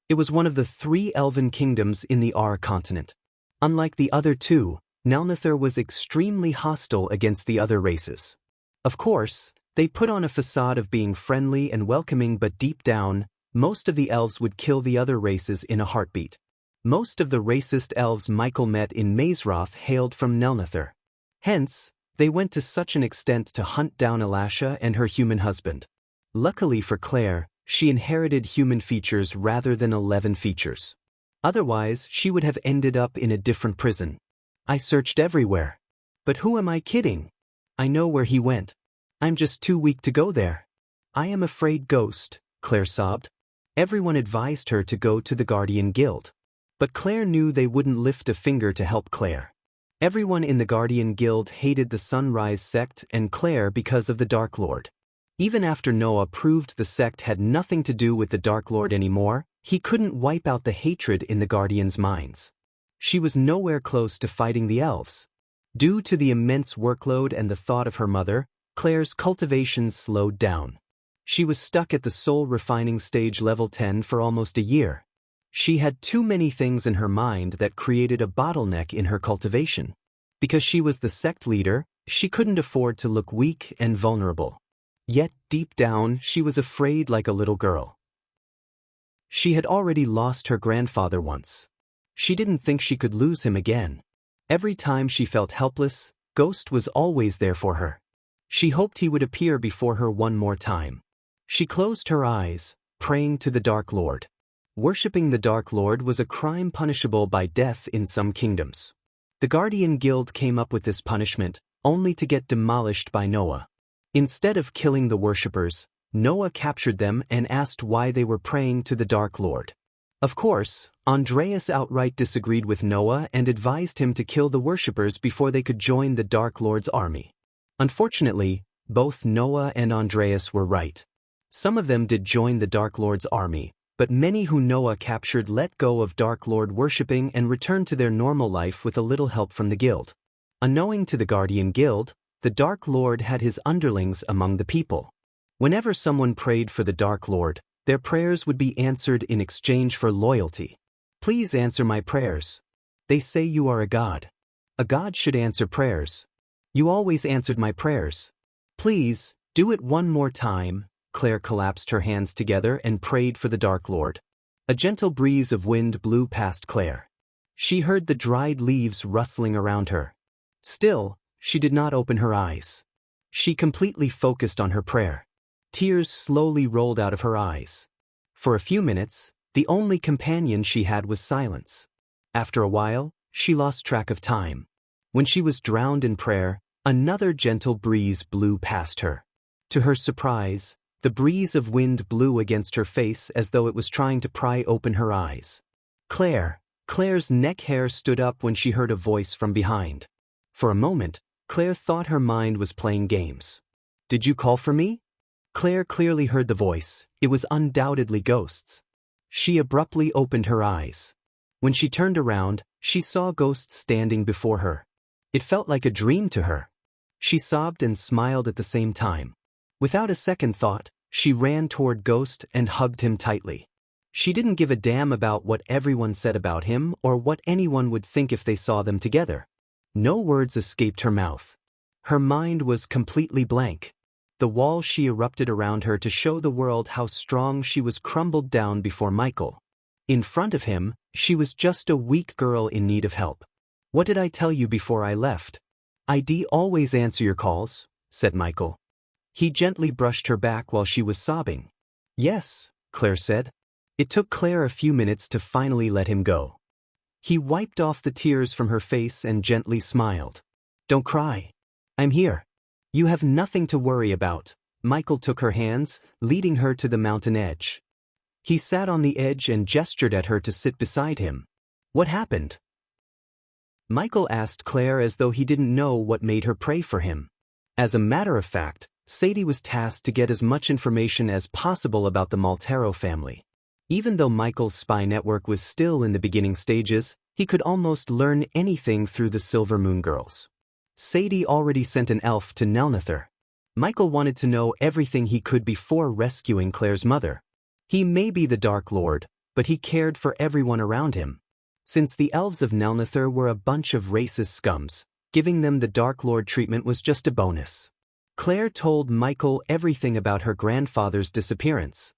It was one of the 3 elven kingdoms in the R continent. Unlike the other 2, Nelnather was extremely hostile against the other races. Of course, they put on a facade of being friendly and welcoming, but deep down, most of the elves would kill the other races in a heartbeat. Most of the racist elves Michael met in Mazeroth hailed from Nelnather. Hence, they went to such an extent to hunt down Elisha and her human husband. Luckily for Claire, she inherited human features rather than 11 features. Otherwise, she would have ended up in a different prison. I searched everywhere. But who am I kidding? I know where he went. I'm just too weak to go there. I am afraid, Ghost, Claire sobbed. Everyone advised her to go to the Guardian Guild. But Claire knew they wouldn't lift a finger to help Claire. Everyone in the Guardian Guild hated the Sunrise sect and Claire because of the Dark Lord. Even after Noah proved the sect had nothing to do with the Dark Lord anymore, he couldn't wipe out the hatred in the Guardians' minds. She was nowhere close to fighting the elves. Due to the immense workload and the thought of her mother, Claire's cultivation slowed down. She was stuck at the soul refining stage level 10 for almost a year. She had too many things in her mind that created a bottleneck in her cultivation. Because she was the sect leader, she couldn't afford to look weak and vulnerable. Yet, deep down, she was afraid like a little girl. She had already lost her grandfather once. She didn't think she could lose him again. Every time she felt helpless, Ghost was always there for her. She hoped he would appear before her one more time. She closed her eyes, praying to the Dark Lord. Worshipping the Dark Lord was a crime punishable by death in some kingdoms. The Guardian Guild came up with this punishment, only to get demolished by Noah. Instead of killing the worshippers, Noah captured them and asked why they were praying to the Dark Lord. Of course, Andreas outright disagreed with Noah and advised him to kill the worshippers before they could join the Dark Lord's army. Unfortunately, both Noah and Andreas were right. Some of them did join the Dark Lord's army, but many who Noah captured let go of Dark Lord worshipping and returned to their normal life with a little help from the guild. Unknowing to the Guardian Guild, the Dark Lord had his underlings among the people. Whenever someone prayed for the Dark Lord, their prayers would be answered in exchange for loyalty. Please answer my prayers. They say you are a god. A god should answer prayers. You always answered my prayers. Please, do it one more time. Claire collapsed her hands together and prayed for the Dark Lord. A gentle breeze of wind blew past Claire. She heard the dried leaves rustling around her. Still, she did not open her eyes. She completely focused on her prayer. Tears slowly rolled out of her eyes. For a few minutes, the only companion she had was silence. After a while, she lost track of time. When she was drowned in prayer, another gentle breeze blew past her. To her surprise, the breeze of wind blew against her face as though it was trying to pry open her eyes. Claire's neck hair stood up when she heard a voice from behind. For a moment, Claire thought her mind was playing games. Did you call for me? Claire clearly heard the voice. It was undoubtedly Ghost's. She abruptly opened her eyes. When she turned around, she saw Ghost standing before her. It felt like a dream to her. She sobbed and smiled at the same time. Without a second thought, she ran toward Ghost and hugged him tightly. She didn't give a damn about what everyone said about him or what anyone would think if they saw them together. No words escaped her mouth. Her mind was completely blank. The wall she erupted around her to show the world how strong she was crumbled down before Michael. In front of him, she was just a weak girl in need of help. What did I tell you before I left? I'd always answer your calls, said Michael. He gently brushed her back while she was sobbing. Yes, Claire said. It took Claire a few minutes to finally let him go. He wiped off the tears from her face and gently smiled. "Don't cry. I'm here. You have nothing to worry about." Michael took her hands, leading her to the mountain edge. He sat on the edge and gestured at her to sit beside him. "What happened?" Michael asked Claire as though he didn't know what made her pray for him. As a matter of fact, Sadie was tasked to get as much information as possible about the Maltero family. Even though Michael's spy network was still in the beginning stages, he could almost learn anything through the Silver Moon Girls. Sadie already sent an elf to Nelnather. Michael wanted to know everything he could before rescuing Claire's mother. He may be the Dark Lord, but he cared for everyone around him. Since the elves of Nelnather were a bunch of racist scums, giving them the Dark Lord treatment was just a bonus. Claire told Michael everything about her grandfather's disappearance.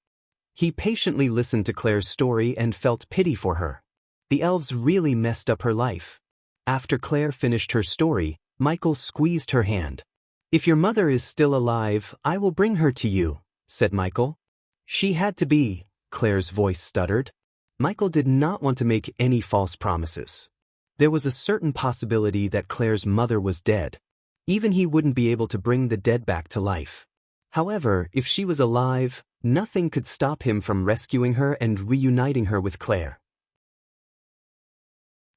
He patiently listened to Claire's story and felt pity for her. The elves really messed up her life. After Claire finished her story, Michael squeezed her hand. "If your mother is still alive, I will bring her to you," said Michael. "She had to be," Claire's voice stuttered. Michael did not want to make any false promises. There was a certain possibility that Claire's mother was dead. Even he wouldn't be able to bring the dead back to life. However, if she was alive, nothing could stop him from rescuing her and reuniting her with Claire.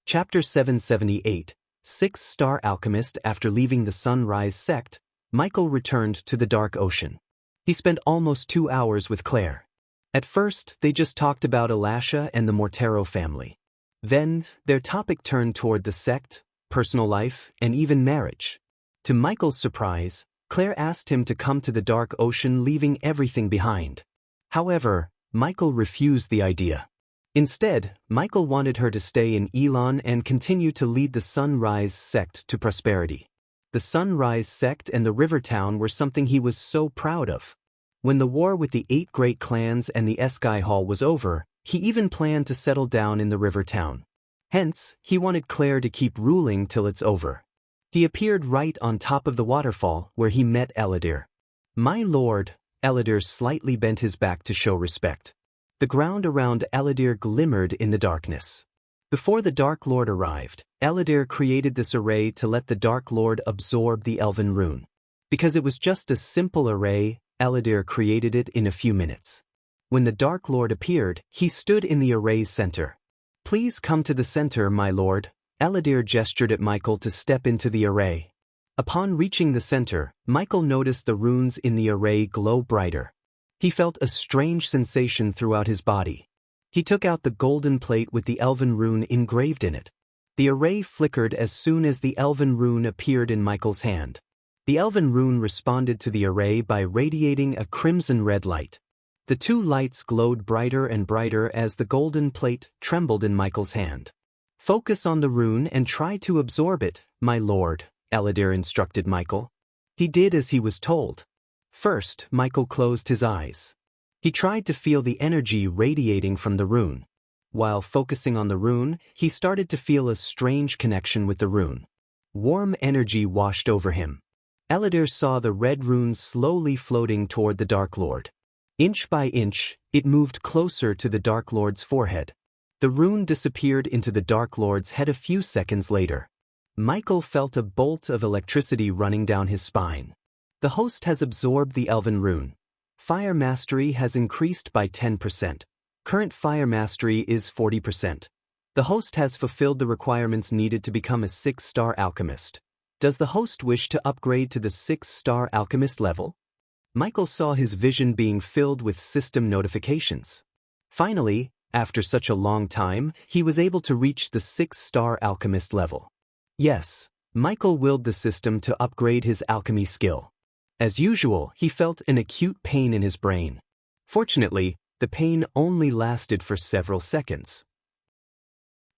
Chapter 778, Six-Star Alchemist. After leaving the Sunrise Sect, Michael returned to the Dark Ocean. He spent almost 2 hours with Claire. At first, they just talked about Alasha and the Mortero family. Then, their topic turned toward the sect, personal life, and even marriage. To Michael's surprise, Claire asked him to come to the Dark Ocean, leaving everything behind. However, Michael refused the idea. Instead, Michael wanted her to stay in Elon and continue to lead the Sunrise Sect to prosperity. The Sunrise Sect and the River Town were something he was so proud of. When the war with the 8 great clans and the Eskai Hall was over, he even planned to settle down in the River Town. Hence, he wanted Claire to keep ruling till it's over. He appeared right on top of the waterfall where he met Eladir. "My lord," Eladir slightly bent his back to show respect. The ground around Eladir glimmered in the darkness. Before the Dark Lord arrived, Eladir created this array to let the Dark Lord absorb the Elven rune. Because it was just a simple array, Eladir created it in a few minutes. When the Dark Lord appeared, he stood in the array's center. "Please come to the center, my lord." Eladir gestured at Michael to step into the array. Upon reaching the center, Michael noticed the runes in the array glow brighter. He felt a strange sensation throughout his body. He took out the golden plate with the elven rune engraved in it. The array flickered as soon as the elven rune appeared in Michael's hand. The elven rune responded to the array by radiating a crimson-red light. The 2 lights glowed brighter and brighter as the golden plate trembled in Michael's hand. "Focus on the rune and try to absorb it, my lord," Eladir instructed Michael. He did as he was told. First, Michael closed his eyes. He tried to feel the energy radiating from the rune. While focusing on the rune, he started to feel a strange connection with the rune. Warm energy washed over him. Eladir saw the red rune slowly floating toward the Dark Lord. Inch by inch, it moved closer to the Dark Lord's forehead. The rune disappeared into the Dark Lord's head a few seconds later. Michael felt a bolt of electricity running down his spine. The host has absorbed the elven rune. Fire mastery has increased by 10%. Current fire mastery is 40%. The host has fulfilled the requirements needed to become a 6-star alchemist. Does the host wish to upgrade to the 6-star alchemist level? Michael saw his vision being filled with system notifications. Finally, after such a long time, he was able to reach the 6-star alchemist level. Yes, Michael willed the system to upgrade his alchemy skill. As usual, he felt an acute pain in his brain. Fortunately, the pain only lasted for several seconds.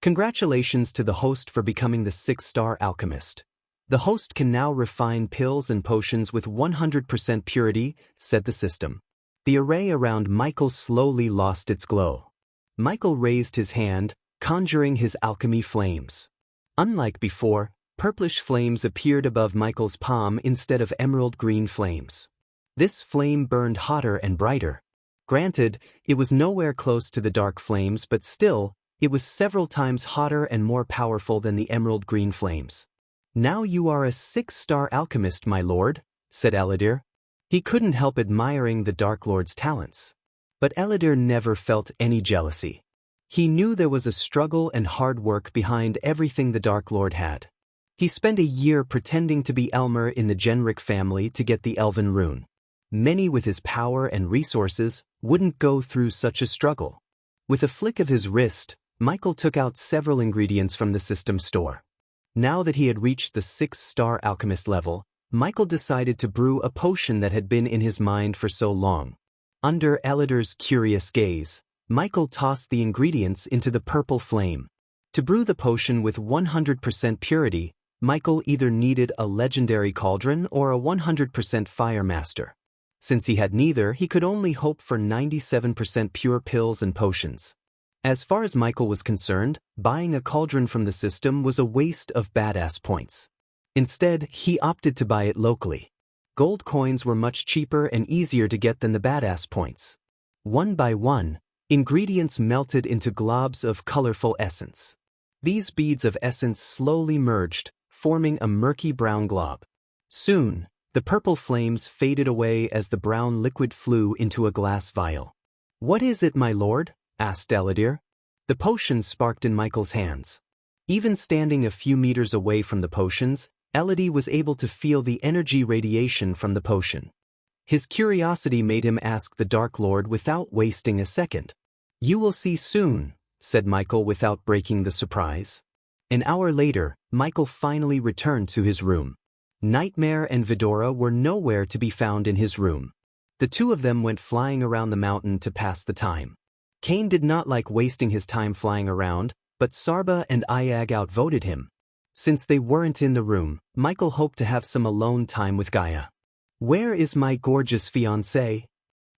Congratulations to the host for becoming the 6-star alchemist. The host can now refine pills and potions with 100% purity, said the system. The array around Michael slowly lost its glow. Michael raised his hand, conjuring his alchemy flames. Unlike before, purplish flames appeared above Michael's palm instead of emerald green flames. This flame burned hotter and brighter. Granted, it was nowhere close to the dark flames, but still, it was several times hotter and more powerful than the emerald green flames. "Now you are a 6-star alchemist, my lord," said Eladir. He couldn't help admiring the Dark Lord's talents. But Eladir never felt any jealousy. He knew there was a struggle and hard work behind everything the Dark Lord had. He spent a year pretending to be Elmer in the Genric family to get the Elven rune. Many with his power and resources wouldn't go through such a struggle. With a flick of his wrist, Michael took out several ingredients from the system store. Now that he had reached the 6-star alchemist level, Michael decided to brew a potion that had been in his mind for so long. Under Eladir's curious gaze, Michael tossed the ingredients into the purple flame. To brew the potion with 100% purity, Michael either needed a legendary cauldron or a 100% fire master. Since he had neither, he could only hope for 97% pure pills and potions. As far as Michael was concerned, buying a cauldron from the system was a waste of badass points. Instead, he opted to buy it locally. Gold coins were much cheaper and easier to get than the badass points. One by one, ingredients melted into globs of colorful essence. These beads of essence slowly merged, forming a murky brown glob. Soon, the purple flames faded away as the brown liquid flew into a glass vial. "What is it, my lord?" asked Eladir. The potion sparked in Michael's hands. Even standing a few meters away from the potions, Eladir was able to feel the energy radiation from the potion. His curiosity made him ask the Dark Lord without wasting a second. "You will see soon," said Michael without breaking the surprise. An hour later, Michael finally returned to his room. Nightmare and Vidora were nowhere to be found in his room. The two of them went flying around the mountain to pass the time. Cain did not like wasting his time flying around, but Sarba and Iag outvoted him. Since they weren't in the room, Michael hoped to have some alone time with Gaia. "Where is my gorgeous fiancée?"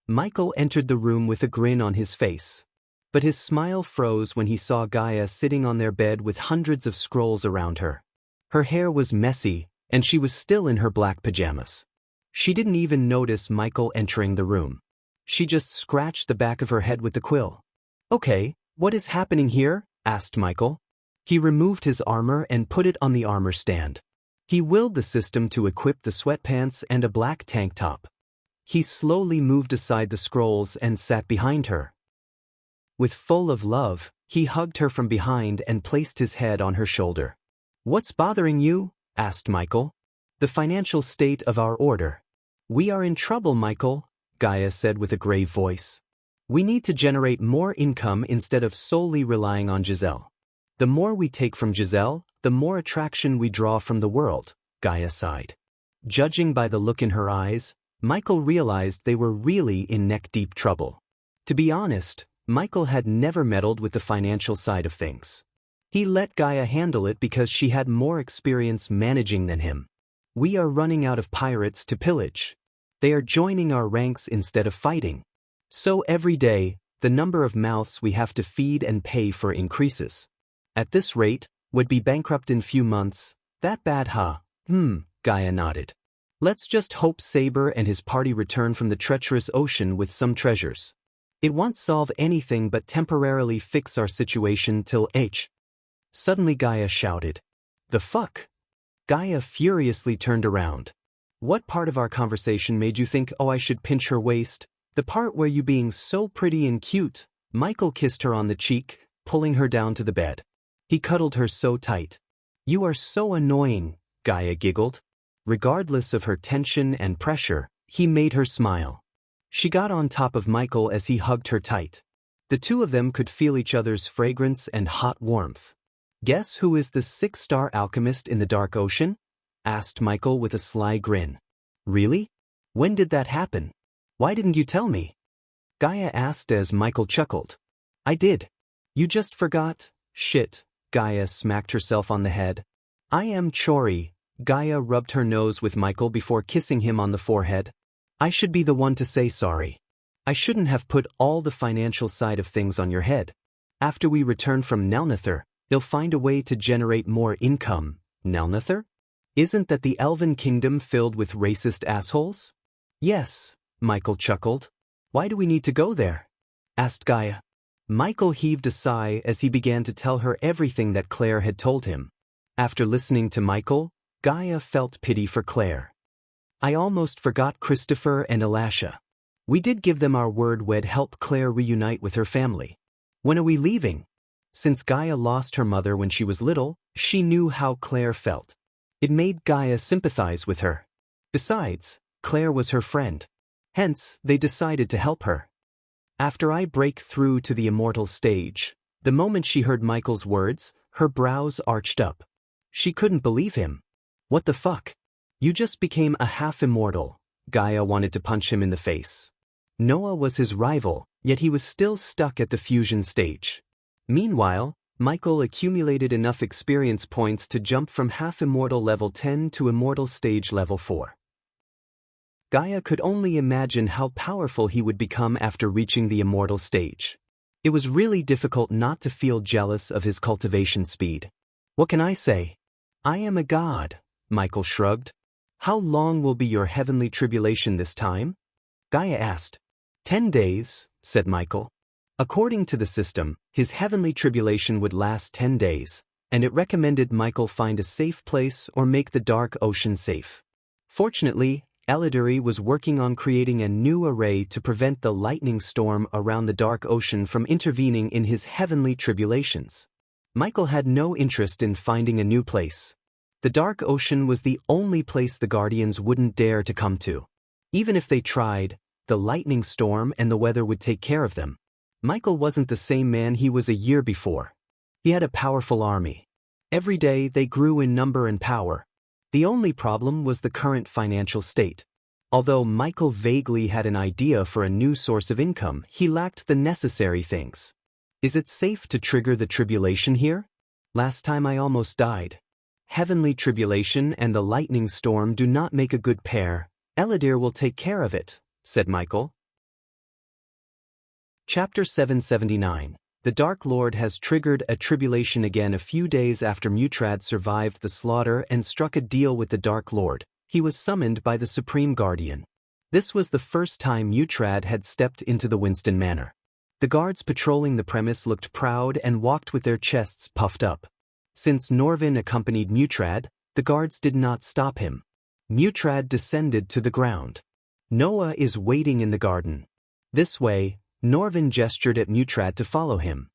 Michael entered the room with a grin on his face. But his smile froze when he saw Gaia sitting on their bed with hundreds of scrolls around her. Her hair was messy, and she was still in her black pajamas. She didn't even notice Michael entering the room. She just scratched the back of her head with the quill. "Okay, what is happening here?" asked Michael. He removed his armor and put it on the armor stand. He willed the system to equip the sweatpants and a black tank top. He slowly moved aside the scrolls and sat behind her. With full of love, he hugged her from behind and placed his head on her shoulder. "What's bothering you?" asked Michael. "The financial state of our order." "We are in trouble, Michael," Gaia said with a grave voice. "We need to generate more income instead of solely relying on Giselle. The more we take from Giselle, the more attraction we draw from the world," Gaia sighed. Judging by the look in her eyes, Michael realized they were really in neck-deep trouble. To be honest, Michael had never meddled with the financial side of things. He let Gaia handle it because she had more experience managing than him. "We are running out of pirates to pillage. They are joining our ranks instead of fighting. So every day, the number of mouths we have to feed and pay for increases. At this rate, we'd be bankrupt in few months. That bad, huh?" Gaia nodded. "Let's just hope Saber and his party return from the treacherous ocean with some treasures. It won't solve anything but temporarily fix our situation till H." Suddenly Gaia shouted. "The fuck?" Gaia furiously turned around. "What part of our conversation made you think, oh, I should pinch her waist? The part where you being so pretty and cute." Michael kissed her on the cheek, pulling her down to the bed. He cuddled her so tight. "You are so annoying," Gaia giggled. Regardless of her tension and pressure, he made her smile. She got on top of Michael as he hugged her tight. The two of them could feel each other's fragrance and hot warmth. "Guess who is the 6-star alchemist in the Dark Ocean?" asked Michael with a sly grin. "Really? When did that happen? Why didn't you tell me?" Gaia asked as Michael chuckled. "I did. You just forgot." "Shit," Gaia smacked herself on the head. "I am Chori." Gaia rubbed her nose with Michael before kissing him on the forehead. "I should be the one to say sorry. I shouldn't have put all the financial side of things on your head. After we return from Nelnither, they'll find a way to generate more income." "Nelnither? Isn't that the Elven kingdom filled with racist assholes?" "Yes," Michael chuckled. Why do we need to go there? Asked Gaia. Michael heaved a sigh as he began to tell her everything that Claire had told him. After listening to Michael, Gaia felt pity for Claire. I almost forgot Christopher and Elisha. We did give them our word we'd help Claire reunite with her family. When are we leaving? Since Gaia lost her mother when she was little, she knew how Claire felt. It made Gaia sympathize with her. Besides, Claire was her friend. Hence, they decided to help her. After I break through to the immortal stage, the moment she heard Michael's words, her brows arched up. She couldn't believe him. What the fuck? You just became a half-immortal. Gaia wanted to punch him in the face. Noah was his rival, yet he was still stuck at the fusion stage. Meanwhile, Michael accumulated enough experience points to jump from half-immortal level 10 to immortal stage level 4. Gaia could only imagine how powerful he would become after reaching the immortal stage. It was really difficult not to feel jealous of his cultivation speed. What can I say? I am a god, Michael shrugged. How long will be your heavenly tribulation this time? Gaia asked. 10 days, said Michael. According to the system, his heavenly tribulation would last 10 days, and it recommended Michael find a safe place or make the dark ocean safe. Fortunately, Eliduri was working on creating a new array to prevent the lightning storm around the dark ocean from intervening in his heavenly tribulations. Michael had no interest in finding a new place. The dark ocean was the only place the Guardians wouldn't dare to come to. Even if they tried, the lightning storm and the weather would take care of them. Michael wasn't the same man he was a year before. He had a powerful army. Every day they grew in number and power. The only problem was the current financial state. Although Michael vaguely had an idea for a new source of income, he lacked the necessary things. Is it safe to trigger the tribulation here? Last time I almost died. Heavenly tribulation and the lightning storm do not make a good pair. Elidir will take care of it, said Michael. Chapter 779. The Dark Lord has triggered a tribulation again. A few days after Mutrad survived the slaughter and struck a deal with the Dark Lord, he was summoned by the Supreme Guardian. This was the first time Mutrad had stepped into the Winston Manor. The guards patrolling the premise looked proud and walked with their chests puffed up. Since Norvin accompanied Mutrad, the guards did not stop him. Mutrad descended to the ground. Noah is waiting in the garden. This way, Norvin gestured at Mutrad to follow him.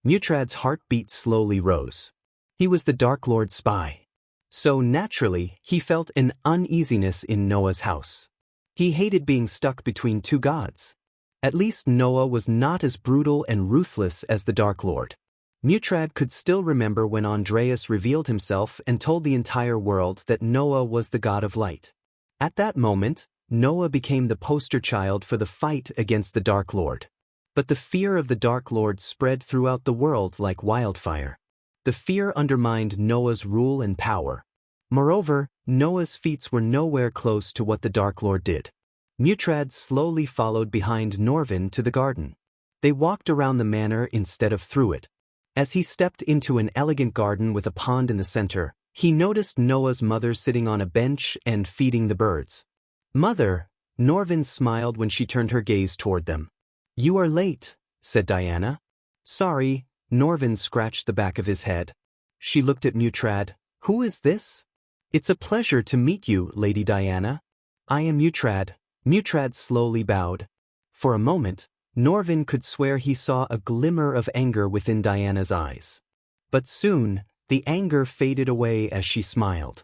Mutrad's heartbeat slowly rose. He was the Dark Lord's spy. So naturally, he felt an uneasiness in Noah's house. He hated being stuck between two gods. At least Noah was not as brutal and ruthless as the Dark Lord. Mutrad could still remember when Andreas revealed himself and told the entire world that Noah was the god of light. At that moment, Noah became the poster child for the fight against the Dark Lord. But the fear of the Dark Lord spread throughout the world like wildfire. The fear undermined Noah's rule and power. Moreover, Noah's feats were nowhere close to what the Dark Lord did. Mutrad slowly followed behind Norvin to the garden. They walked around the manor instead of through it. As he stepped into an elegant garden with a pond in the center, he noticed Noah's mother sitting on a bench and feeding the birds. Mother, Norvin smiled when she turned her gaze toward them. You are late, said Diana. Sorry, Norvin scratched the back of his head. She looked at Mutrad. Who is this? It's a pleasure to meet you, Lady Diana. I am Mutrad. Mutrad slowly bowed. For a moment, Norvin could swear he saw a glimmer of anger within Diana's eyes. But soon, the anger faded away as she smiled.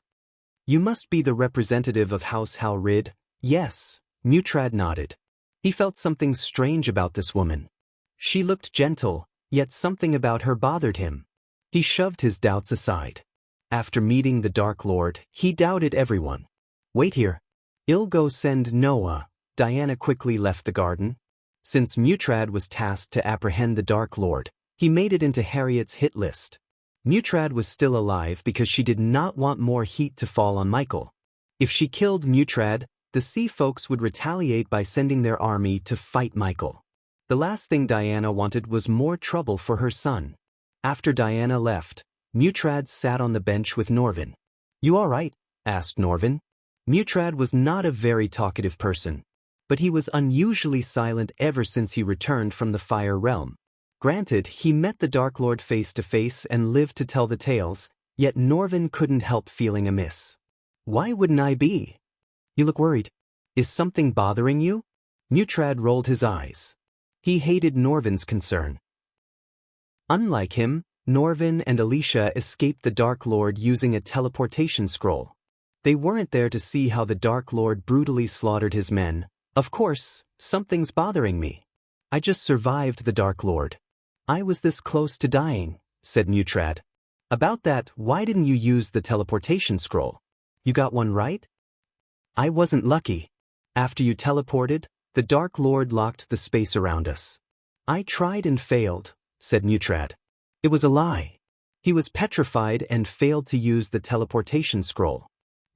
You must be the representative of House Halrid. Yes, Mutrad nodded. He felt something strange about this woman. She looked gentle, yet something about her bothered him. He shoved his doubts aside. After meeting the Dark Lord, he doubted everyone. Wait here. I'll go send Noah. Diana quickly left the garden. Since Mutrad was tasked to apprehend the Dark Lord, he made it into Harriet's hit list. Mutrad was still alive because she did not want more heat to fall on Michael. If she killed Mutrad, the sea folks would retaliate by sending their army to fight Michael. The last thing Diana wanted was more trouble for her son. After Diana left, Mutrad sat on the bench with Norvin. You all right? Asked Norvin. Mutrad was not a very talkative person. but he was unusually silent ever since he returned from the Fire Realm. Granted, he met the Dark Lord face to face and lived to tell the tales, yet Norvin couldn't help feeling amiss. Why wouldn't I be? You look worried. Is something bothering you? Mutrad rolled his eyes. He hated Norvin's concern. Unlike him, Norvin and Alicia escaped the Dark Lord using a teleportation scroll. They weren't there to see how the Dark Lord brutally slaughtered his men. Of course, something's bothering me. I just survived the Dark Lord. I was this close to dying, said Mutrad. About that, why didn't you use the teleportation scroll? You got one right? I wasn't lucky. After you teleported, the Dark Lord locked the space around us. I tried and failed, said Mutrad. It was a lie. He was petrified and failed to use the teleportation scroll.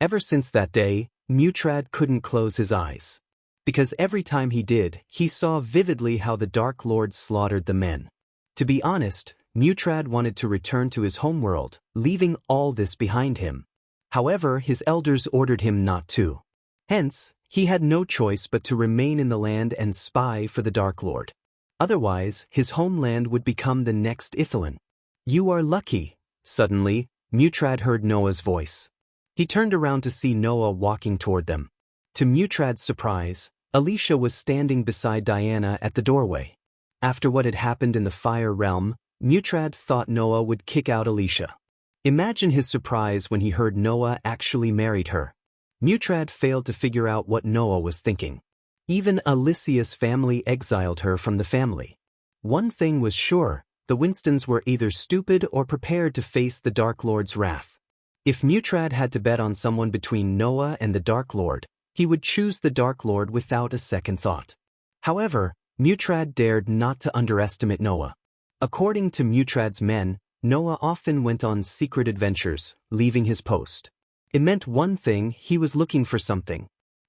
Ever since that day, Mutrad couldn't close his eyes. Because every time he did, he saw vividly how the Dark Lord slaughtered the men. To be honest, Mutrad wanted to return to his homeworld, leaving all this behind him. However, his elders ordered him not to. Hence, he had no choice but to remain in the land and spy for the Dark Lord. Otherwise, his homeland would become the next Ithilien. You are lucky. Suddenly, Mutrad heard Noah's voice. He turned around to see Noah walking toward them. To Mutrad's surprise, Alicia was standing beside Diana at the doorway. After what had happened in the Fire Realm, Mutrad thought Noah would kick out Alicia. Imagine his surprise when he heard Noah actually married her. Mutrad failed to figure out what Noah was thinking. Even Alicia's family exiled her from the family. One thing was sure, the Winstons were either stupid or prepared to face the Dark Lord's wrath. If Mutrad had to bet on someone between Noah and the Dark Lord, he would choose the Dark Lord without a second thought. However, Mutrad dared not to underestimate Noah. According to Mutrad's men, Noah often went on secret adventures, leaving his post. It meant one thing: he was looking for something.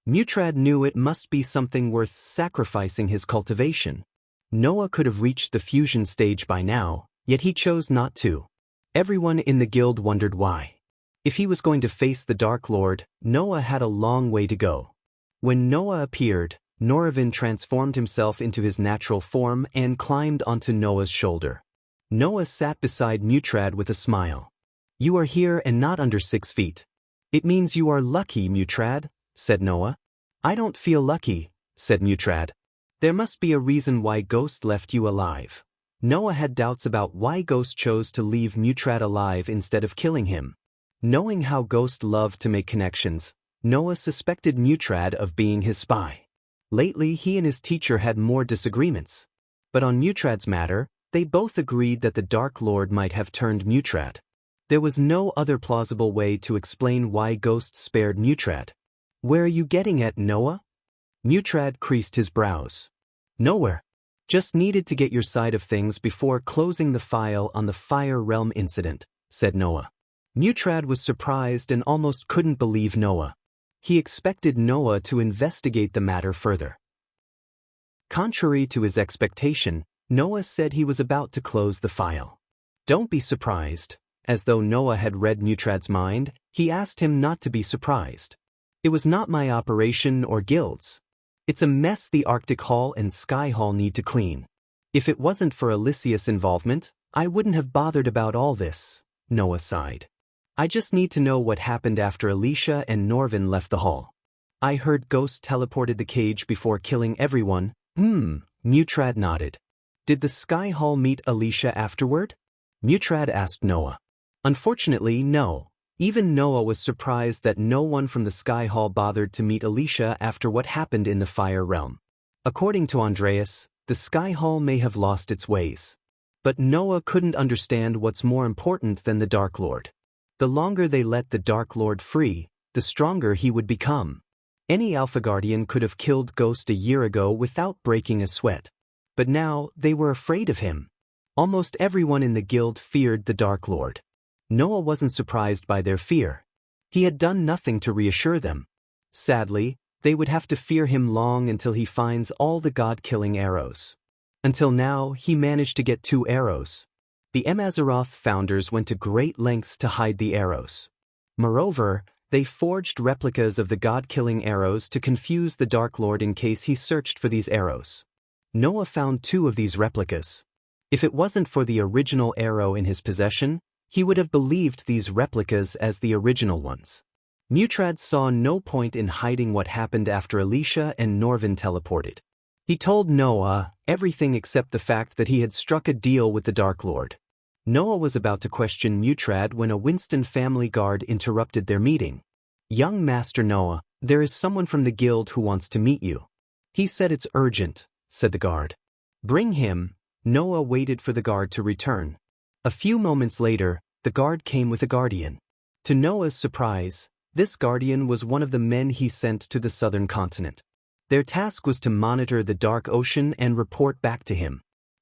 Mutrad knew it must be something worth sacrificing his cultivation. Noah could have reached the fusion stage by now, yet he chose not to. Everyone in the guild wondered why. If he was going to face the Dark Lord, Noah had a long way to go. When Noah appeared, Norvin transformed himself into his natural form and climbed onto Noah's shoulder. Noah sat beside Mutrad with a smile. You are here and not under 6 feet. It means you are lucky, Mutrad, said Noah. I don't feel lucky, said Mutrad. There must be a reason why Ghost left you alive. Noah had doubts about why Ghost chose to leave Mutrad alive instead of killing him. Knowing how Ghost loved to make connections, Noah suspected Mutrad of being his spy. Lately, he and his teacher had more disagreements. But on Mutrad's matter, they both agreed that the Dark Lord might have turned Mutrad. There was no other plausible way to explain why Ghost spared Mutrad. Where are you getting at, Noah? Mutrad creased his brows. Nowhere. Just needed to get your side of things before closing the file on the Fire Realm incident, said Noah. Mutrad was surprised and almost couldn't believe Noah. He expected Noah to investigate the matter further. Contrary to his expectation, Noah said he was about to close the file. Don't be surprised. As though Noah had read Mutrad's mind, he asked him not to be surprised. It was not my operation or guild's. It's a mess the Arctic Hall and Sky Hall need to clean. If it wasn't for Alicia's involvement, I wouldn't have bothered about all this, Noah sighed. I just need to know what happened after Alicia and Norvin left the hall. I heard Ghost teleported the cage before killing everyone. Mutrad nodded. Did the Sky Hall meet Alicia afterward? Mutrad asked Noah. Unfortunately, no. Even Noah was surprised that no one from the Sky Hall bothered to meet Alicia after what happened in the Fire Realm. According to Andreas, the Sky Hall may have lost its ways. But Noah couldn't understand what's more important than the Dark Lord. The longer they let the Dark Lord free, the stronger he would become. Any Alpha Guardian could have killed Ghost a year ago without breaking a sweat. But now, they were afraid of him. Almost everyone in the guild feared the Dark Lord. Noah wasn't surprised by their fear. He had done nothing to reassure them. Sadly, they would have to fear him long until he finds all the god-killing arrows. Until now, he managed to get 2 arrows. The Emazaroth founders went to great lengths to hide the arrows. Moreover, They forged replicas of the god-killing arrows to confuse the Dark Lord in case he searched for these arrows. Noah found 2 of these replicas. If it wasn't for the original arrow in his possession, he would have believed these replicas as the original ones. Mutrad saw no point in hiding what happened after Alicia and Norvin teleported. He told Noah everything except the fact that he had struck a deal with the Dark Lord. Noah was about to question Mutrad when a Winston family guard interrupted their meeting. "Young Master Noah, there is someone from the guild who wants to meet you." "He said it's urgent," said the guard. "Bring him." Noah waited for the guard to return. A few moments later, the guard came with a guardian. To Noah's surprise, this guardian was one of the men he sent to the southern continent. Their task was to monitor the dark ocean and report back to him.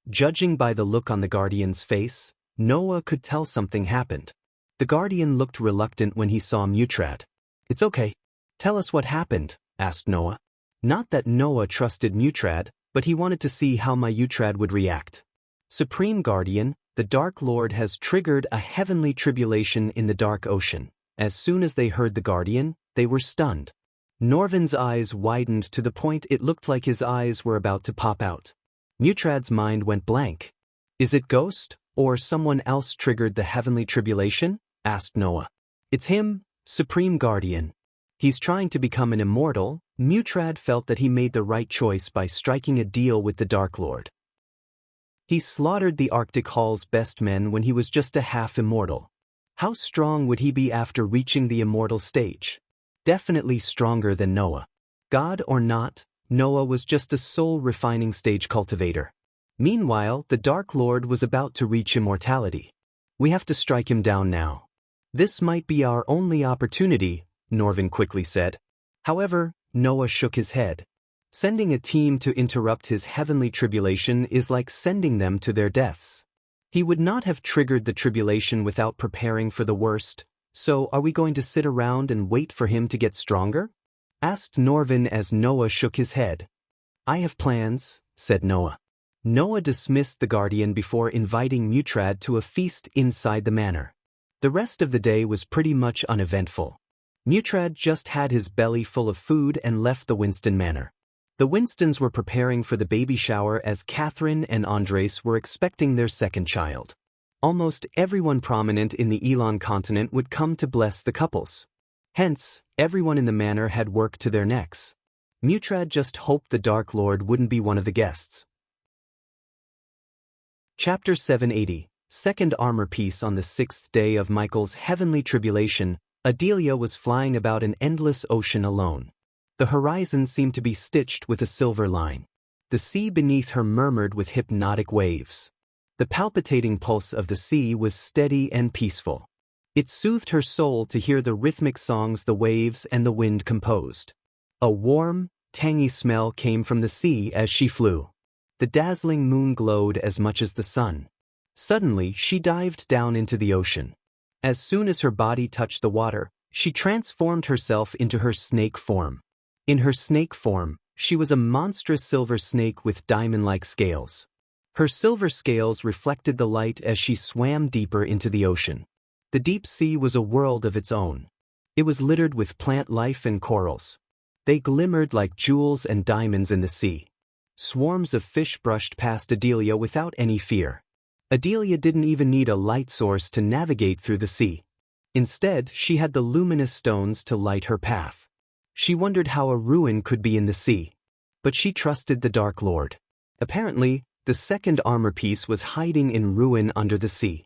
Judging by the look on the guardian's face, Noah could tell something happened. The guardian looked reluctant when he saw Mutrad. "It's okay. Tell us what happened," asked Noah. Not that Noah trusted Mutrad, but he wanted to see how Mutrad would react. "Supreme Guardian, the Dark Lord has triggered a heavenly tribulation in the dark ocean." As soon as they heard the guardian, they were stunned. Norvin's eyes widened to the point it looked like his eyes were about to pop out. Mutrad's mind went blank. "Is it Ghost, or someone else triggered the heavenly tribulation?" asked Noah. "It's him, Supreme Guardian. He's trying to become an immortal." Mutrad felt that he made the right choice by striking a deal with the Dark Lord. He slaughtered the Arctic Hall's best men when he was just a half-immortal. How strong would he be after reaching the immortal stage? Definitely stronger than Noah. God or not, Noah was just a soul-refining stage cultivator. Meanwhile, the Dark Lord was about to reach immortality. "We have to strike him down now." "This might be our only opportunity," Norvin quickly said. However, Noah shook his head. Sending a team to interrupt his heavenly tribulation is like sending them to their deaths. He would not have triggered the tribulation without preparing for the worst, so are we going to sit around and wait for him to get stronger? Asked Norvin as Noah shook his head. "I have plans," said Noah. Noah dismissed the guardian before inviting Mutrad to a feast inside the manor. The rest of the day was pretty much uneventful. Mutrad just had his belly full of food and left the Winston manor. The Winstons were preparing for the baby shower as Catherine and Andres were expecting their second child. Almost everyone prominent in the Elon continent would come to bless the couples. Hence, everyone in the manor had work to their necks. Mutrad just hoped the Dark Lord wouldn't be one of the guests. Chapter 780, Second Armor Piece. On the 6th day of Michael's heavenly tribulation, Adelia was flying about an endless ocean alone. The horizon seemed to be stitched with a silver line. The sea beneath her murmured with hypnotic waves. The palpitating pulse of the sea was steady and peaceful. It soothed her soul to hear the rhythmic songs the waves and the wind composed. A warm, tangy smell came from the sea as she flew. The dazzling moon glowed as much as the sun. Suddenly, she dived down into the ocean. As soon as her body touched the water, she transformed herself into her snake form. In her snake form, she was a monstrous silver snake with diamond-like scales. Her silver scales reflected the light as she swam deeper into the ocean. The deep sea was a world of its own. It was littered with plant life and corals. They glimmered like jewels and diamonds in the sea. Swarms of fish brushed past Adelia without any fear. Adelia didn't even need a light source to navigate through the sea. Instead, she had the luminous stones to light her path. She wondered how a ruin could be in the sea. But she trusted the Dark Lord. Apparently, the second armor piece was hiding in ruin under the sea.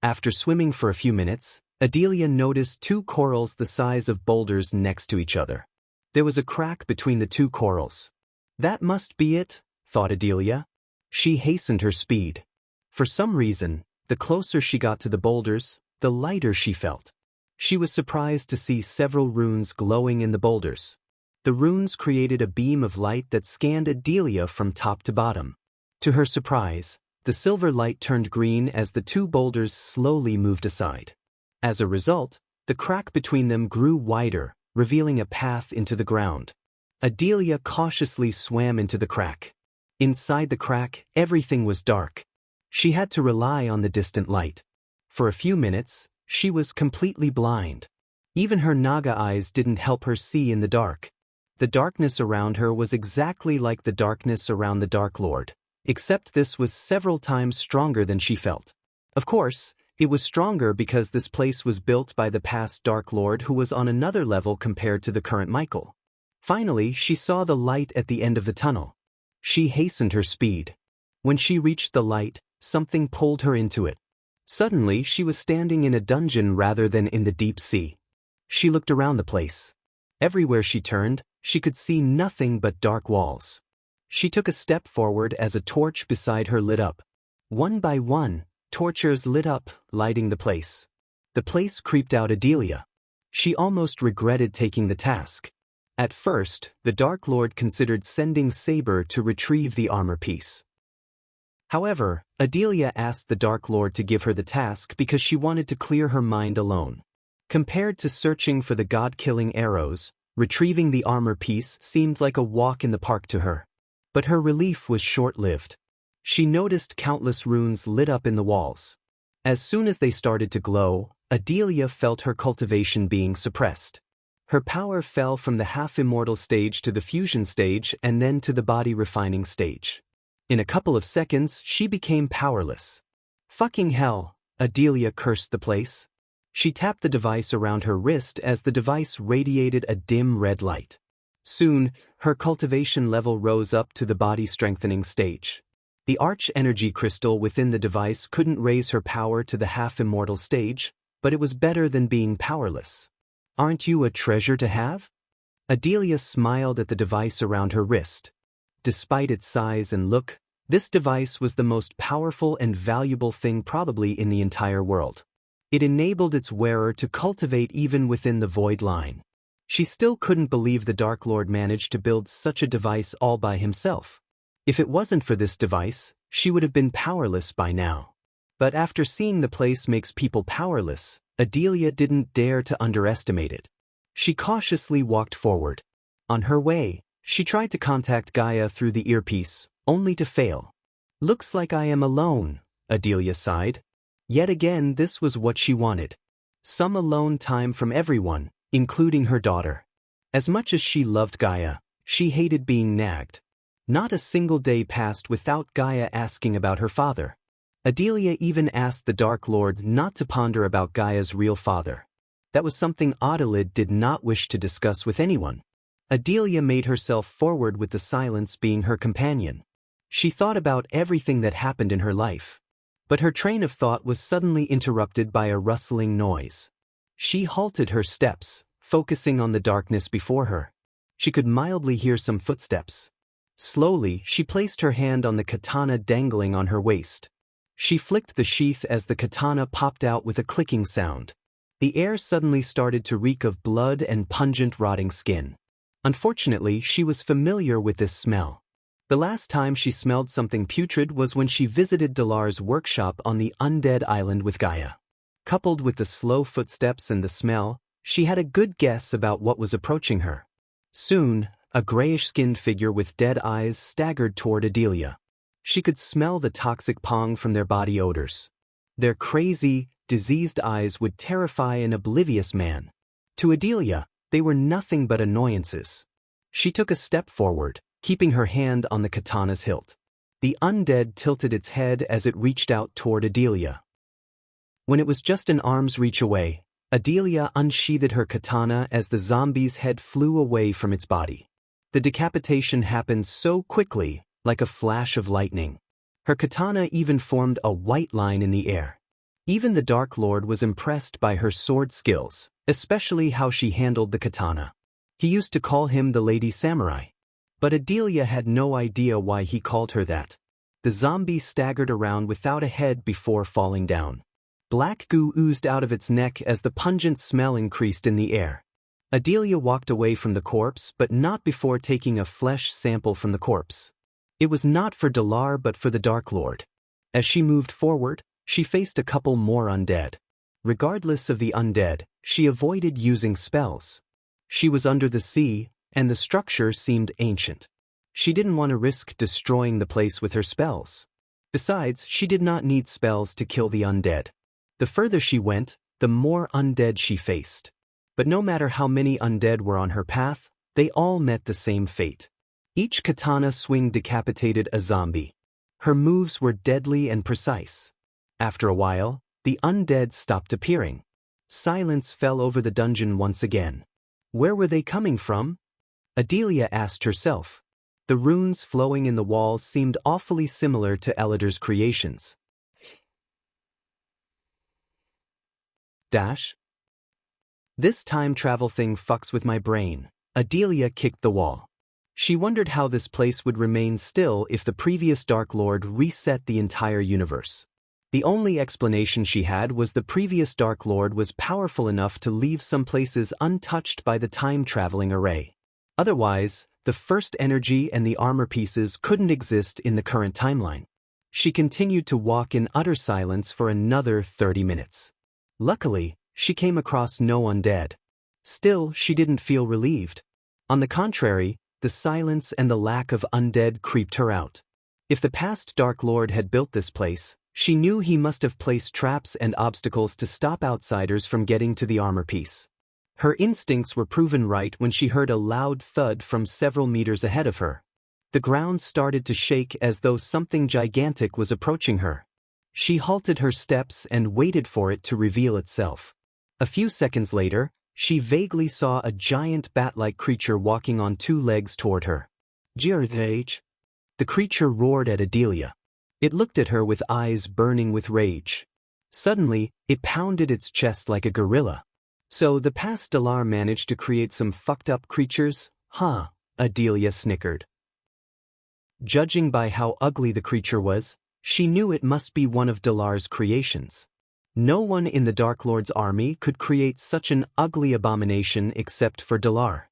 After swimming for a few minutes, Adelia noticed 2 corals the size of boulders next to each other. There was a crack between the 2 corals. That must be it, thought Adelia. She hastened her speed. For some reason, the closer she got to the boulders, the lighter she felt. She was surprised to see several runes glowing in the boulders. The runes created a beam of light that scanned Adelia from top to bottom. To her surprise, the silver light turned green as the 2 boulders slowly moved aside. As a result, the crack between them grew wider, revealing a path into the ground. Adelia cautiously swam into the crack. Inside the crack, everything was dark. She had to rely on the distant light. For a few minutes, she was completely blind. Even her Naga eyes didn't help her see in the dark. The darkness around her was exactly like the darkness around the Dark Lord, except this was several times stronger than she felt. Of course, it was stronger because this place was built by the past Dark Lord who was on another level compared to the current Michael. Finally, she saw the light at the end of the tunnel. She hastened her speed. When she reached the light, something pulled her into it. Suddenly, she was standing in a dungeon rather than in the deep sea. She looked around the place. Everywhere she turned, she could see nothing but dark walls. She took a step forward as a torch beside her lit up. One by one, torches lit up, lighting the place. The place creeped out Adelia. She almost regretted taking the task. At first, the Dark Lord considered sending Saber to retrieve the armor piece. However, Adelia asked the Dark Lord to give her the task because she wanted to clear her mind alone. Compared to searching for the god-killing arrows, retrieving the armor piece seemed like a walk in the park to her. But her relief was short-lived. She noticed countless runes lit up in the walls. As soon as they started to glow, Adelia felt her cultivation being suppressed. Her power fell from the half-immortal stage to the fusion stage and then to the body-refining stage. In a couple of seconds, she became powerless. Fucking hell, Adelia cursed the place. She tapped the device around her wrist as the device radiated a dim red light. Soon, her cultivation level rose up to the body-strengthening stage. The arch-energy crystal within the device couldn't raise her power to the half-immortal stage, but it was better than being powerless. Aren't you a treasure to have? Adelia smiled at the device around her wrist. Despite its size and look, this device was the most powerful and valuable thing probably in the entire world. It enabled its wearer to cultivate even within the void line. She still couldn't believe the Dark Lord managed to build such a device all by himself. If it wasn't for this device, she would have been powerless by now. But after seeing the place makes people powerless, Adelia didn't dare to underestimate it. She cautiously walked forward. On her way, she tried to contact Gaia through the earpiece, only to fail. Looks like I am alone, Adelia sighed. Yet again, this was what she wanted. Some alone time from everyone, including her daughter. As much as she loved Gaia, she hated being nagged. Not a single day passed without Gaia asking about her father. Adelia even asked the Dark Lord not to ponder about Gaia's real father. That was something Adalid did not wish to discuss with anyone. Adelia made herself forward with the silence being her companion. She thought about everything that happened in her life. But her train of thought was suddenly interrupted by a rustling noise. She halted her steps, focusing on the darkness before her. She could mildly hear some footsteps. Slowly, she placed her hand on the katana dangling on her waist. She flicked the sheath as the katana popped out with a clicking sound. The air suddenly started to reek of blood and pungent rotting skin. Unfortunately, she was familiar with this smell. The last time she smelled something putrid was when she visited Dalar's workshop on the undead island with Gaia. Coupled with the slow footsteps and the smell, she had a good guess about what was approaching her. Soon, a grayish-skinned figure with dead eyes staggered toward Adelia. She could smell the toxic pong from their body odors. Their crazy, diseased eyes would terrify an oblivious man. To Adelia, they were nothing but annoyances. She took a step forward, keeping her hand on the katana's hilt. The undead tilted its head as it reached out toward Adelia. When it was just an arm's reach away, Adelia unsheathed her katana as the zombie's head flew away from its body. The decapitation happened so quickly, like a flash of lightning. Her katana even formed a white line in the air. Even the Dark Lord was impressed by her sword skills, especially how she handled the katana. He used to call him the Lady Samurai. But Adelia had no idea why he called her that. The zombie staggered around without a head before falling down. Black goo oozed out of its neck as the pungent smell increased in the air. Adelia walked away from the corpse, but not before taking a flesh sample from the corpse. It was not for Dalar but for the Dark Lord. As she moved forward, she faced a couple more undead. Regardless of the undead, she avoided using spells. She was under the sea, and the structure seemed ancient. She didn't want to risk destroying the place with her spells. Besides, she did not need spells to kill the undead. The further she went, the more undead she faced. But no matter how many undead were on her path, they all met the same fate. Each katana swing decapitated a zombie. Her moves were deadly and precise. After a while, the undead stopped appearing. Silence fell over the dungeon once again. Where were they coming from? Adelia asked herself. The runes flowing in the walls seemed awfully similar to Elidar's creations. This time travel thing fucks with my brain. Adelia kicked the wall. She wondered how this place would remain still if the previous Dark Lord reset the entire universe. The only explanation she had was the previous Dark Lord was powerful enough to leave some places untouched by the time-traveling array. Otherwise, the first energy and the armor pieces couldn't exist in the current timeline. She continued to walk in utter silence for another 30 minutes. Luckily, she came across no undead. Still, she didn't feel relieved. On the contrary, the silence and the lack of undead creeped her out. If the past Dark Lord had built this place, she knew he must have placed traps and obstacles to stop outsiders from getting to the armor piece. Her instincts were proven right when she heard a loud thud from several meters ahead of her. The ground started to shake as though something gigantic was approaching her. She halted her steps and waited for it to reveal itself. A few seconds later, she vaguely saw a giant bat-like creature walking on two legs toward her. "Girth!" The creature roared at Adelia. It looked at her with eyes burning with rage. Suddenly, it pounded its chest like a gorilla. "So the past Dalar managed to create some fucked-up creatures, huh?" Adelia snickered. Judging by how ugly the creature was, she knew it must be one of Dalar's creations. No one in the Dark Lord's army could create such an ugly abomination except for Dalar.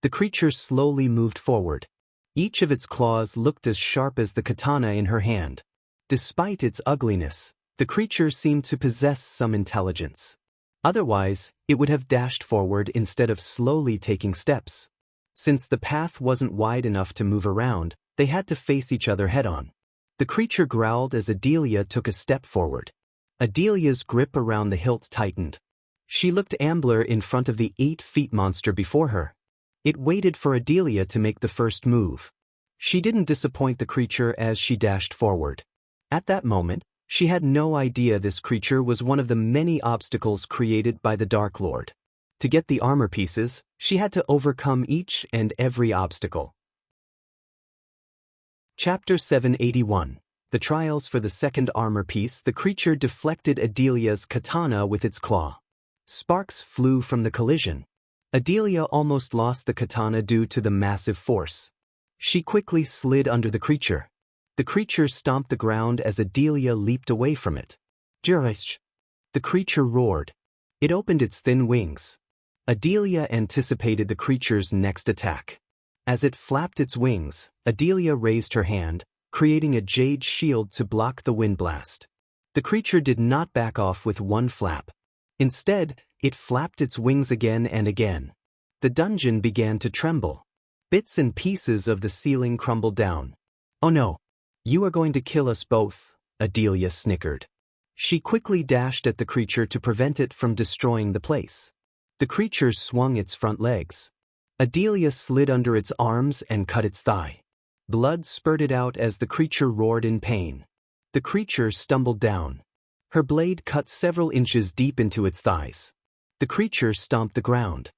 The creature slowly moved forward. Each of its claws looked as sharp as the katana in her hand. Despite its ugliness, the creature seemed to possess some intelligence. Otherwise, it would have dashed forward instead of slowly taking steps. Since the path wasn't wide enough to move around, they had to face each other head-on. The creature growled as Adelia took a step forward. Adelia's grip around the hilt tightened. She looked ambler in front of the 8-feet monster before her. It waited for Adelia to make the first move. She didn't disappoint the creature as she dashed forward. At that moment, she had no idea this creature was one of the many obstacles created by the Dark Lord. To get the armor pieces, she had to overcome each and every obstacle. Chapter 781. The Trials for the Second Armor Piece. The creature deflected Adelia's katana with its claw. Sparks flew from the collision. Adelia almost lost the katana due to the massive force. She quickly slid under the creature. The creature stomped the ground as Adelia leaped away from it. "Girth!" The creature roared. It opened its thin wings. Adelia anticipated the creature's next attack. As it flapped its wings, Adelia raised her hand, creating a jade shield to block the wind blast. The creature did not back off with one flap. Instead, it flapped its wings again and again. The dungeon began to tremble. Bits and pieces of the ceiling crumbled down. "Oh no! You are going to kill us both," Adelia snickered. She quickly dashed at the creature to prevent it from destroying the place. The creature swung its front legs. Adelia slid under its arms and cut its thigh. Blood spurted out as the creature roared in pain. The creature stumbled down. Her blade cut several inches deep into its thighs. The creature stomped the ground.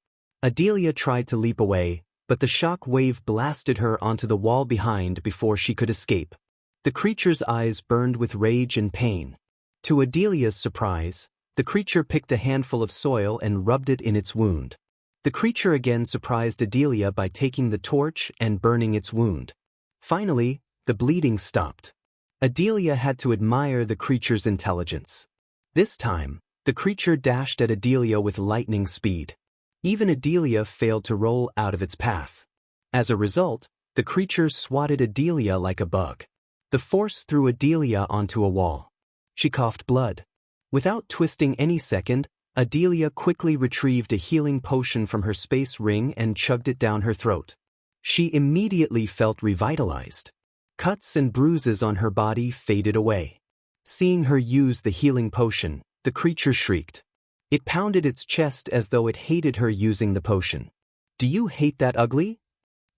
Adelia tried to leap away, but the shock wave blasted her onto the wall behind before she could escape. The creature's eyes burned with rage and pain. To Adelia's surprise, the creature picked a handful of soil and rubbed it in its wound. The creature again surprised Adelia by taking the torch and burning its wound. Finally, the bleeding stopped. Adelia had to admire the creature's intelligence. This time, the creature dashed at Adelia with lightning speed. Even Adelia failed to roll out of its path. As a result, the creature swatted Adelia like a bug. The force threw Adelia onto a wall. She coughed blood. Without twisting any second, Adelia quickly retrieved a healing potion from her space ring and chugged it down her throat. She immediately felt revitalized. Cuts and bruises on her body faded away. Seeing her use the healing potion, the creature shrieked. It pounded its chest as though it hated her using the potion. "Do you hate that ugly?"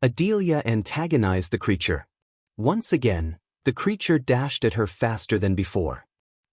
Adelia antagonized the creature. Once again, the creature dashed at her faster than before.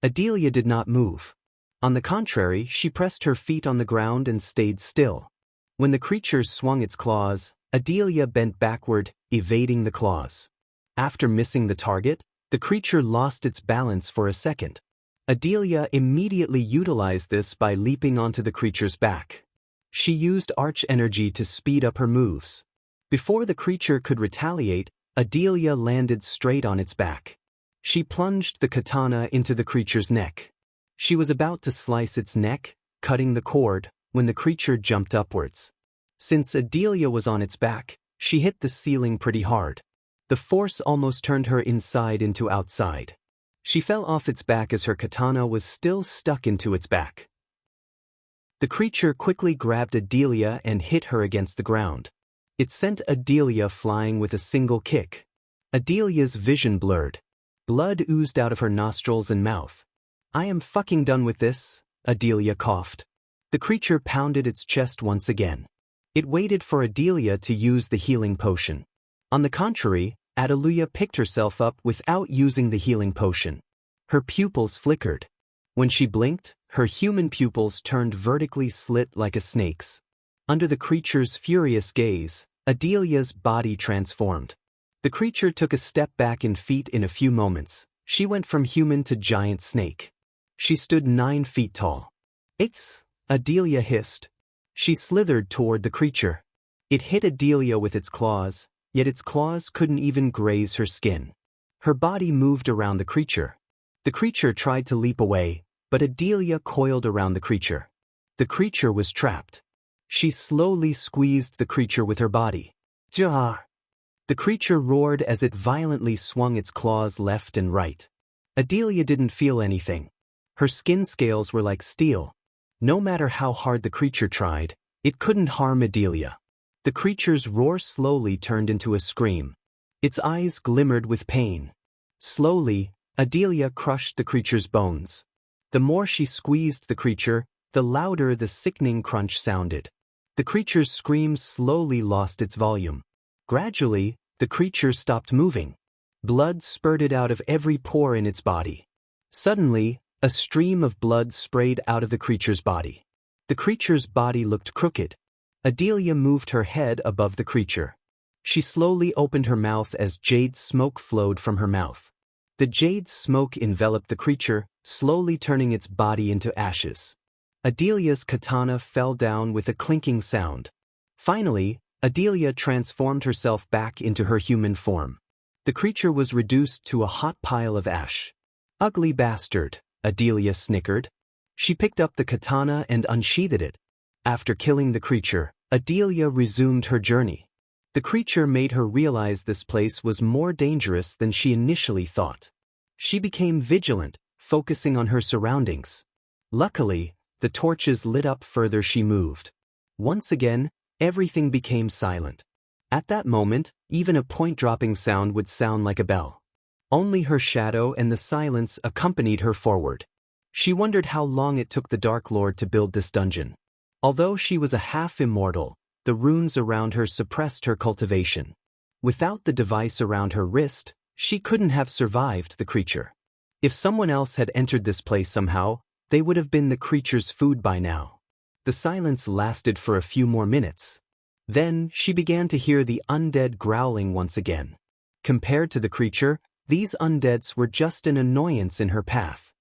Adelia did not move. On the contrary, she pressed her feet on the ground and stayed still. When the creature swung its claws, Adelia bent backward, evading the claws. After missing the target, the creature lost its balance for a second. Adelia immediately utilized this by leaping onto the creature's back. She used arch energy to speed up her moves. Before the creature could retaliate, Adelia landed straight on its back. She plunged the katana into the creature's neck. She was about to slice its neck, cutting the cord, when the creature jumped upwards. Since Adelia was on its back, she hit the ceiling pretty hard. The force almost turned her inside into outside. She fell off its back as her katana was still stuck into its back. The creature quickly grabbed Adelia and hit her against the ground. It sent Adelia flying with a single kick. Adelia's vision blurred. Blood oozed out of her nostrils and mouth. "I am fucking done with this," Adelia coughed. The creature pounded its chest once again. It waited for Adelia to use the healing potion. On the contrary, Adelia picked herself up without using the healing potion. Her pupils flickered. When she blinked, her human pupils turned vertically slit like a snake's. Under the creature's furious gaze, Adelia's body transformed. The creature took a step back in feet in a few moments. She went from human to giant snake. She stood 9 feet tall. "Ix!" Adelia hissed. She slithered toward the creature. It hit Adelia with its claws, yet its claws couldn't even graze her skin. Her body moved around the creature. The creature tried to leap away, but Adelia coiled around the creature. The creature was trapped. She slowly squeezed the creature with her body. "Jar!" The creature roared as it violently swung its claws left and right. Adelia didn't feel anything. Her skin scales were like steel. No matter how hard the creature tried, it couldn't harm Adelia. The creature's roar slowly turned into a scream. Its eyes glimmered with pain. Slowly, Adelia crushed the creature's bones. The more she squeezed the creature, the louder the sickening crunch sounded. The creature's scream slowly lost its volume. Gradually, the creature stopped moving. Blood spurted out of every pore in its body. Suddenly, a stream of blood sprayed out of the creature's body. The creature's body looked crooked. Adelia moved her head above the creature. She slowly opened her mouth as jade smoke flowed from her mouth. The jade smoke enveloped the creature, slowly turning its body into ashes. Adelia's katana fell down with a clinking sound. Finally, Adelia transformed herself back into her human form. The creature was reduced to a hot pile of ash. "Ugly bastard," Adelia snickered. She picked up the katana and unsheathed it. After killing the creature, Adelia resumed her journey. The creature made her realize this place was more dangerous than she initially thought. She became vigilant, focusing on her surroundings. Luckily, the torches lit up further she moved. Once again, everything became silent. At that moment, even a point-dropping sound would sound like a bell. Only her shadow and the silence accompanied her forward. She wondered how long it took the Dark Lord to build this dungeon. Although she was a half-immortal, the runes around her suppressed her cultivation. Without the device around her wrist, she couldn't have survived the creature. If someone else had entered this place somehow, they would have been the creature's food by now. The silence lasted for a few more minutes. Then, she began to hear the undead growling once again. Compared to the creature, these undeads were just an annoyance in her path.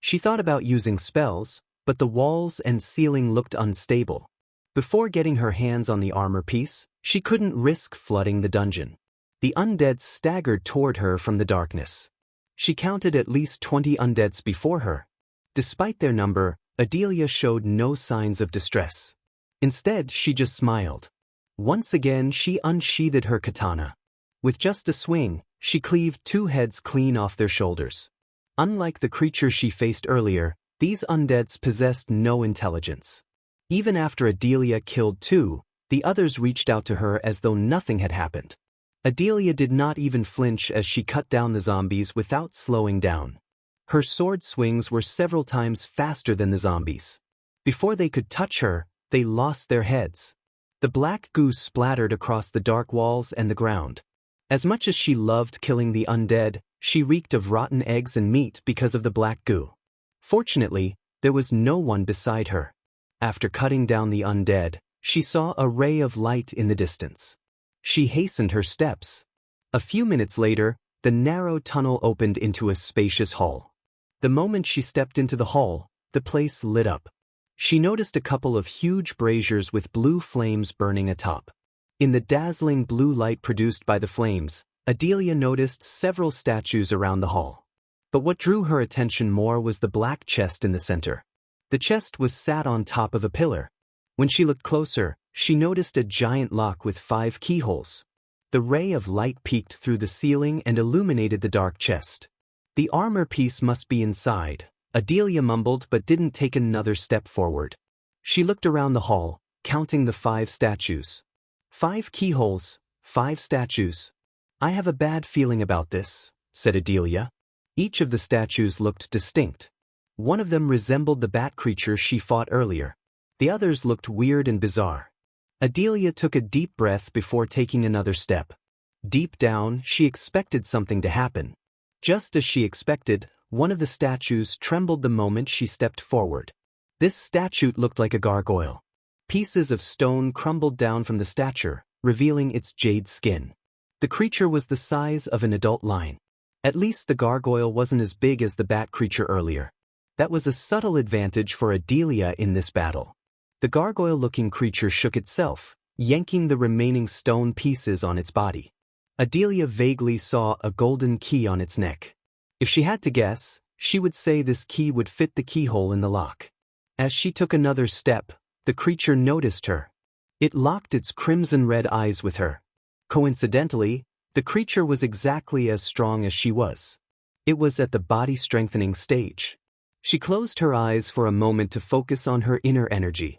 She thought about using spells, but the walls and ceiling looked unstable. Before getting her hands on the armor piece, she couldn't risk flooding the dungeon. The undeads staggered toward her from the darkness. She counted at least 20 undeads before her. Despite their number, Adelia showed no signs of distress. Instead, she just smiled. Once again, she unsheathed her katana. With just a swing, she cleaved 2 heads clean off their shoulders. Unlike the creature she faced earlier, these undeads possessed no intelligence. Even after Adelia killed 2, the others reached out to her as though nothing had happened. Adelia did not even flinch as she cut down the zombies without slowing down. Her sword swings were several times faster than the zombies. Before they could touch her, they lost their heads. The black goo splattered across the dark walls and the ground. As much as she loved killing the undead, she reeked of rotten eggs and meat because of the black goo. Fortunately, there was no one beside her. After cutting down the undead, she saw a ray of light in the distance. She hastened her steps. A few minutes later, the narrow tunnel opened into a spacious hall. The moment she stepped into the hall, the place lit up. She noticed a couple of huge braziers with blue flames burning atop. In the dazzling blue light produced by the flames, Adelia noticed several statues around the hall. But what drew her attention more was the black chest in the center. The chest was sat on top of a pillar. When she looked closer, she noticed a giant lock with 5 keyholes. The ray of light peeked through the ceiling and illuminated the dark chest. The armor piece must be inside, Adelia mumbled but didn't take another step forward. She looked around the hall, counting the 5 statues. 5 keyholes, 5 statues. I have a bad feeling about this, said Adelia. Each of the statues looked distinct. One of them resembled the bat creature she fought earlier. The others looked weird and bizarre. Adelia took a deep breath before taking another step. Deep down, she expected something to happen. Just as she expected, one of the statues trembled the moment she stepped forward. This statue looked like a gargoyle. Pieces of stone crumbled down from the statue, revealing its jade skin. The creature was the size of an adult lion. At least the gargoyle wasn't as big as the bat creature earlier. That was a subtle advantage for Adelia in this battle. The gargoyle-looking creature shook itself, yanking the remaining stone pieces on its body. Adelia vaguely saw a golden key on its neck. If she had to guess, she would say this key would fit the keyhole in the lock. As she took another step, the creature noticed her. It locked its crimson-red eyes with her. Coincidentally, the creature was exactly as strong as she was. It was at the body-strengthening stage. She closed her eyes for a moment to focus on her inner energy.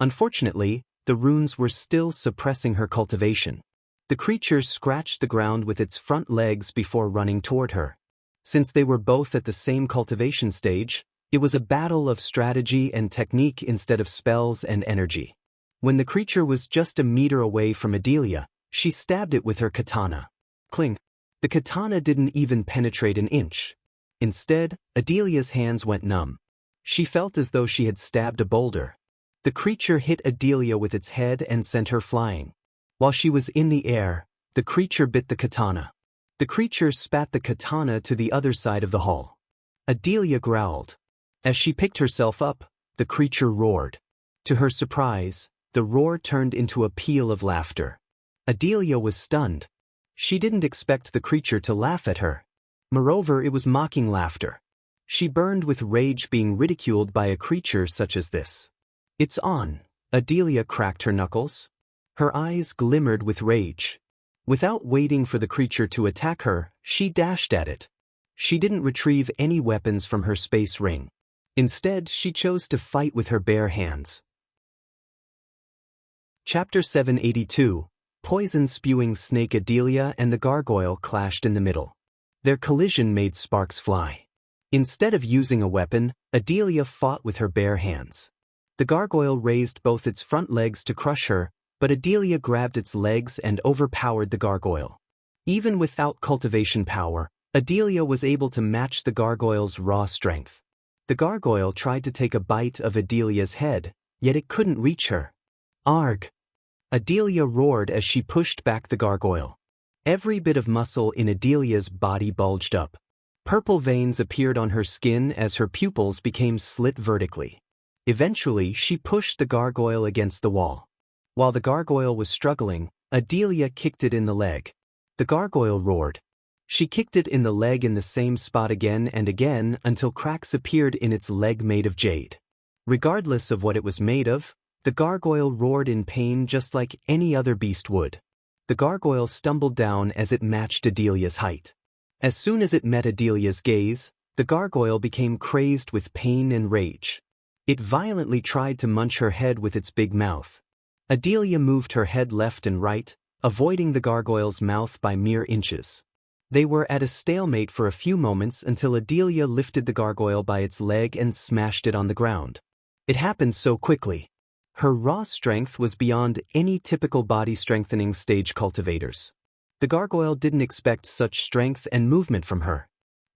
Unfortunately, the runes were still suppressing her cultivation. The creature scratched the ground with its front legs before running toward her. Since they were both at the same cultivation stage, it was a battle of strategy and technique instead of spells and energy. When the creature was just a meter away from Adelia, she stabbed it with her katana. Clink! The katana didn't even penetrate an inch. Instead, Adelia's hands went numb. She felt as though she had stabbed a boulder. The creature hit Adelia with its head and sent her flying. While she was in the air, the creature bit the katana. The creature spat the katana to the other side of the hall. Adelia growled. As she picked herself up, the creature roared. To her surprise, the roar turned into a peal of laughter. Adelia was stunned. She didn't expect the creature to laugh at her. Moreover, it was mocking laughter. She burned with rage being ridiculed by a creature such as this. It's on. Adelia cracked her knuckles. Her eyes glimmered with rage. Without waiting for the creature to attack her, she dashed at it. She didn't retrieve any weapons from her space ring. Instead, she chose to fight with her bare hands. Chapter 782. Poison-spewing snake. Adelia and the gargoyle clashed in the middle. Their collision made sparks fly. Instead of using a weapon, Adelia fought with her bare hands. The gargoyle raised both its front legs to crush her, but Adelia grabbed its legs and overpowered the gargoyle. Even without cultivation power, Adelia was able to match the gargoyle's raw strength. The gargoyle tried to take a bite of Adelia's head, yet it couldn't reach her. Arg! Adelia roared as she pushed back the gargoyle. Every bit of muscle in Adelia's body bulged up. Purple veins appeared on her skin as her pupils became slit vertically. Eventually, she pushed the gargoyle against the wall. While the gargoyle was struggling, Adelia kicked it in the leg. The gargoyle roared. She kicked it in the leg in the same spot again and again until cracks appeared in its leg made of jade. Regardless of what it was made of, the gargoyle roared in pain just like any other beast would. The gargoyle stumbled down as it matched Adelia's height. As soon as it met Adelia's gaze, the gargoyle became crazed with pain and rage. It violently tried to munch her head with its big mouth. Adelia moved her head left and right, avoiding the gargoyle's mouth by mere inches. They were at a stalemate for a few moments until Adelia lifted the gargoyle by its leg and smashed it on the ground. It happened so quickly. Her raw strength was beyond any typical body-strengthening stage cultivators. The gargoyle didn't expect such strength and movement from her.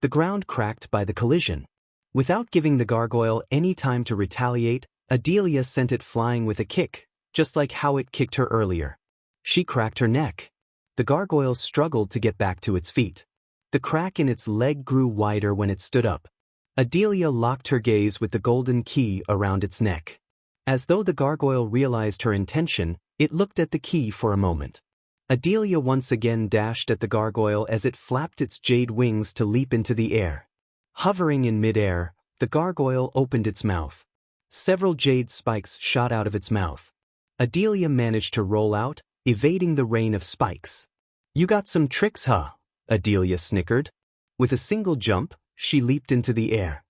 The ground cracked by the collision. Without giving the gargoyle any time to retaliate, Adelia sent it flying with a kick, just like how it kicked her earlier. She cracked her neck. The gargoyle struggled to get back to its feet. The crack in its leg grew wider when it stood up. Adelia locked her gaze with the golden key around its neck. As though the gargoyle realized her intention, it looked at the key for a moment. Adelia once again dashed at the gargoyle as it flapped its jade wings to leap into the air. Hovering in midair, the gargoyle opened its mouth. Several jade spikes shot out of its mouth. Adelia managed to roll out, evading the rain of spikes. "You got some tricks, huh?" Adelia snickered. With a single jump, she leaped into the air.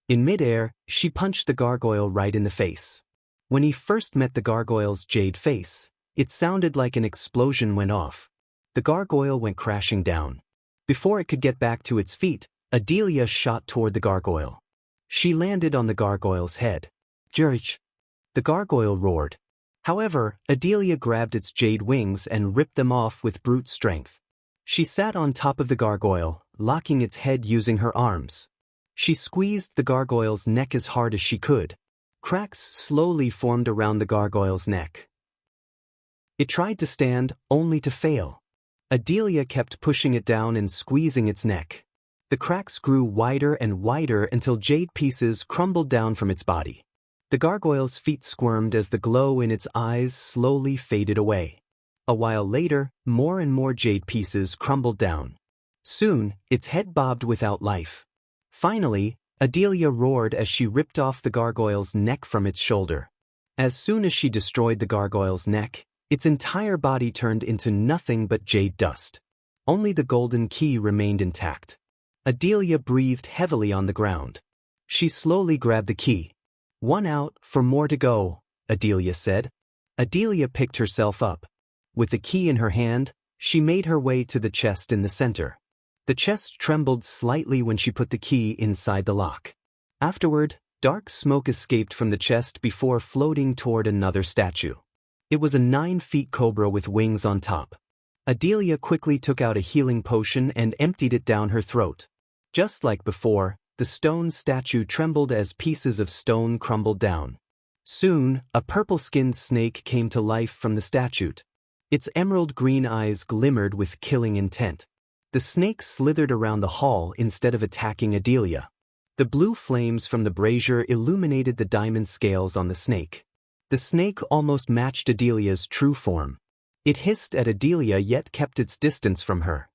In midair, she punched the gargoyle right in the face. When he first met the gargoyle's jade face, it sounded like an explosion went off. The gargoyle went crashing down. Before it could get back to its feet, Adelia shot toward the gargoyle. She landed on the gargoyle's head. "Jurich!" The gargoyle roared. However, Adelia grabbed its jade wings and ripped them off with brute strength. She sat on top of the gargoyle, locking its head using her arms. She squeezed the gargoyle's neck as hard as she could. Cracks slowly formed around the gargoyle's neck. It tried to stand, only to fail. Adelia kept pushing it down and squeezing its neck. The cracks grew wider and wider until jade pieces crumbled down from its body. The gargoyle's feet squirmed as the glow in its eyes slowly faded away. A while later, more and more jade pieces crumbled down. Soon, its head bobbed without life. Finally, Adelia roared as she ripped off the gargoyle's neck from its shoulder. As soon as she destroyed the gargoyle's neck, its entire body turned into nothing but jade dust. Only the golden key remained intact. Adelia breathed heavily on the ground. She slowly grabbed the key. "One out, for more to go," Adelia said. Adelia picked herself up. With the key in her hand, she made her way to the chest in the center. The chest trembled slightly when she put the key inside the lock. Afterward, dark smoke escaped from the chest before floating toward another statue. It was a 9-foot cobra with wings on top. Adelia quickly took out a healing potion and emptied it down her throat. Just like before, the stone statue trembled as pieces of stone crumbled down. Soon, a purple-skinned snake came to life from the statue. Its emerald green eyes glimmered with killing intent. The snake slithered around the hall instead of attacking Adelia. The blue flames from the brazier illuminated the diamond scales on the snake. The snake almost matched Adelia's true form. It hissed at Adelia yet kept its distance from her.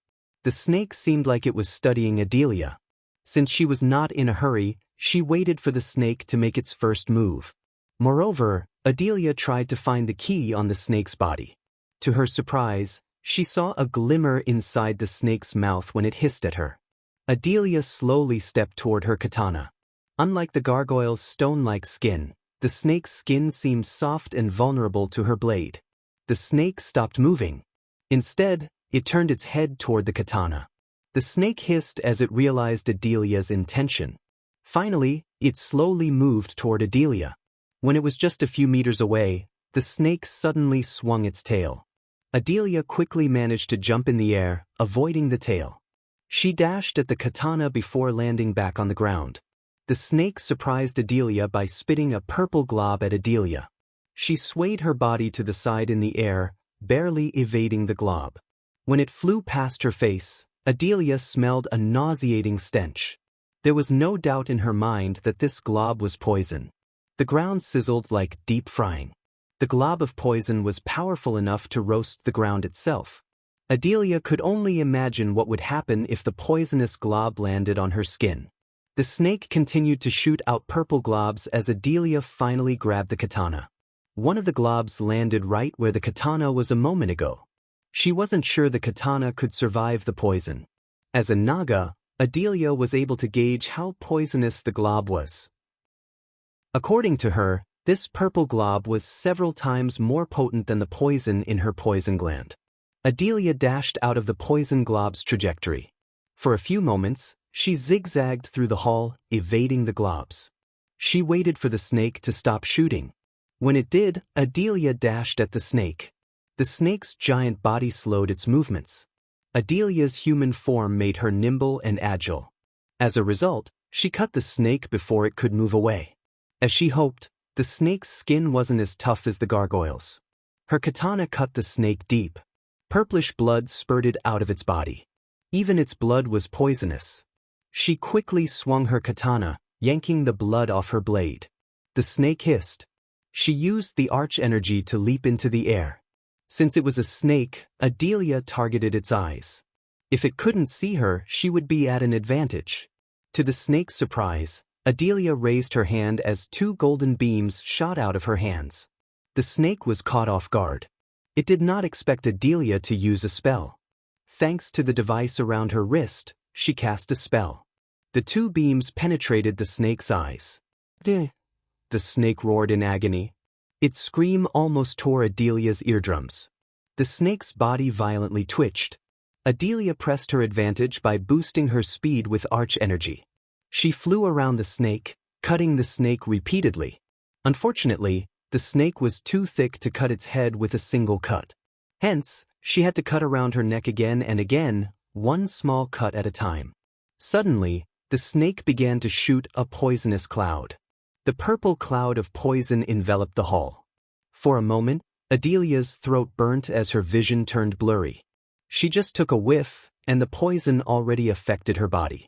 The snake seemed like it was studying Adelia. Since she was not in a hurry, she waited for the snake to make its first move. Moreover, Adelia tried to find the key on the snake's body. To her surprise, she saw a glimmer inside the snake's mouth when it hissed at her. Adelia slowly stepped toward her katana. Unlike the gargoyle's stone-like skin, the snake's skin seemed soft and vulnerable to her blade. The snake stopped moving. Instead, it turned its head toward the katana. The snake hissed as it realized Adelia's intention. Finally, it slowly moved toward Adelia. When it was just a few meters away, the snake suddenly swung its tail. Adelia quickly managed to jump in the air, avoiding the tail. She dashed at the katana before landing back on the ground. The snake surprised Adelia by spitting a purple glob at Adelia. She swayed her body to the side in the air, barely evading the glob. When it flew past her face, Adelia smelled a nauseating stench. There was no doubt in her mind that this glob was poison. The ground sizzled like deep frying. The glob of poison was powerful enough to roast the ground itself. Adelia could only imagine what would happen if the poisonous glob landed on her skin. The snake continued to shoot out purple globs as Adelia finally grabbed the katana. One of the globs landed right where the katana was a moment ago. She wasn't sure the katana could survive the poison. As a naga, Adelia was able to gauge how poisonous the glob was. According to her, this purple glob was several times more potent than the poison in her poison gland. Adelia dashed out of the poison glob's trajectory. For a few moments, she zigzagged through the hall, evading the globs. She waited for the snake to stop shooting. When it did, Adelia dashed at the snake. The snake's giant body slowed its movements. Adelia's human form made her nimble and agile. As a result, she cut the snake before it could move away. As she hoped, the snake's skin wasn't as tough as the gargoyle's. Her katana cut the snake deep. Purplish blood spurted out of its body. Even its blood was poisonous. She quickly swung her katana, yanking the blood off her blade. The snake hissed. She used the arch energy to leap into the air. Since it was a snake, Adelia targeted its eyes. If it couldn't see her, she would be at an advantage. To the snake's surprise, Adelia raised her hand as two golden beams shot out of her hands. The snake was caught off guard. It did not expect Adelia to use a spell. Thanks to the device around her wrist, she cast a spell. The two beams penetrated the snake's eyes. The snake roared in agony. Its scream almost tore Adelia's eardrums. The snake's body violently twitched. Adelia pressed her advantage by boosting her speed with arch energy. She flew around the snake, cutting the snake repeatedly. Unfortunately, the snake was too thick to cut its head with a single cut. Hence, she had to cut around her neck again and again, one small cut at a time. Suddenly, the snake began to shoot a poisonous cloud. The purple cloud of poison enveloped the hall. For a moment, Adelia's throat burnt as her vision turned blurry. She just took a whiff, and the poison already affected her body.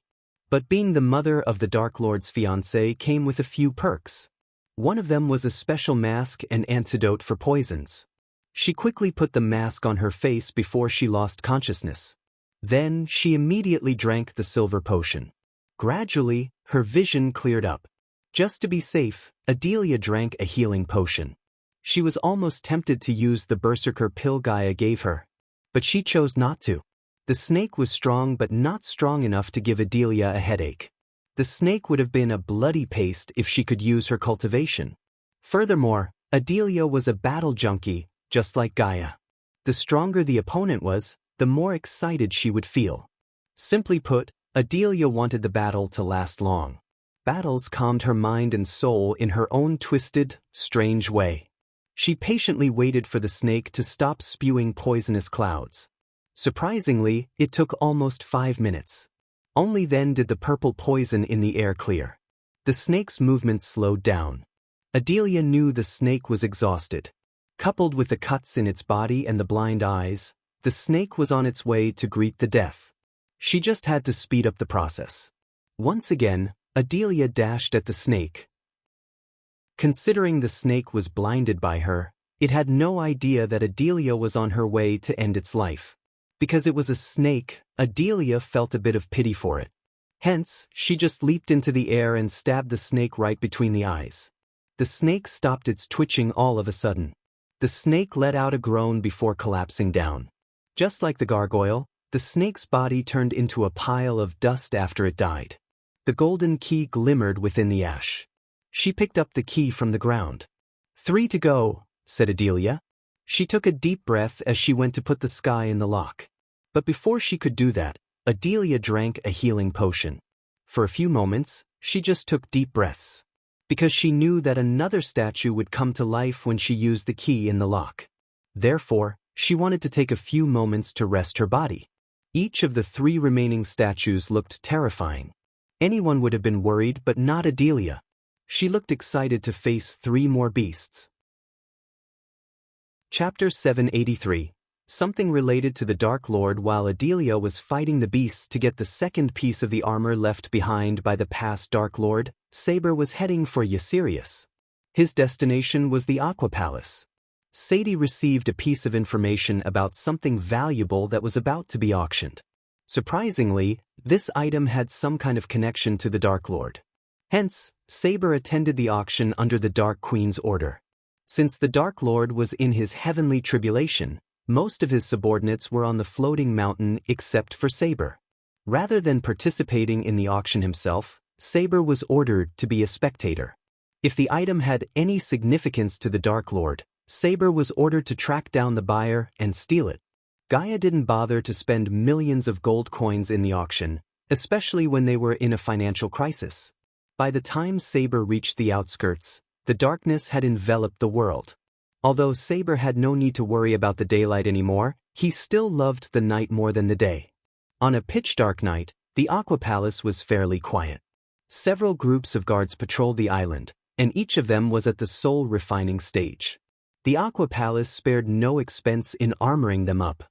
But being the mother of the Dark Lord's fiancé came with a few perks. One of them was a special mask and antidote for poisons. She quickly put the mask on her face before she lost consciousness. Then, she immediately drank the silver potion. Gradually, her vision cleared up. Just to be safe, Adelia drank a healing potion. She was almost tempted to use the berserker pill Gaia gave her. But she chose not to. The snake was strong but not strong enough to give Adelia a headache. The snake would have been a bloody paste if she could use her cultivation. Furthermore, Adelia was a battle junkie, just like Gaia. The stronger the opponent was, the more excited she would feel. Simply put, Adelia wanted the battle to last long. Battles calmed her mind and soul in her own twisted, strange way. She patiently waited for the snake to stop spewing poisonous clouds. Surprisingly, it took almost 5 minutes. Only then did the purple poison in the air clear. The snake's movements slowed down. Adelia knew the snake was exhausted. Coupled with the cuts in its body and the blind eyes, the snake was on its way to greet the death. She just had to speed up the process. Once again, Adelia dashed at the snake. Considering the snake was blinded by her, it had no idea that Adelia was on her way to end its life. Because it was a snake, Adelia felt a bit of pity for it. Hence, she just leaped into the air and stabbed the snake right between the eyes. The snake stopped its twitching all of a sudden. The snake let out a groan before collapsing down. Just like the gargoyle, the snake's body turned into a pile of dust after it died. The golden key glimmered within the ash. She picked up the key from the ground. 3 to go, said Adelia. She took a deep breath as she went to put the sky in the lock. But before she could do that, Adelia drank a healing potion. For a few moments, she just took deep breaths. Because she knew that another statue would come to life when she used the key in the lock. Therefore, she wanted to take a few moments to rest her body. Each of the 3 remaining statues looked terrifying. Anyone would have been worried, but not Adelia. She looked excited to face 3 more beasts. Chapter 783. Something related to the Dark Lord. While Adelia was fighting the beasts to get the second piece of the armor left behind by the past Dark Lord, Saber was heading for Ysirius. His destination was the Aqua Palace. Sadie received a piece of information about something valuable that was about to be auctioned. Surprisingly, this item had some kind of connection to the Dark Lord. Hence, Saber attended the auction under the Dark Queen's order. Since the Dark Lord was in his heavenly tribulation, most of his subordinates were on the floating mountain except for Saber. Rather than participating in the auction himself, Saber was ordered to be a spectator. If the item had any significance to the Dark Lord, Saber was ordered to track down the buyer and steal it. Gaia didn't bother to spend millions of gold coins in the auction, especially when they were in a financial crisis. By the time Saber reached the outskirts, the darkness had enveloped the world. Although Saber had no need to worry about the daylight anymore, he still loved the night more than the day. On a pitch-dark night, the Aqua Palace was fairly quiet. Several groups of guards patrolled the island, and each of them was at the soul refining stage. The Aqua Palace spared no expense in armoring them up.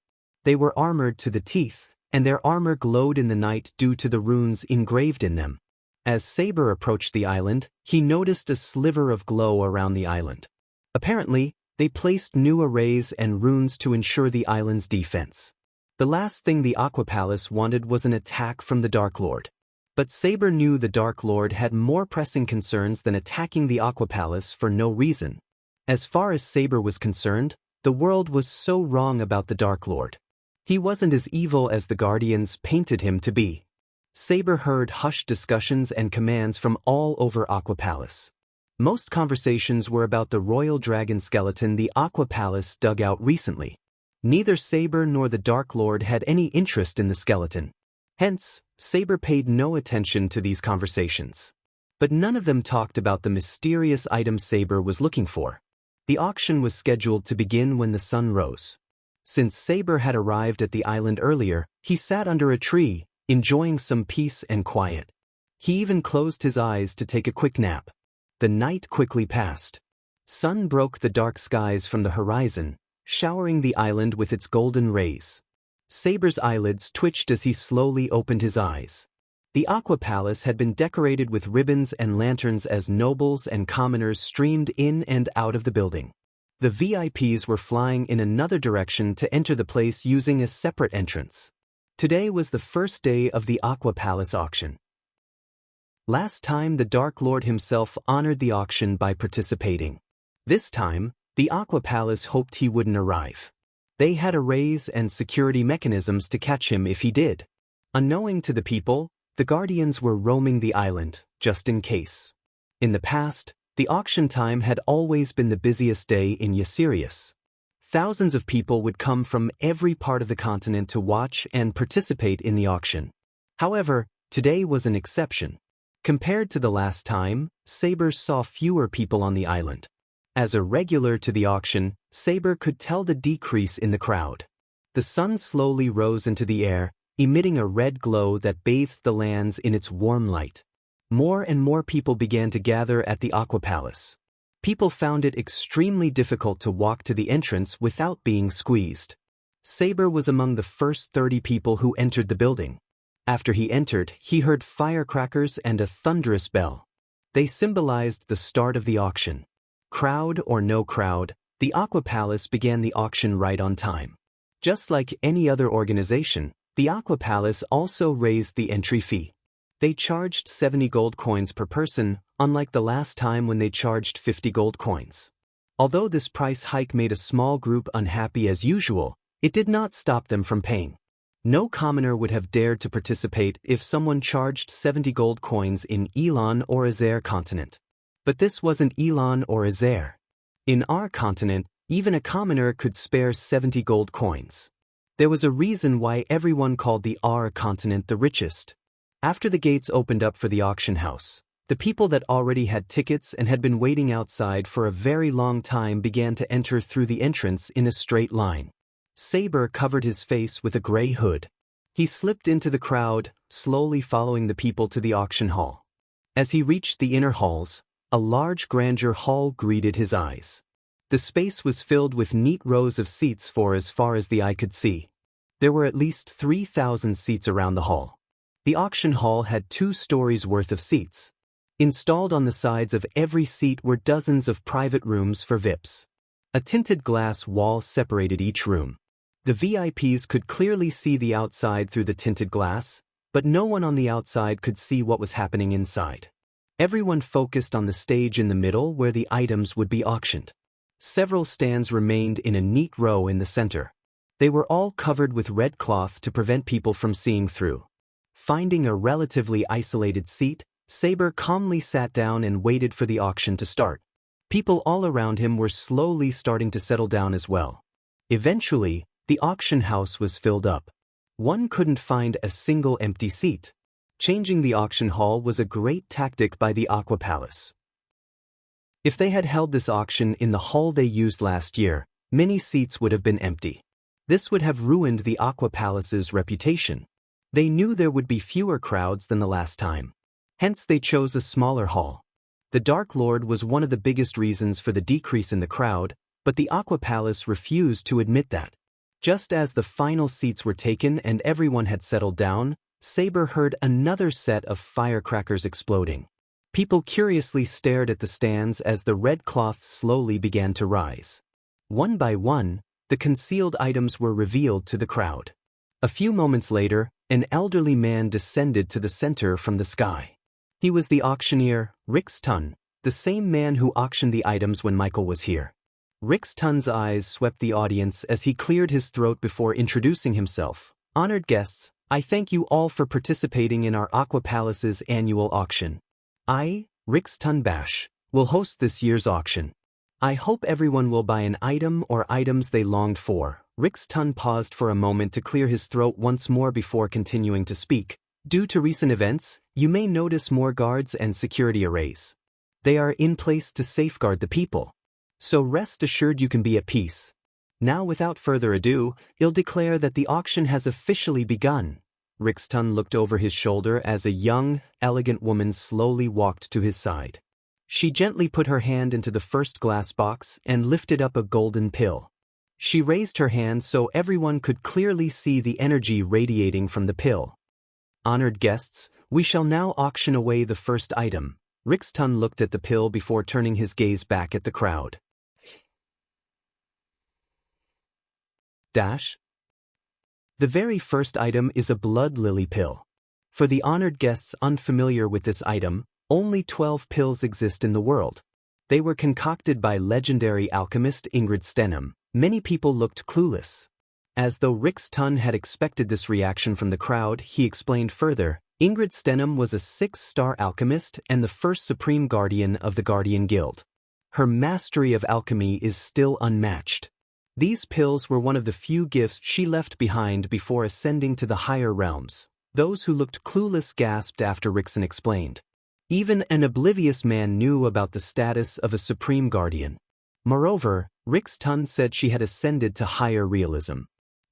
They were armored to the teeth, and their armor glowed in the night due to the runes engraved in them. As Saber approached the island, he noticed a sliver of glow around the island. Apparently, they placed new arrays and runes to ensure the island's defense. The last thing the Aqua Palace wanted was an attack from the Dark Lord. But Saber knew the Dark Lord had more pressing concerns than attacking the Aqua Palace for no reason. As far as Saber was concerned, the world was so wrong about the Dark Lord. He wasn't as evil as the Guardians painted him to be. Saber heard hushed discussions and commands from all over Aqua Palace. Most conversations were about the royal dragon skeleton the Aqua Palace dug out recently. Neither Saber nor the Dark Lord had any interest in the skeleton. Hence, Saber paid no attention to these conversations. But none of them talked about the mysterious item Saber was looking for. The auction was scheduled to begin when the sun rose. Since Saber had arrived at the island earlier, he sat under a tree, enjoying some peace and quiet. He even closed his eyes to take a quick nap. The night quickly passed. Sun broke the dark skies from the horizon, showering the island with its golden rays. Saber's eyelids twitched as he slowly opened his eyes. The Aqua Palace had been decorated with ribbons and lanterns as nobles and commoners streamed in and out of the building. The VIPs were flying in another direction to enter the place using a separate entrance. Today was the first day of the Aqua Palace auction. Last time the Dark Lord himself honored the auction by participating. This time, the Aqua Palace hoped he wouldn't arrive. They had arrays and security mechanisms to catch him if he did. Unknowing to the people, the Guardians were roaming the island, just in case. In the past, the auction time had always been the busiest day in Ysirius. Thousands of people would come from every part of the continent to watch and participate in the auction. However, today was an exception. Compared to the last time, Saber saw fewer people on the island. As a regular to the auction, Saber could tell the decrease in the crowd. The sun slowly rose into the air, emitting a red glow that bathed the lands in its warm light. More and more people began to gather at the Aqua Palace. People found it extremely difficult to walk to the entrance without being squeezed. Saber was among the first 30 people who entered the building. After he entered, he heard firecrackers and a thunderous bell. They symbolized the start of the auction. Crowd or no crowd, the Aqua Palace began the auction right on time. Just like any other organization, the Aqua Palace also raised the entry fee. They charged 70 gold coins per person, unlike the last time when they charged 50 gold coins. Although this price hike made a small group unhappy as usual, it did not stop them from paying. No commoner would have dared to participate if someone charged 70 gold coins in Elan or Azer continent. But this wasn't Elan or Azer. In our continent, even a commoner could spare 70 gold coins. There was a reason why everyone called the R continent the richest. After the gates opened up for the auction house, the people that already had tickets and had been waiting outside for a very long time began to enter through the entrance in a straight line. Saber covered his face with a gray hood. He slipped into the crowd, slowly following the people to the auction hall. As he reached the inner halls, a large grandeur hall greeted his eyes. The space was filled with neat rows of seats for as far as the eye could see. There were at least 3,000 seats around the hall. The auction hall had 2 stories worth of seats. Installed on the sides of every seat were dozens of private rooms for VIPs. A tinted glass wall separated each room. The VIPs could clearly see the outside through the tinted glass, but no one on the outside could see what was happening inside. Everyone focused on the stage in the middle where the items would be auctioned. Several stands remained in a neat row in the center. They were all covered with red cloth to prevent people from seeing through. Finding a relatively isolated seat, Saber calmly sat down and waited for the auction to start. People all around him were slowly starting to settle down as well. Eventually, the auction house was filled up. One couldn't find a single empty seat. Changing the auction hall was a great tactic by the Aqua Palace. If they had held this auction in the hall they used last year, many seats would have been empty. This would have ruined the Aqua Palace's reputation. They knew there would be fewer crowds than the last time. Hence they chose a smaller hall. The Dark Lord was one of the biggest reasons for the decrease in the crowd, but the Aqua Palace refused to admit that. Just as the final seats were taken and everyone had settled down, Saber heard another set of firecrackers exploding. People curiously stared at the stands as the red cloth slowly began to rise. One by one, the concealed items were revealed to the crowd. A few moments later, an elderly man descended to the center from the sky. He was the auctioneer, Rix Tun, the same man who auctioned the items when Michael was here. Rix Tun's eyes swept the audience as he cleared his throat before introducing himself. Honored guests, I thank you all for participating in our Aqua Palace's annual auction. I, Rix Tun Bash, will host this year's auction. I hope everyone will buy an item or items they longed for. Rix Tun paused for a moment to clear his throat once more before continuing to speak. Due to recent events, you may notice more guards and security arrays. They are in place to safeguard the people. So rest assured you can be at peace. Now without further ado, I'll declare that the auction has officially begun. Rix Tun looked over his shoulder as a young, elegant woman slowly walked to his side. She gently put her hand into the first glass box and lifted up a golden pill. She raised her hand so everyone could clearly see the energy radiating from the pill. Honored guests, we shall now auction away the first item. Rix Tun looked at the pill before turning his gaze back at the crowd. The very first item is a blood lily pill. For the honored guests unfamiliar with this item, only 12 pills exist in the world. They were concocted by legendary alchemist Ingrid Stenham. Many people looked clueless. As though Rix Tun had expected this reaction from the crowd, he explained further, Ingrid Stenham was a 6-star alchemist and the first supreme guardian of the Guardian Guild. Her mastery of alchemy is still unmatched. These pills were one of the few gifts she left behind before ascending to the higher realms. Those who looked clueless gasped after Rixon explained. Even an oblivious man knew about the status of a supreme guardian. Moreover, Rix Tun said she had ascended to higher realism.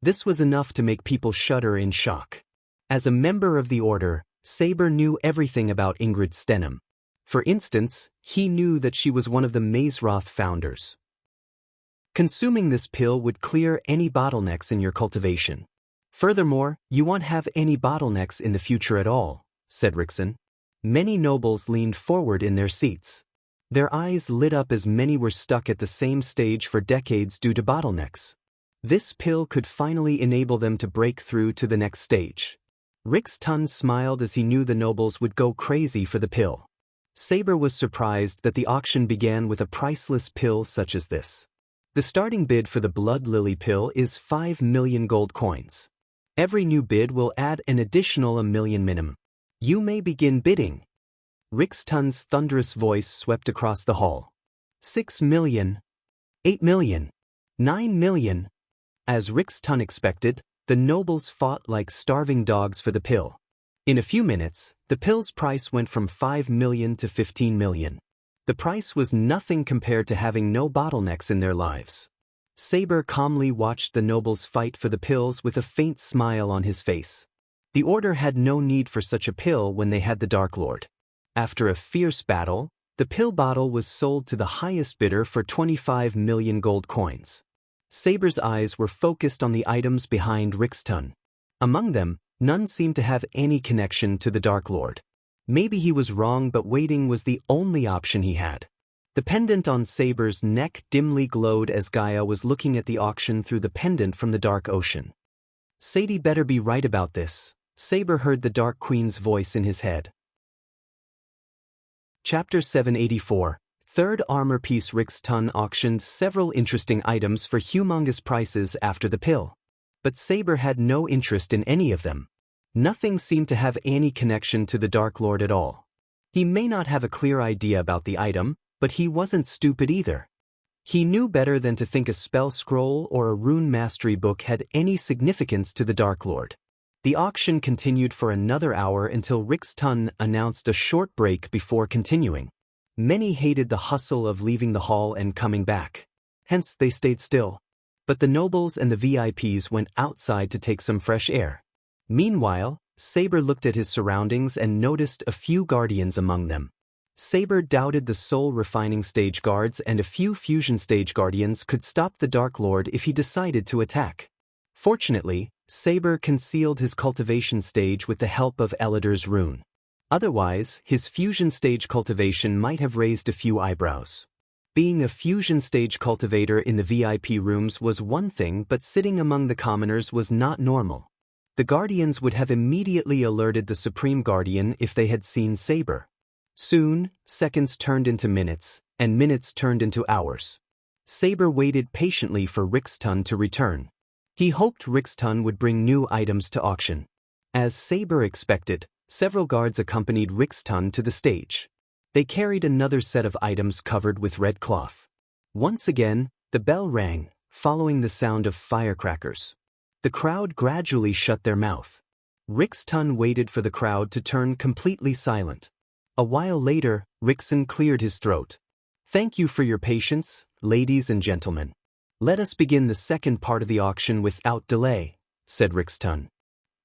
This was enough to make people shudder in shock. As a member of the Order, Saber knew everything about Ingrid Stenham. For instance, he knew that she was one of the Mazeroth founders. Consuming this pill would clear any bottlenecks in your cultivation. Furthermore, you won't have any bottlenecks in the future at all, said Rixon. Many nobles leaned forward in their seats. Their eyes lit up as many were stuck at the same stage for decades due to bottlenecks. This pill could finally enable them to break through to the next stage. Rix Tun smiled as he knew the nobles would go crazy for the pill. Saber was surprised that the auction began with a priceless pill such as this. The starting bid for the Blood Lily pill is 5 million gold coins. Every new bid will add an additional 1 million minimum. You may begin bidding. Rix Tun's thunderous voice swept across the hall. 6 million. 8 million. 9 million. As Rix Tun expected, the nobles fought like starving dogs for the pill. In a few minutes, the pill's price went from 5 million to 15 million. The price was nothing compared to having no bottlenecks in their lives. Saber calmly watched the nobles fight for the pills with a faint smile on his face. The Order had no need for such a pill when they had the Dark Lord. After a fierce battle, the pill bottle was sold to the highest bidder for 25 million gold coins. Saber's eyes were focused on the items behind Rix Tun. Among them, none seemed to have any connection to the Dark Lord. Maybe he was wrong, but waiting was the only option he had. The pendant on Saber's neck dimly glowed as Gaia was looking at the auction through the pendant from the Dark Ocean. Sadie better be right about this. Saber heard the Dark Queen's voice in his head. Chapter 784. Third armor piece. Rix Tun auctioned several interesting items for humongous prices after the pill. But Saber had no interest in any of them. Nothing seemed to have any connection to the Dark Lord at all. He may not have a clear idea about the item, but he wasn't stupid either. He knew better than to think a spell scroll or a rune mastery book had any significance to the Dark Lord. The auction continued for another hour until Rick's ton announced a short break before continuing. Many hated the hustle of leaving the hall and coming back. Hence, they stayed still. But the nobles and the VIPs went outside to take some fresh air. Meanwhile, Saber looked at his surroundings and noticed a few guardians among them. Saber doubted the soul refining stage guards and a few fusion stage guardians could stop the Dark Lord if he decided to attack. Fortunately, Saber concealed his cultivation stage with the help of Elidar's rune. Otherwise, his fusion stage cultivation might have raised a few eyebrows. Being a fusion stage cultivator in the VIP rooms was one thing, but sitting among the commoners was not normal. The Guardians would have immediately alerted the Supreme Guardian if they had seen Saber. Soon, seconds turned into minutes, and minutes turned into hours. Saber waited patiently for Rixton to return. He hoped Rixton would bring new items to auction. As Saber expected, several guards accompanied Rixton to the stage. They carried another set of items covered with red cloth. Once again, the bell rang, following the sound of firecrackers. The crowd gradually shut their mouth. Rixton waited for the crowd to turn completely silent. A while later, Rixon cleared his throat. "Thank you for your patience, ladies and gentlemen. Let us begin the second part of the auction without delay," said Rixton.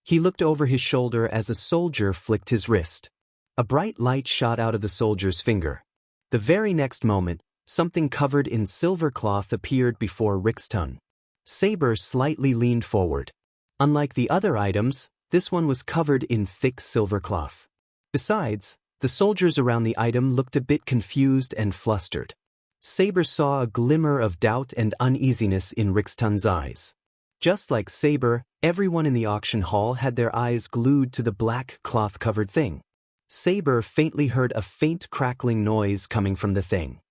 He looked over his shoulder as a soldier flicked his wrist. A bright light shot out of the soldier's finger. The very next moment, something covered in silver cloth appeared before Rixton. Saber slightly leaned forward. Unlike the other items, this one was covered in thick silver cloth. Besides, the soldiers around the item looked a bit confused and flustered. Saber saw a glimmer of doubt and uneasiness in Rixton's eyes. Just like Saber, everyone in the auction hall had their eyes glued to the black cloth-covered thing. Saber faintly heard a faint crackling noise coming from the thing.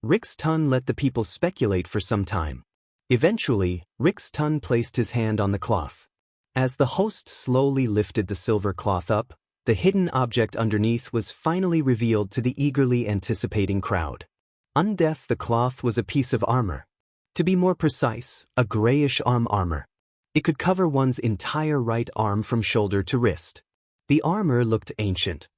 Rixton let the people speculate for some time. Eventually, Rixton placed his hand on the cloth. As the host slowly lifted the silver cloth up, the hidden object underneath was finally revealed to the eagerly anticipating crowd. Underneath the cloth was a piece of armor. To be more precise, a grayish arm armor. It could cover one's entire right arm from shoulder to wrist. The armor looked ancient.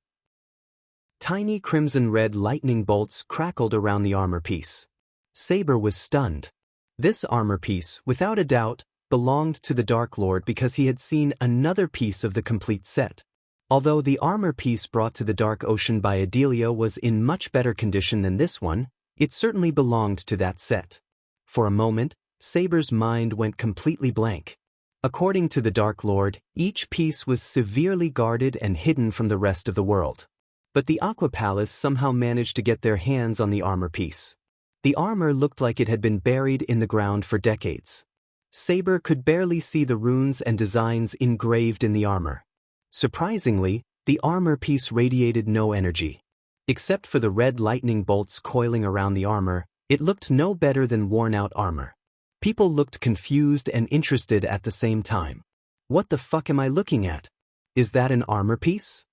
Tiny crimson-red lightning bolts crackled around the armor piece. Saber was stunned. This armor piece, without a doubt, belonged to the Dark Lord because he had seen another piece of the complete set. Although the armor piece brought to the Dark Ocean by Adelia was in much better condition than this one, it certainly belonged to that set. For a moment, Saber's mind went completely blank. According to the Dark Lord, each piece was severely guarded and hidden from the rest of the world. But the Aqua Palace somehow managed to get their hands on the armor piece. The armor looked like it had been buried in the ground for decades. Saber could barely see the runes and designs engraved in the armor. Surprisingly, the armor piece radiated no energy. Except for the red lightning bolts coiling around the armor, it looked no better than worn-out armor. People looked confused and interested at the same time. "What the fuck am I looking at? Is that an armor piece?"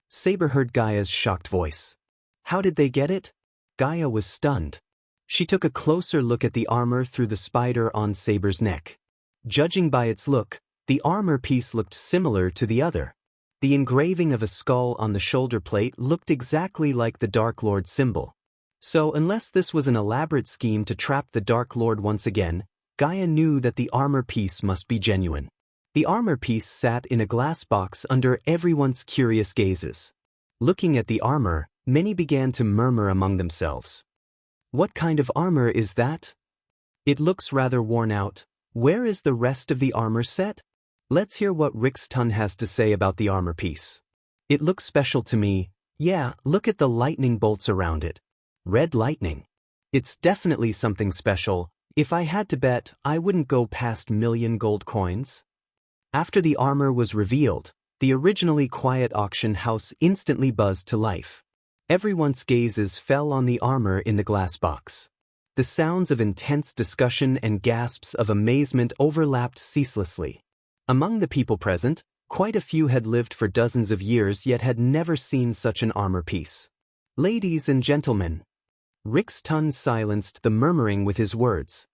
Saber heard Gaia's shocked voice. "How did they get it?" Gaia was stunned. She took a closer look at the armor through the spider on Saber's neck. Judging by its look, the armor piece looked similar to the other. The engraving of a skull on the shoulder plate looked exactly like the Dark Lord symbol. So unless this was an elaborate scheme to trap the Dark Lord once again, Gaia knew that the armor piece must be genuine. The armor piece sat in a glass box under everyone's curious gazes. Looking at the armor, many began to murmur among themselves. "What kind of armor is that? It looks rather worn out. Where is the rest of the armor set?" Let's hear what Rixton has to say about the armor piece. "It looks special to me. Yeah, look at the lightning bolts around it. Red lightning. It's definitely something special. If I had to bet, I wouldn't go past 1,000,000 gold coins." After the armor was revealed, the originally quiet auction house instantly buzzed to life. Everyone's gazes fell on the armor in the glass box. The sounds of intense discussion and gasps of amazement overlapped ceaselessly. Among the people present, quite a few had lived for dozens of years yet had never seen such an armor piece. "Ladies and gentlemen." Rixton silenced the murmuring with his words.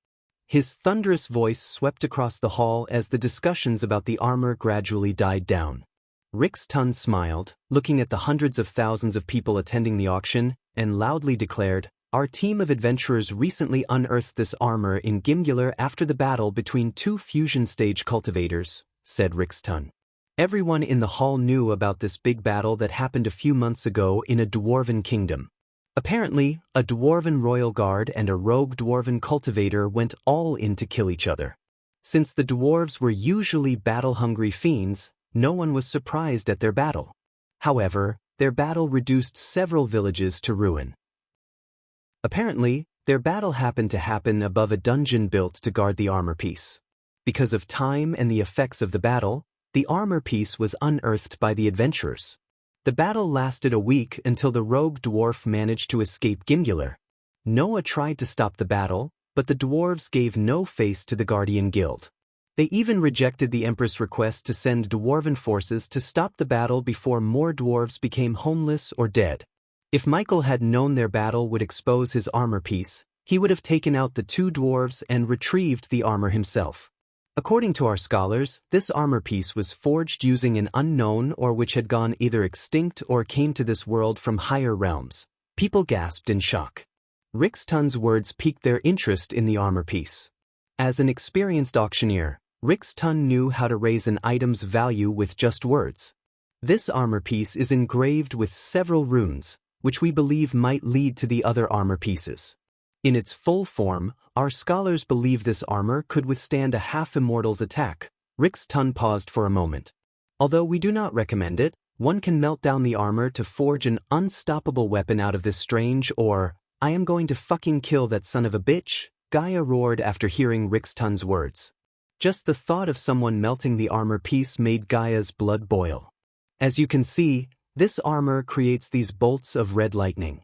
His thunderous voice swept across the hall as the discussions about the armor gradually died down. Rick's Tun smiled, looking at the hundreds of thousands of people attending the auction, and loudly declared, "Our team of adventurers recently unearthed this armor in Gimgular after the battle between two fusion stage cultivators," said Rick's Tun. Everyone in the hall knew about this big battle that happened a few months ago in a dwarven kingdom. Apparently, a dwarven royal guard and a rogue dwarven cultivator went all in to kill each other. Since the dwarves were usually battle-hungry fiends, no one was surprised at their battle. However, their battle reduced several villages to ruin. Apparently, their battle happened to happen above a dungeon built to guard the armor piece. Because of time and the effects of the battle, the armor piece was unearthed by the adventurers. The battle lasted a week until the rogue dwarf managed to escape Gimgular. Noah tried to stop the battle, but the dwarves gave no face to the Guardian Guild. They even rejected the Empress' request to send dwarven forces to stop the battle before more dwarves became homeless or dead. If Michael had known their battle would expose his armor piece, he would have taken out the two dwarves and retrieved the armor himself. According to our scholars, this armor piece was forged using an unknown or which had gone either extinct or came to this world from higher realms. People gasped in shock. Rick's Tun's words piqued their interest in the armor piece. As an experienced auctioneer, Rick's Tun knew how to raise an item's value with just words. This armor piece is engraved with several runes, which we believe might lead to the other armor pieces. In its full form, our scholars believe this armor could withstand a half-immortal's attack. Rick's Tun paused for a moment. Although we do not recommend it, one can melt down the armor to forge an unstoppable weapon out of this strange or, "I am going to fucking kill that son of a bitch," Gaia roared after hearing Rick's Tun's words. Just the thought of someone melting the armor piece made Gaia's blood boil. As you can see, this armor creates these bolts of red lightning.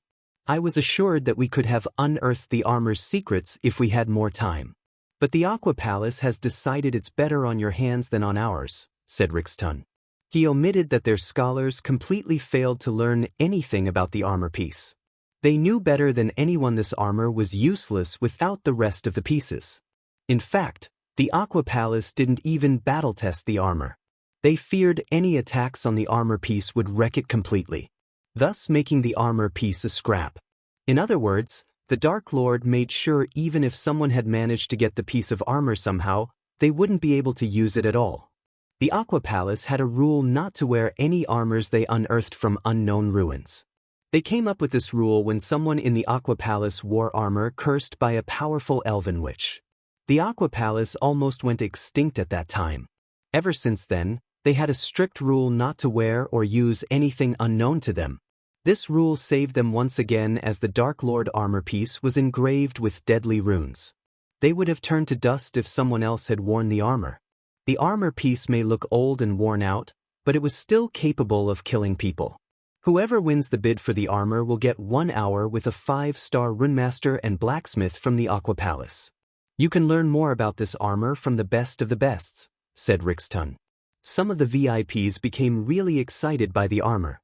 I was assured that we could have unearthed the armor's secrets if we had more time. But the Aqua Palace has decided it's better on your hands than on ours, said Rick's Tun. He omitted that their scholars completely failed to learn anything about the armor piece. They knew better than anyone this armor was useless without the rest of the pieces. In fact, the Aqua Palace didn't even battle test the armor. They feared any attacks on the armor piece would wreck it completely, thus making the armor piece a scrap. In other words, the Dark Lord made sure even if someone had managed to get the piece of armor somehow, they wouldn't be able to use it at all. The Aqua Palace had a rule not to wear any armors they unearthed from unknown ruins. They came up with this rule when someone in the Aqua Palace wore armor cursed by a powerful elven witch. The Aqua Palace almost went extinct at that time. Ever since then, they had a strict rule not to wear or use anything unknown to them. This rule saved them once again as the Dark Lord armor piece was engraved with deadly runes. They would have turned to dust if someone else had worn the armor. The armor piece may look old and worn out, but it was still capable of killing people. Whoever wins the bid for the armor will get 1 hour with a 5-star runemaster and blacksmith from the Aqua Palace. You can learn more about this armor from the best of the bests, said Rick's Tun. Some of the VIPs became really excited by the armor.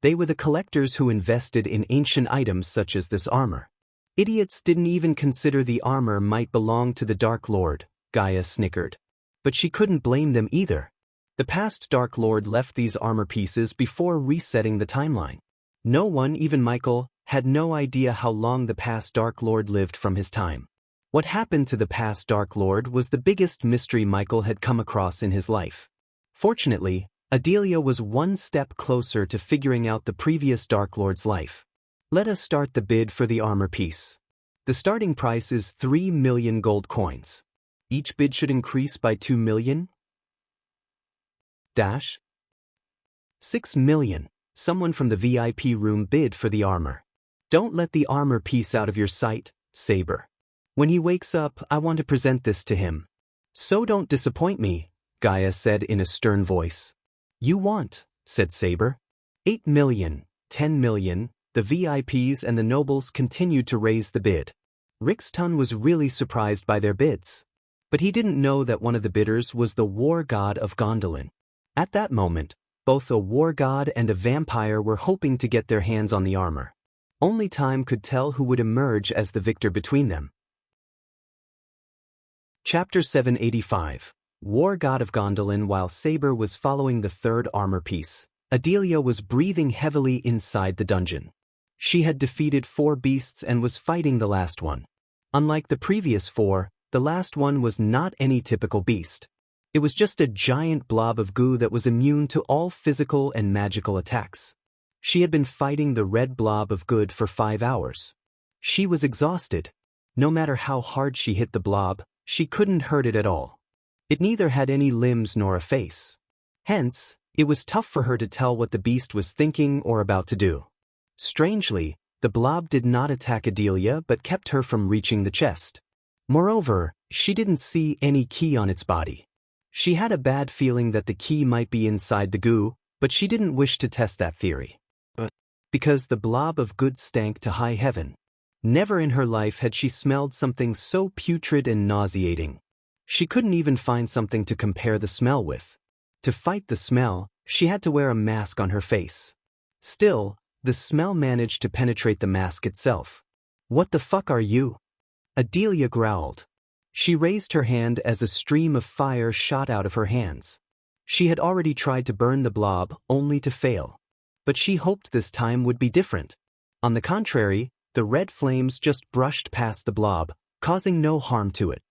They were the collectors who invested in ancient items such as this armor. Idiots didn't even consider the armor might belong to the Dark Lord, Gaia snickered. But she couldn't blame them either. The past Dark Lord left these armor pieces before resetting the timeline. No one, even Michael, had no idea how long the past Dark Lord lived from his time. What happened to the past Dark Lord was the biggest mystery Michael had come across in his life. Fortunately, Adelia was one step closer to figuring out the previous Dark Lord's life. Let us start the bid for the armor piece. The starting price is 3 million gold coins. Each bid should increase by 2 million. 6 million. Someone from the VIP room bid for the armor. Don't let the armor piece out of your sight, Saber. When he wakes up, I want to present this to him. So don't disappoint me, Gaia said in a stern voice. You want, said Saber. 8 million, 10 million, the VIPs and the nobles continued to raise the bid. Rick's Tun was really surprised by their bids. But he didn't know that one of the bidders was the war god of Gondolin. At that moment, both a war god and a vampire were hoping to get their hands on the armor. Only time could tell who would emerge as the victor between them. Chapter 785. War God of Gondolin. While Saber was following the third armor piece, Adelia was breathing heavily inside the dungeon. She had defeated 4 beasts and was fighting the last one. Unlike the previous 4, the last one was not any typical beast. It was just a giant blob of goo that was immune to all physical and magical attacks. She had been fighting the red blob of good for 5 hours. She was exhausted. No matter how hard she hit the blob, she couldn't hurt it at all. It neither had any limbs nor a face. Hence, it was tough for her to tell what the beast was thinking or about to do. Strangely, the blob did not attack Adelia but kept her from reaching the chest. Moreover, she didn't see any key on its body. She had a bad feeling that the key might be inside the goo, but she didn't wish to test that theory. Because the blob of good stank to high heaven. Never in her life had she smelled something so putrid and nauseating. She couldn't even find something to compare the smell with. To fight the smell, she had to wear a mask on her face. Still, the smell managed to penetrate the mask itself. "What the fuck are you?" Adelia growled. She raised her hand as a stream of fire shot out of her hands. She had already tried to burn the blob, only to fail. But she hoped this time would be different. On the contrary, the red flames just brushed past the blob, causing no harm to it.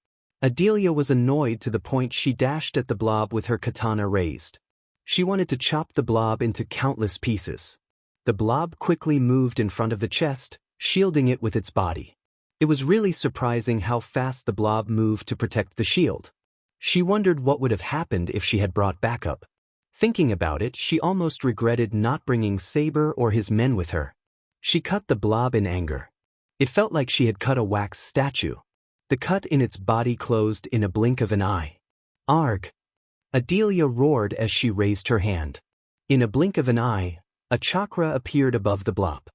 Adelia was annoyed to the point she dashed at the blob with her katana raised. She wanted to chop the blob into countless pieces. The blob quickly moved in front of the chest, shielding it with its body. It was really surprising how fast the blob moved to protect the shield. She wondered what would have happened if she had brought backup. Thinking about it, she almost regretted not bringing Saber or his men with her. She cut the blob in anger. It felt like she had cut a wax statue. The cut in its body closed in a blink of an eye. "Arg!" Adelia roared as she raised her hand. In a blink of an eye, a chakra appeared above the blob.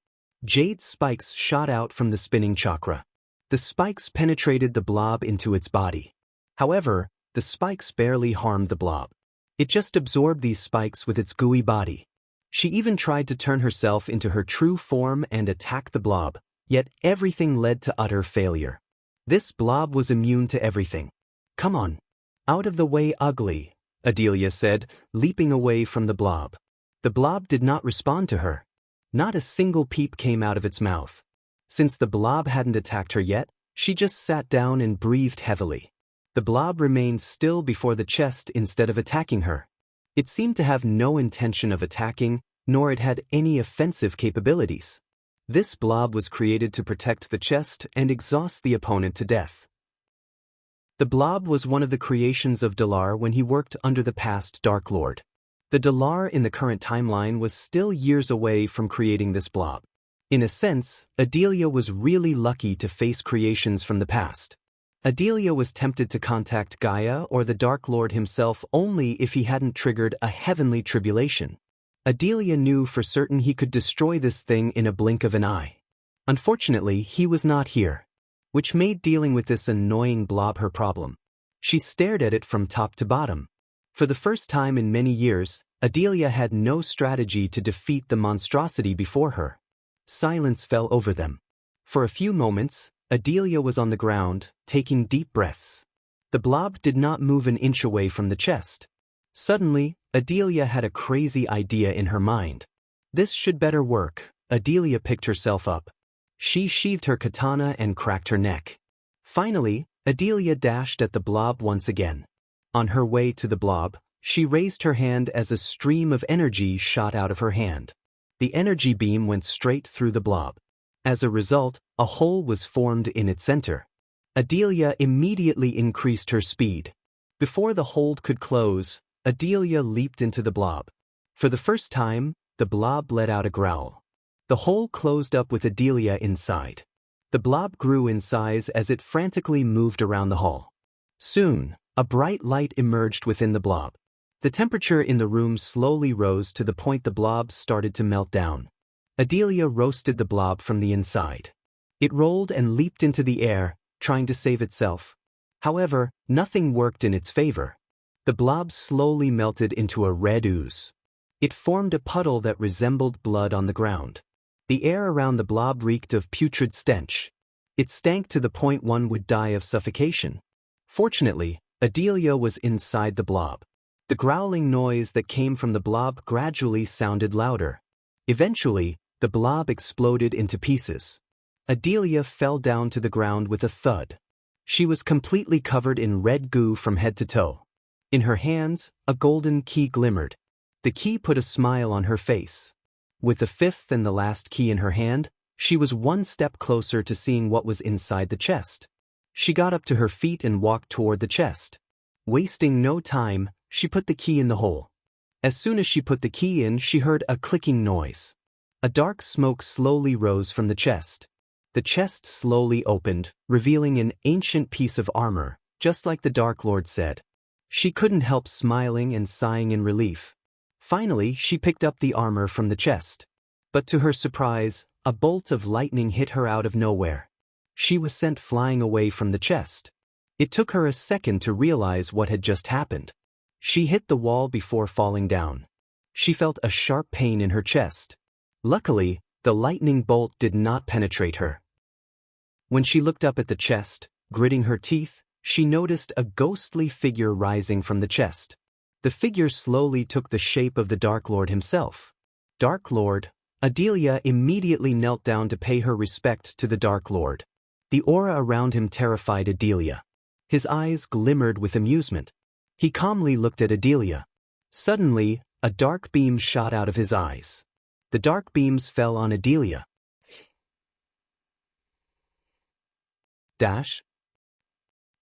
Jade spikes shot out from the spinning chakra. The spikes penetrated the blob into its body. However, the spikes barely harmed the blob. It just absorbed these spikes with its gooey body. She even tried to turn herself into her true form and attack the blob, yet everything led to utter failure. This blob was immune to everything. "Come on. Out of the way, ugly," Adelia said, leaping away from the blob. The blob did not respond to her. Not a single peep came out of its mouth. Since the blob hadn't attacked her yet, she just sat down and breathed heavily. The blob remained still before the chest instead of attacking her. It seemed to have no intention of attacking, nor it had any offensive capabilities. This blob was created to protect the chest and exhaust the opponent to death. The blob was one of the creations of Dalar when he worked under the past Dark Lord. The Dalar in the current timeline was still years away from creating this blob. In a sense, Adelia was really lucky to face creations from the past. Adelia was tempted to contact Gaia or the Dark Lord himself only if he hadn't triggered a heavenly tribulation. Adelia knew for certain he could destroy this thing in a blink of an eye. Unfortunately, he was not here, which made dealing with this annoying blob her problem. She stared at it from top to bottom. For the first time in many years, Adelia had no strategy to defeat the monstrosity before her. Silence fell over them. For a few moments, Adelia was on the ground, taking deep breaths. The blob did not move an inch away from the chest. Suddenly, Adelia had a crazy idea in her mind. This should better work. Adelia picked herself up. She sheathed her katana and cracked her neck. Finally, Adelia dashed at the blob once again. On her way to the blob, she raised her hand as a stream of energy shot out of her hand. The energy beam went straight through the blob. As a result, a hole was formed in its center. Adelia immediately increased her speed. Before the hold could close, Adelia leaped into the blob. For the first time, the blob let out a growl. The hole closed up with Adelia inside. The blob grew in size as it frantically moved around the hall. Soon, a bright light emerged within the blob. The temperature in the room slowly rose to the point the blob started to melt down. Adelia roasted the blob from the inside. It rolled and leaped into the air, trying to save itself. However, nothing worked in its favor. The blob slowly melted into a red ooze. It formed a puddle that resembled blood on the ground. The air around the blob reeked of putrid stench. It stank to the point one would die of suffocation. Fortunately, Adelia was inside the blob. The growling noise that came from the blob gradually sounded louder. Eventually, the blob exploded into pieces. Adelia fell down to the ground with a thud. She was completely covered in red goo from head to toe. In her hands, a golden key glimmered. The key put a smile on her face. With the fifth and the last key in her hand, she was one step closer to seeing what was inside the chest. She got up to her feet and walked toward the chest. Wasting no time, she put the key in the hole. As soon as she put the key in, she heard a clicking noise. A dark smoke slowly rose from the chest. The chest slowly opened, revealing an ancient piece of armor, just like the Dark Lord said. She couldn't help smiling and sighing in relief. Finally, she picked up the armor from the chest. But to her surprise, a bolt of lightning hit her out of nowhere. She was sent flying away from the chest. It took her a second to realize what had just happened. She hit the wall before falling down. She felt a sharp pain in her chest. Luckily, the lightning bolt did not penetrate her. When she looked up at the chest, gritting her teeth, she noticed a ghostly figure rising from the chest. The figure slowly took the shape of the Dark Lord himself. Dark Lord. Adelia immediately knelt down to pay her respect to the Dark Lord. The aura around him terrified Adelia. His eyes glimmered with amusement. He calmly looked at Adelia. Suddenly, a dark beam shot out of his eyes. The dark beams fell on Adelia.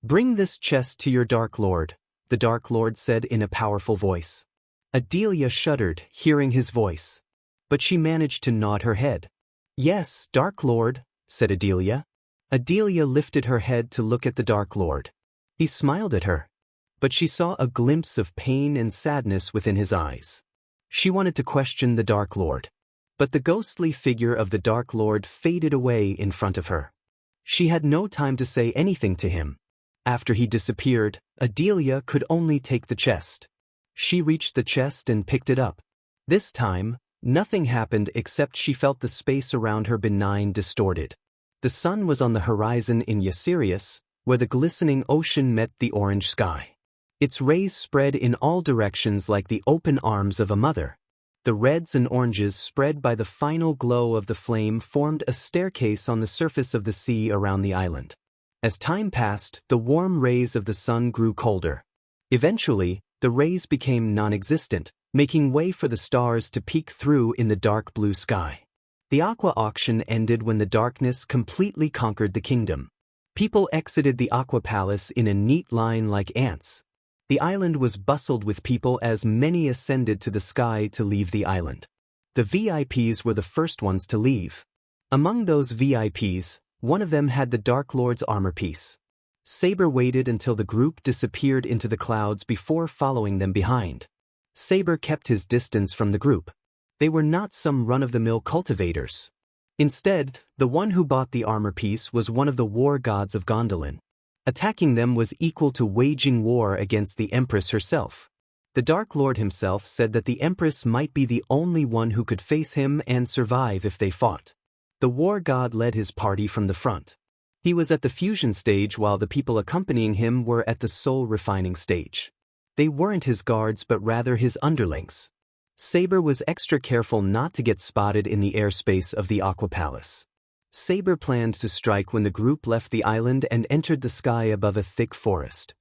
Bring this chest to your Dark Lord, the Dark Lord said in a powerful voice. Adelia shuddered, hearing his voice. But she managed to nod her head. Yes, Dark Lord, said Adelia. Adelia lifted her head to look at the Dark Lord. He smiled at her. But she saw a glimpse of pain and sadness within his eyes. She wanted to question the Dark Lord. But the ghostly figure of the Dark Lord faded away in front of her. She had no time to say anything to him. After he disappeared, Adelia could only take the chest. She reached the chest and picked it up. This time, nothing happened except she felt the space around her benign distorted. The sun was on the horizon in Ysirius, where the glistening ocean met the orange sky. Its rays spread in all directions like the open arms of a mother. The reds and oranges spread by the final glow of the flame formed a staircase on the surface of the sea around the island. As time passed, the warm rays of the sun grew colder. Eventually, the rays became non-existent, making way for the stars to peek through in the dark blue sky. The aqua auction ended when the darkness completely conquered the kingdom. People exited the aqua palace in a neat line like ants. The island was bustled with people as many ascended to the sky to leave the island. The VIPs were the first ones to leave. Among those VIPs, one of them had the Dark Lord's armor piece. Saber waited until the group disappeared into the clouds before following them behind. Saber kept his distance from the group. They were not some run-of-the-mill cultivators. Instead, the one who bought the armor piece was one of the war gods of Gondolin. Attacking them was equal to waging war against the Empress herself. The Dark Lord himself said that the Empress might be the only one who could face him and survive if they fought. The war god led his party from the front. He was at the fusion stage while the people accompanying him were at the soul refining stage. They weren't his guards but rather his underlings. Saber was extra careful not to get spotted in the airspace of the Aqua Palace. Saber planned to strike when the group left the island and entered the sky above a thick forest.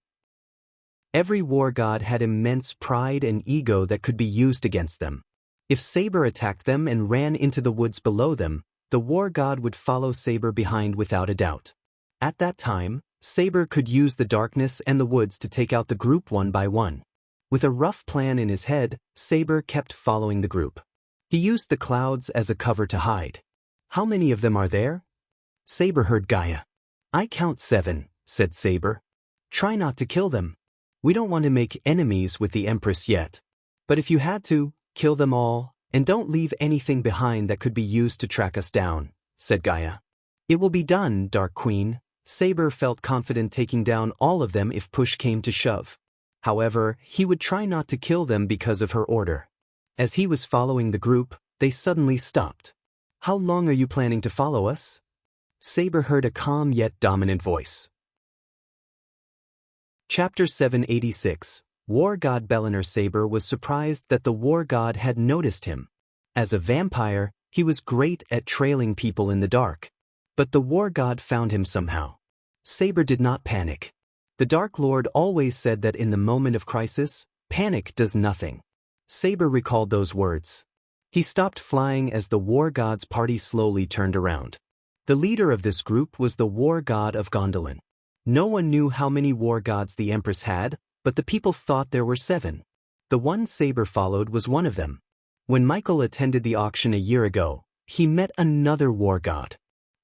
Every war god had immense pride and ego that could be used against them. If Saber attacked them and ran into the woods below them, the war god would follow Saber behind without a doubt. At that time, Saber could use the darkness and the woods to take out the group one by one. With a rough plan in his head, Saber kept following the group. He used the clouds as a cover to hide. How many of them are there? Saber heard Gaia. I count 7, said Saber. Try not to kill them. We don't want to make enemies with the Empress yet. But if you had to, kill them all, and don't leave anything behind that could be used to track us down, said Gaia. It will be done, Dark Queen. Saber felt confident taking down all of them if push came to shove. However, he would try not to kill them because of her order. As he was following the group, they suddenly stopped. How long are you planning to follow us? Saber heard a calm yet dominant voice. Chapter 786. War God Bellinor Saber was surprised that the war god had noticed him. As a vampire, he was great at trailing people in the dark. But the war god found him somehow. Saber did not panic. The Dark Lord always said that in the moment of crisis, panic does nothing. Saber recalled those words. He stopped flying as the war god's party slowly turned around. The leader of this group was the war god of Gondolin. No one knew how many war gods the Empress had, but the people thought there were 7. The one Saber followed was one of them. When Michael attended the auction a year ago, he met another war god.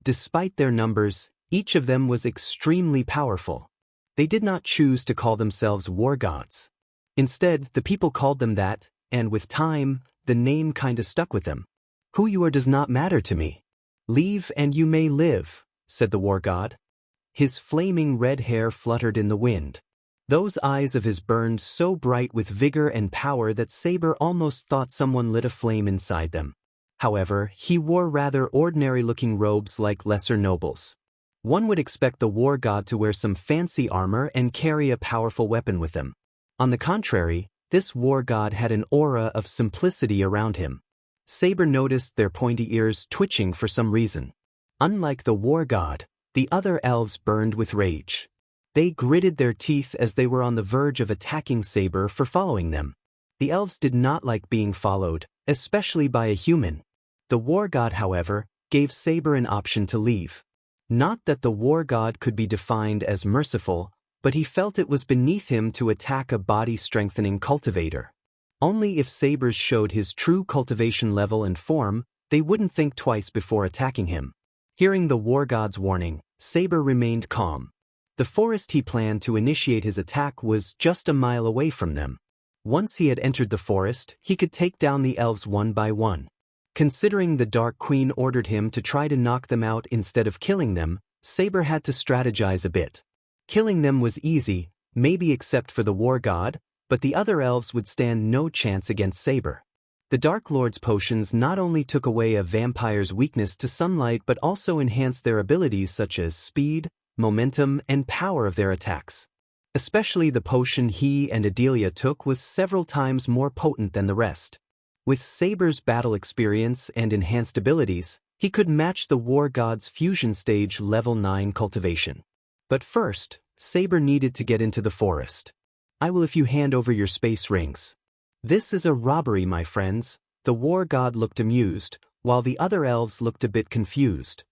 Despite their numbers, each of them was extremely powerful. They did not choose to call themselves war gods. Instead, the people called them that, and with time, the name kinda stuck with them. Who you are does not matter to me. Leave and you may live, said the war god. His flaming red hair fluttered in the wind. Those eyes of his burned so bright with vigor and power that Saber almost thought someone lit a flame inside them. However, he wore rather ordinary-looking robes like lesser nobles. One would expect the war god to wear some fancy armor and carry a powerful weapon with him. On the contrary, this war god had an aura of simplicity around him. Saber noticed their pointy ears twitching for some reason. Unlike the war god, the other elves burned with rage. They gritted their teeth as they were on the verge of attacking Saber for following them. The elves did not like being followed, especially by a human. The war god, however, gave Saber an option to leave. Not that the war god could be defined as merciful, but he felt it was beneath him to attack a body-strengthening cultivator. Only if Saber showed his true cultivation level and form, they wouldn't think twice before attacking him. Hearing the war god's warning, Saber remained calm. The forest he planned to initiate his attack was just a mile away from them. Once he had entered the forest, he could take down the elves one by one. Considering the Dark Queen ordered him to try to knock them out instead of killing them, Saber had to strategize a bit. Killing them was easy, maybe except for the war god, but the other elves would stand no chance against Saber. The Dark Lord's potions not only took away a vampire's weakness to sunlight but also enhanced their abilities such as speed, momentum, and power of their attacks. Especially the potion he and Adelia took was several times more potent than the rest. With Saber's battle experience and enhanced abilities, he could match the war god's fusion stage level 9 cultivation. But first, Saber needed to get into the forest. I will if you hand over your space rings. This is a robbery, my friends. The war god looked amused, while the other elves looked a bit confused.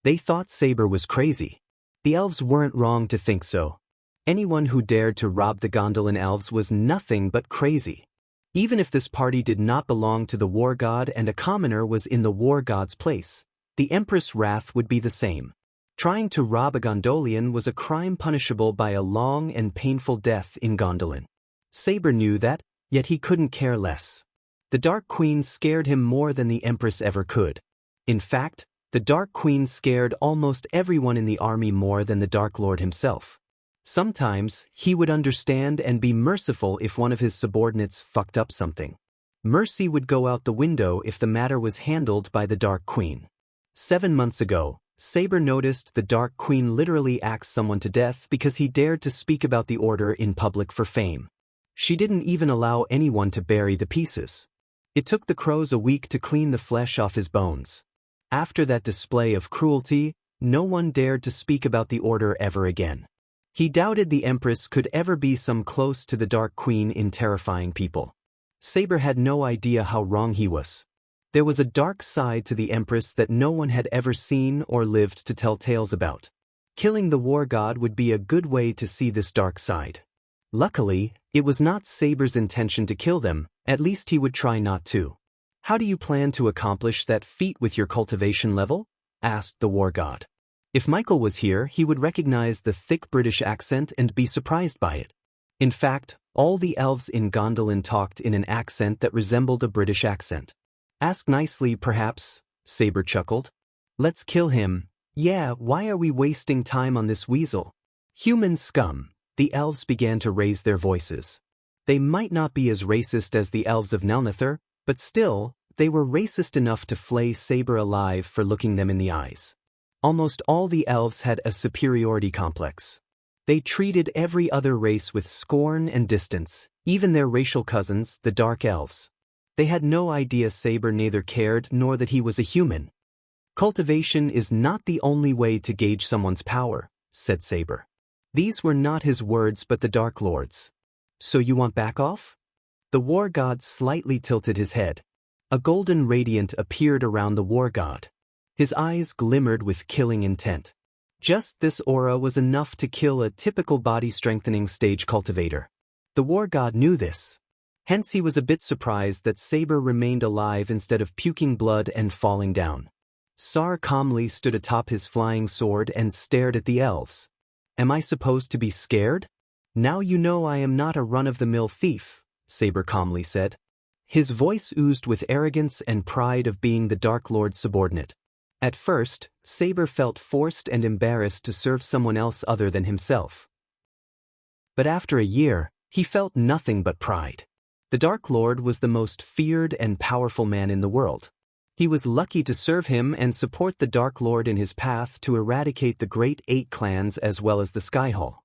They thought Saber was crazy. The elves weren't wrong to think so. Anyone who dared to rob the Gondolin elves was nothing but crazy. Even if this party did not belong to the war god and a commoner was in the war god's place, the Empress' wrath would be the same. Trying to rob a Gondolian was a crime punishable by a long and painful death in Gondolin. Saber knew that, yet he couldn't care less. The Dark Queen scared him more than the Empress ever could. In fact, the Dark Queen scared almost everyone in the army more than the Dark Lord himself. Sometimes, he would understand and be merciful if one of his subordinates fucked up something. Mercy would go out the window if the matter was handled by the Dark Queen. 7 months ago, Saber noticed the Dark Queen literally axed someone to death because he dared to speak about the order in public for fame. She didn't even allow anyone to bury the pieces. It took the crows a week to clean the flesh off his bones. After that display of cruelty, no one dared to speak about the order ever again. He doubted the Empress could ever be some close to the Dark Queen in terrifying people. Saber had no idea how wrong he was. There was a dark side to the Empress that no one had ever seen or lived to tell tales about. Killing the war god would be a good way to see this dark side. Luckily, it was not Saber's intention to kill them, at least he would try not to. How do you plan to accomplish that feat with your cultivation level? Asked the war god. If Michael was here, he would recognize the thick British accent and be surprised by it. In fact, all the elves in Gondolin talked in an accent that resembled a British accent. Ask nicely, perhaps, Saber chuckled. Let's kill him. Yeah, why are we wasting time on this weasel? Human scum. The elves began to raise their voices. They might not be as racist as the elves of Nelnithor, but still, they were racist enough to flay Saber alive for looking them in the eyes. Almost all the elves had a superiority complex. They treated every other race with scorn and distance, even their racial cousins, the Dark Elves. They had no idea Saber neither cared nor that he was a human. "Cultivation is not the only way to gauge someone's power," said Saber. These were not his words but the Dark Lord's. "So you want back off?" The war god slightly tilted his head. A golden radiant appeared around the war god. His eyes glimmered with killing intent. Just this aura was enough to kill a typical body-strengthening stage cultivator. The war god knew this. Hence he was a bit surprised that Saber remained alive instead of puking blood and falling down. Sar calmly stood atop his flying sword and stared at the elves. "Am I supposed to be scared? Now you know I am not a run-of-the-mill thief," Saber calmly said. His voice oozed with arrogance and pride of being the Dark Lord's subordinate. At first, Saber felt forced and embarrassed to serve someone else other than himself. But after a year, he felt nothing but pride. The Dark Lord was the most feared and powerful man in the world. He was lucky to serve him and support the Dark Lord in his path to eradicate the Great Eight clans as well as the Skyhall.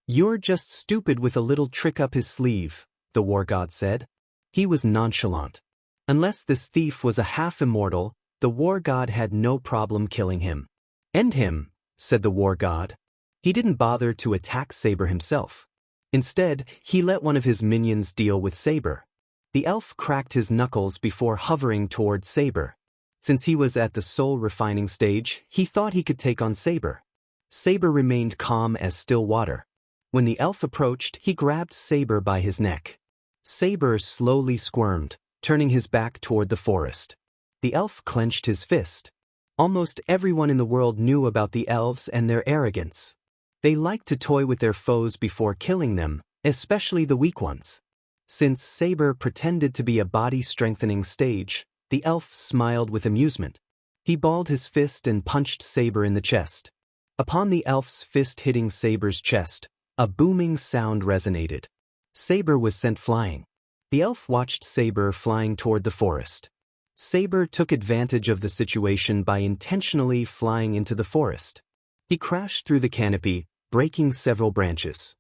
"You're just stupid with a little trick up his sleeve," the war god said. He was nonchalant. Unless this thief was a half-immortal, the war god had no problem killing him. "End him," said the war god. He didn't bother to attack Saber himself. Instead, he let one of his minions deal with Saber. The elf cracked his knuckles before hovering toward Saber. Since he was at the soul-refining stage, he thought he could take on Saber. Saber remained calm as still water. When the elf approached, he grabbed Saber by his neck. Saber slowly squirmed, turning his back toward the forest. The elf clenched his fist. Almost everyone in the world knew about the elves and their arrogance. They liked to toy with their foes before killing them, especially the weak ones. Since Saber pretended to be a body-strengthening stage, the elf smiled with amusement. He balled his fist and punched Saber in the chest. Upon the elf's fist hitting Saber's chest, a booming sound resonated. Saber was sent flying. The elf watched Saber flying toward the forest. Saber took advantage of the situation by intentionally flying into the forest. He crashed through the canopy, breaking several branches.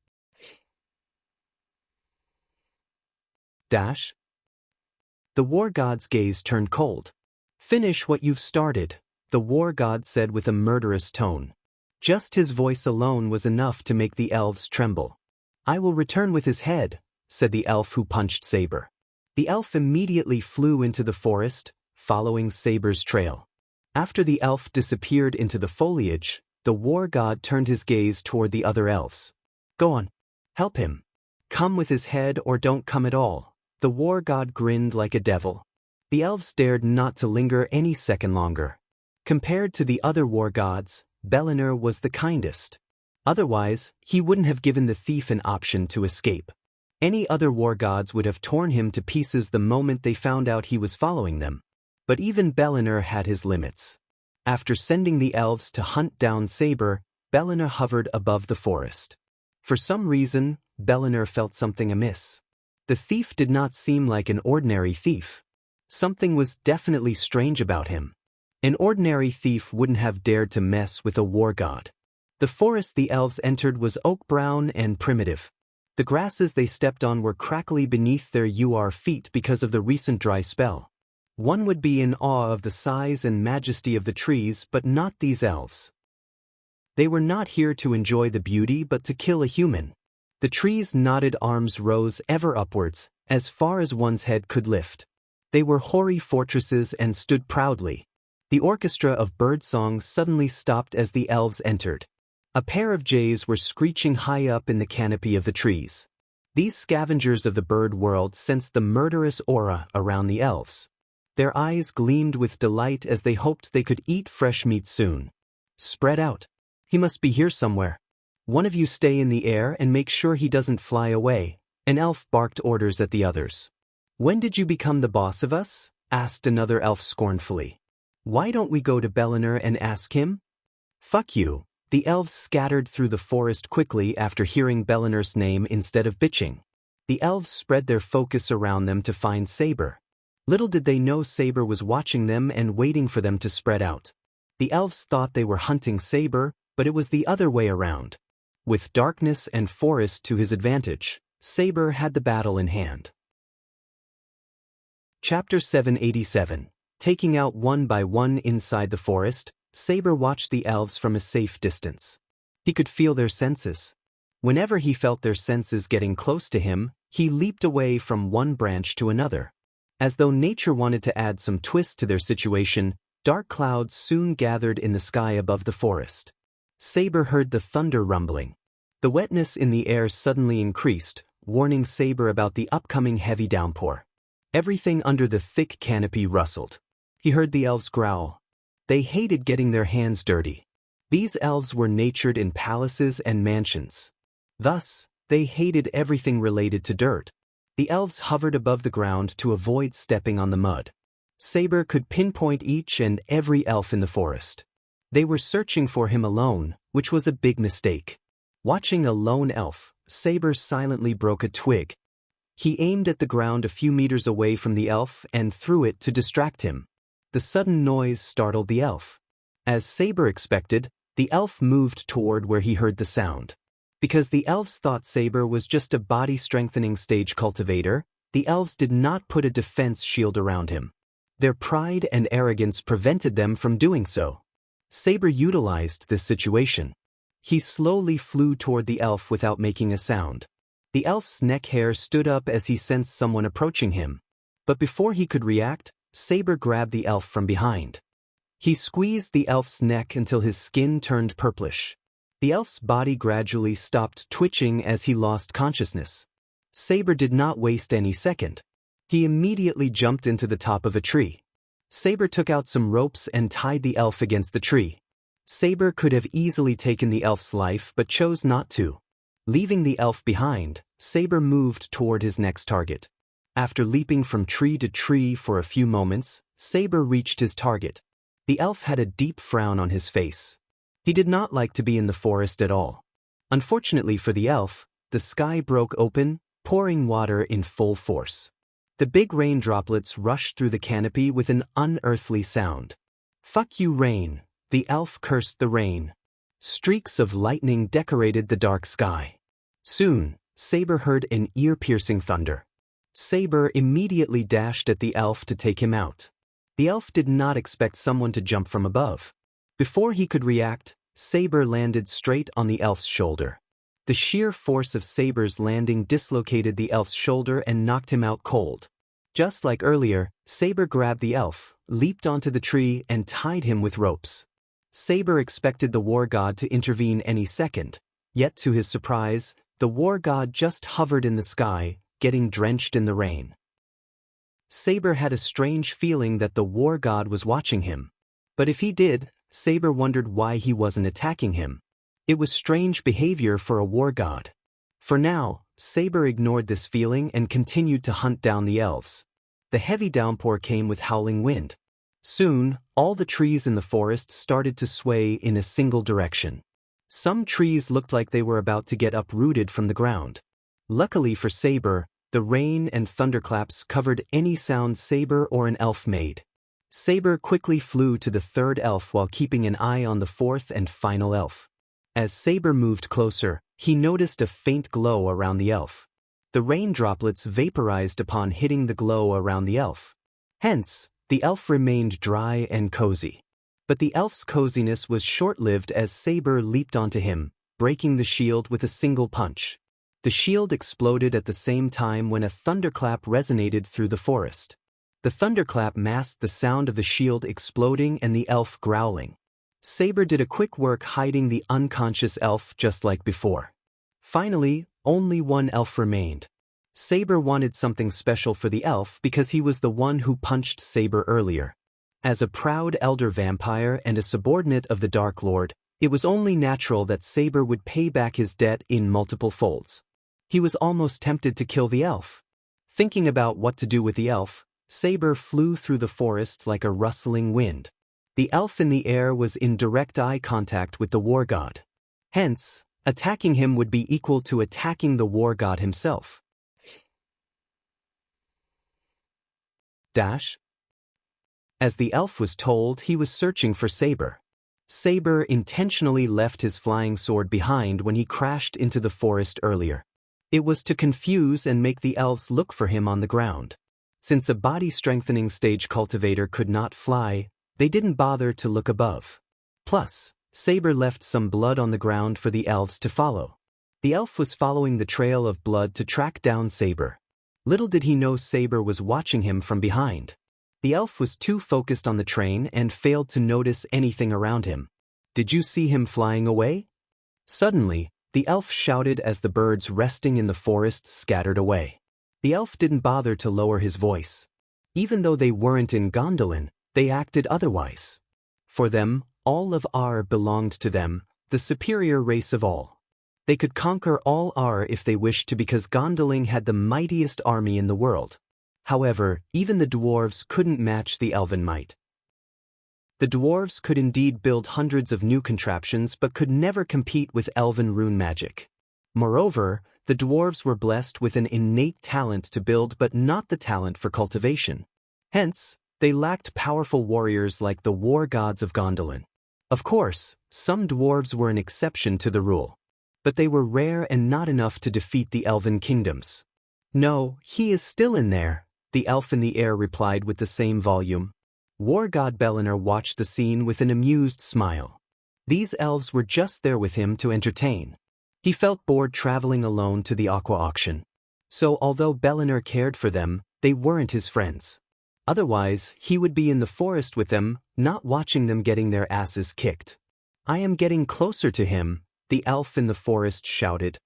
Dash. The war god's gaze turned cold. "Finish what you've started," the war god said with a murderous tone. Just his voice alone was enough to make the elves tremble. "I will return with his head," said the elf who punched Saber. The elf immediately flew into the forest, following Saber's trail. After the elf disappeared into the foliage, the war god turned his gaze toward the other elves. "Go on. Help him. Come with his head or don't come at all." The war god grinned like a devil. The elves dared not to linger any second longer. Compared to the other war gods, Bellinor was the kindest. Otherwise, he wouldn't have given the thief an option to escape. Any other war gods would have torn him to pieces the moment they found out he was following them. But even Bellinor had his limits. After sending the elves to hunt down Saber, Bellinor hovered above the forest. For some reason, Bellinor felt something amiss. The thief did not seem like an ordinary thief. Something was definitely strange about him. An ordinary thief wouldn't have dared to mess with a war god. The forest the elves entered was oak-brown and primitive. The grasses they stepped on were crackly beneath their feet because of the recent dry spell. One would be in awe of the size and majesty of the trees, but not these elves. They were not here to enjoy the beauty but to kill a human. The trees' knotted arms rose ever upwards, as far as one's head could lift. They were hoary fortresses and stood proudly. The orchestra of birdsong suddenly stopped as the elves entered. A pair of jays were screeching high up in the canopy of the trees. These scavengers of the bird world sensed the murderous aura around the elves. Their eyes gleamed with delight as they hoped they could eat fresh meat soon. "Spread out. He must be here somewhere. One of you stay in the air and make sure he doesn't fly away," an elf barked orders at the others. "When did you become the boss of us?" asked another elf scornfully. "Why don't we go to Bellinor and ask him?" "Fuck you." The elves scattered through the forest quickly after hearing Bellinor's name instead of bitching. The elves spread their focus around them to find Saber. Little did they know Saber was watching them and waiting for them to spread out. The elves thought they were hunting Saber, but it was the other way around. With darkness and forest to his advantage, Saber had the battle in hand. Chapter 787. Taking out one by one inside the forest, Saber watched the elves from a safe distance. He could feel their senses. Whenever he felt their senses getting close to him, he leaped away from one branch to another. As though nature wanted to add some twist to their situation, dark clouds soon gathered in the sky above the forest. Saber heard the thunder rumbling. The wetness in the air suddenly increased, warning Saber about the upcoming heavy downpour. Everything under the thick canopy rustled. He heard the elves growl. They hated getting their hands dirty. These elves were natured in palaces and mansions. Thus, they hated everything related to dirt. The elves hovered above the ground to avoid stepping on the mud. Saber could pinpoint each and every elf in the forest. They were searching for him alone, which was a big mistake. Watching a lone elf, Saber silently broke a twig. He aimed at the ground a few meters away from the elf and threw it to distract him. The sudden noise startled the elf. As Saber expected, the elf moved toward where he heard the sound. Because the elves thought Saber was just a body-strengthening stage cultivator, the elves did not put a defense shield around him. Their pride and arrogance prevented them from doing so. Saber utilized this situation. He slowly flew toward the elf without making a sound. The elf's neck hair stood up as he sensed someone approaching him. But before he could react, Saber grabbed the elf from behind. He squeezed the elf's neck until his skin turned purplish. The elf's body gradually stopped twitching as he lost consciousness. Saber did not waste any second. He immediately jumped into the top of a tree. Saber took out some ropes and tied the elf against the tree. Saber could have easily taken the elf's life but chose not to. Leaving the elf behind, Saber moved toward his next target. After leaping from tree to tree for a few moments, Saber reached his target. The elf had a deep frown on his face. He did not like to be in the forest at all. Unfortunately for the elf, the sky broke open, pouring water in full force. The big rain droplets rushed through the canopy with an unearthly sound. "Fuck you, rain," the elf cursed the rain. Streaks of lightning decorated the dark sky. Soon, Saber heard an ear-piercing thunder. Saber immediately dashed at the elf to take him out. The elf did not expect someone to jump from above. Before he could react, Saber landed straight on the elf's shoulder. The sheer force of Saber's landing dislocated the elf's shoulder and knocked him out cold. Just like earlier, Saber grabbed the elf, leaped onto the tree and tied him with ropes. Saber expected the war god to intervene any second, yet to his surprise, the war god just hovered in the sky, getting drenched in the rain. Saber had a strange feeling that the war god was watching him. But if he did, Saber wondered why he wasn't attacking him. It was strange behavior for a war god. For now, Saber ignored this feeling and continued to hunt down the elves. The heavy downpour came with howling wind. Soon, all the trees in the forest started to sway in a single direction. Some trees looked like they were about to get uprooted from the ground. Luckily for Saber, the rain and thunderclaps covered any sound Saber or an elf made. Saber quickly flew to the third elf while keeping an eye on the fourth and final elf. As Saber moved closer, he noticed a faint glow around the elf. The rain droplets vaporized upon hitting the glow around the elf. Hence, the elf remained dry and cozy. But the elf's coziness was short-lived as Saber leaped onto him, breaking the shield with a single punch. The shield exploded at the same time when a thunderclap resonated through the forest. The thunderclap masked the sound of the shield exploding and the elf growling. Saber did a quick work hiding the unconscious elf just like before. Finally, only one elf remained. Saber wanted something special for the elf because he was the one who punched Saber earlier. As a proud elder vampire and a subordinate of the Dark Lord, it was only natural that Saber would pay back his debt in multiple folds. He was almost tempted to kill the elf. Thinking about what to do with the elf, Saber flew through the forest like a rustling wind. The elf in the air was in direct eye contact with the war god. Hence, attacking him would be equal to attacking the war god himself. As the elf was told, he was searching for Saber. Saber intentionally left his flying sword behind when he crashed into the forest earlier. It was to confuse and make the elves look for him on the ground. Since a body-strengthening stage cultivator could not fly, they didn't bother to look above. Plus, Saber left some blood on the ground for the elves to follow. The elf was following the trail of blood to track down Saber. Little did he know Saber was watching him from behind. The elf was too focused on the train and failed to notice anything around him. "Did you see him flying away?" Suddenly, the elf shouted as the birds resting in the forest scattered away. The elf didn't bother to lower his voice. Even though they weren't in Gondolin, they acted otherwise. For them, all of Ar belonged to them, the superior race of all. They could conquer all Ar if they wished to because Gondolin had the mightiest army in the world. However, even the dwarves couldn't match the elven might. The dwarves could indeed build hundreds of new contraptions but could never compete with elven rune magic. Moreover, the dwarves were blessed with an innate talent to build but not the talent for cultivation. Hence, they lacked powerful warriors like the war gods of Gondolin. Of course, some dwarves were an exception to the rule. But they were rare and not enough to defeat the elven kingdoms. "No, he is still in there," the elf in the air replied with the same volume. War god Bellinar watched the scene with an amused smile. These elves were just there with him to entertain. He felt bored traveling alone to the aqua auction. So although Bellinar cared for them, they weren't his friends. Otherwise, he would be in the forest with them, not watching them getting their asses kicked. "I am getting closer to him," the elf in the forest shouted.